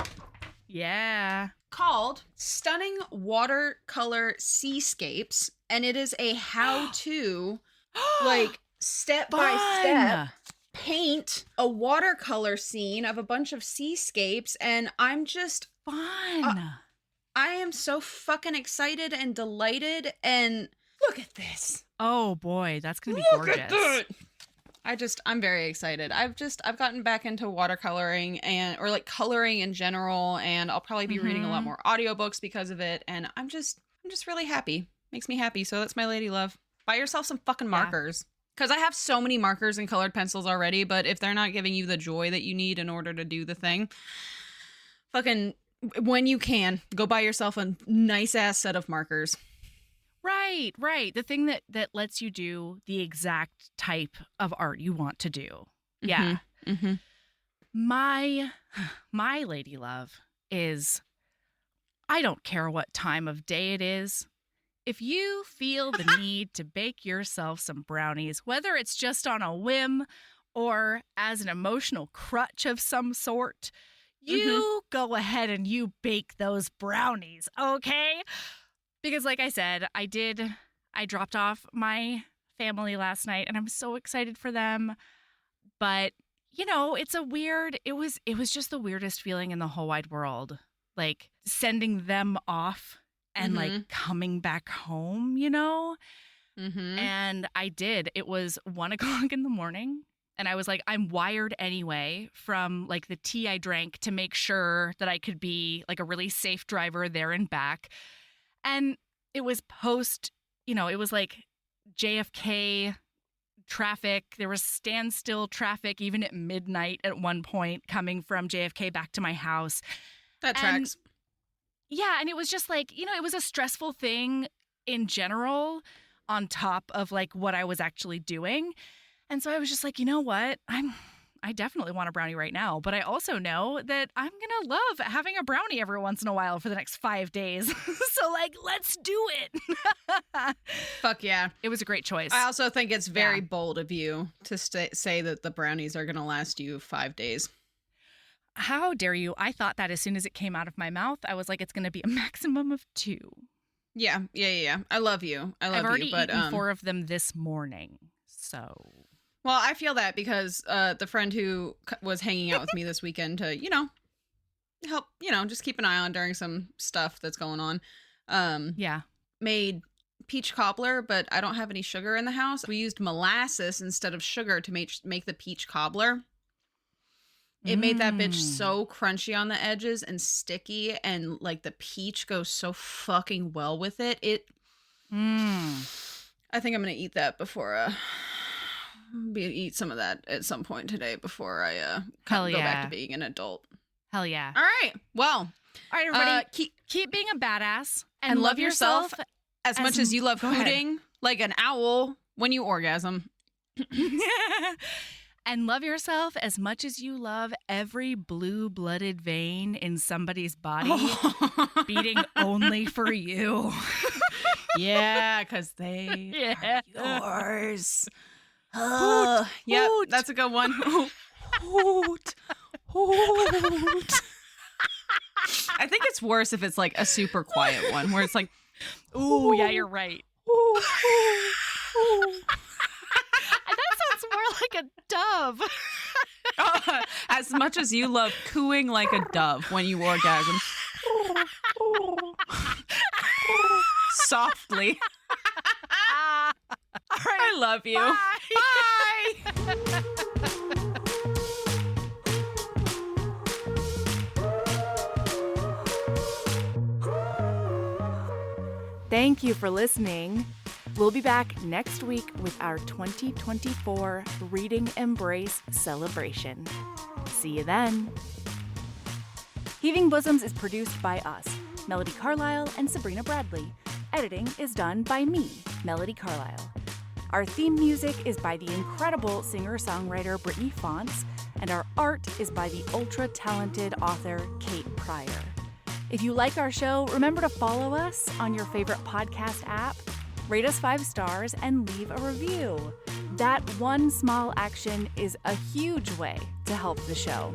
Speaker 2: Yeah.
Speaker 4: called Stunning Watercolor Seascapes. And it is a how-to, like, step-by-step paint a watercolor scene of a bunch of seascapes. And I'm just,
Speaker 2: Fun.
Speaker 4: I am so fucking excited and delighted. And look at this.
Speaker 2: Oh boy, that's gonna be
Speaker 4: Look
Speaker 2: gorgeous.
Speaker 4: at that. I'm very excited. I've gotten back into watercoloring or like coloring in general, and I'll probably be reading a lot more audiobooks because of it. And I'm just really happy. Makes me happy. So that's my lady love. Buy yourself some fucking markers. Because I have so many markers and colored pencils already, but if they're not giving you the joy that you need in order to do the thing, fucking when you can, go buy yourself a nice ass set of markers.
Speaker 2: Right. The thing that lets you do the exact type of art you want to do. Yeah.
Speaker 4: Mm-hmm.
Speaker 2: My lady love is, I don't care what time of day it is. If you feel the need to bake yourself some brownies, whether it's just on a whim or as an emotional crutch of some sort, you go ahead and you bake those brownies, okay? Because like I said, I dropped off my family last night and I'm so excited for them. But, you know, it was just the weirdest feeling in the whole wide world. Like sending them off and like coming back home, you know? And I did. It was 1:00 in the morning. And I was like, I'm wired anyway from like the tea I drank to make sure that I could be like a really safe driver there and back. And it was it was like JFK traffic. There was standstill traffic even at midnight at one point coming from JFK back to my house.
Speaker 4: That tracks.
Speaker 2: Yeah, and it was just like, it was a stressful thing in general on top of like what I was actually doing. And so I was just like, you know what? I definitely want a brownie right now, but I also know that I'm going to love having a brownie every once in a while for the next 5 days. So like, let's do it.
Speaker 4: Fuck yeah.
Speaker 2: It was a great choice.
Speaker 4: I also think it's very bold of you to say that the brownies are going to last you 5 days.
Speaker 2: How dare you? I thought that as soon as it came out of my mouth, I was like, it's going to be a maximum of 2.
Speaker 4: Yeah. I love you.
Speaker 2: I've already eaten 4 of them this morning. So...
Speaker 4: Well, I feel that because the friend who was hanging out with me this weekend to, help, just keep an eye on during some stuff that's going on, made peach cobbler, but I don't have any sugar in the house. We used molasses instead of sugar to make the peach cobbler. It made that bitch so crunchy on the edges and sticky, and like the peach goes so fucking well with it. I think I'm going to eat that before eat some of that at some point today before I go back to being an adult.
Speaker 2: Hell yeah.
Speaker 4: All right. Well,
Speaker 2: All right, everybody. Keep being a badass
Speaker 4: and love yourself as much as you love
Speaker 2: Go ahead.
Speaker 4: hooting like an owl when you orgasm.
Speaker 2: And love yourself as much as you love every blue-blooded vein in somebody's body beating only for you.
Speaker 4: Yeah, because they are yours. Yep,
Speaker 2: hoot.
Speaker 4: that's a good one. Hoot. Hoot. I think it's worse if it's like a super quiet one where it's like,
Speaker 2: Ooh, yeah, you're right. That sounds more like a dove.
Speaker 4: as much as you love cooing like a dove when you orgasm. Softly.
Speaker 2: All right.
Speaker 4: I love you.
Speaker 2: Bye. Thank you for listening. We'll be back next week with our 2024 Reading Embrace celebration. See you then. Heaving Bosoms is produced by us, Melody Carlisle and Sabrina Bradley. Editing is done by me, Melody Carlisle. Our theme music is by the incredible singer-songwriter Brittany Fonts, and our art is by the ultra-talented author Kate Pryor. If you like our show, remember to follow us on your favorite podcast app, rate us 5 stars, and leave a review. That one small action is a huge way to help the show.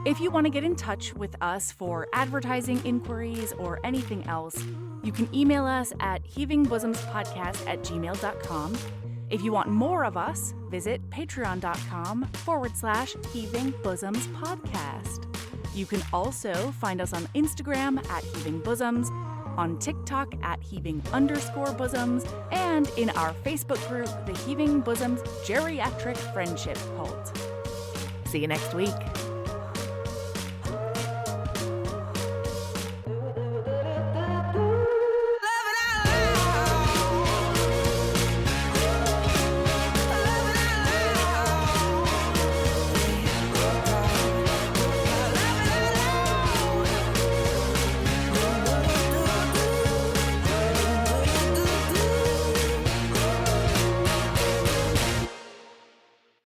Speaker 2: If you want to get in touch with us for advertising inquiries or anything else, you can email us at heavingbosomspodcast@gmail.com. If you want more of us, visit patreon.com/heavingbosomspodcast. You can also find us on Instagram at Heaving Bosoms, on TikTok at Heaving_Bosoms, and in our Facebook group, the Heaving Bosoms Geriatric Friendship Cult. See you next week.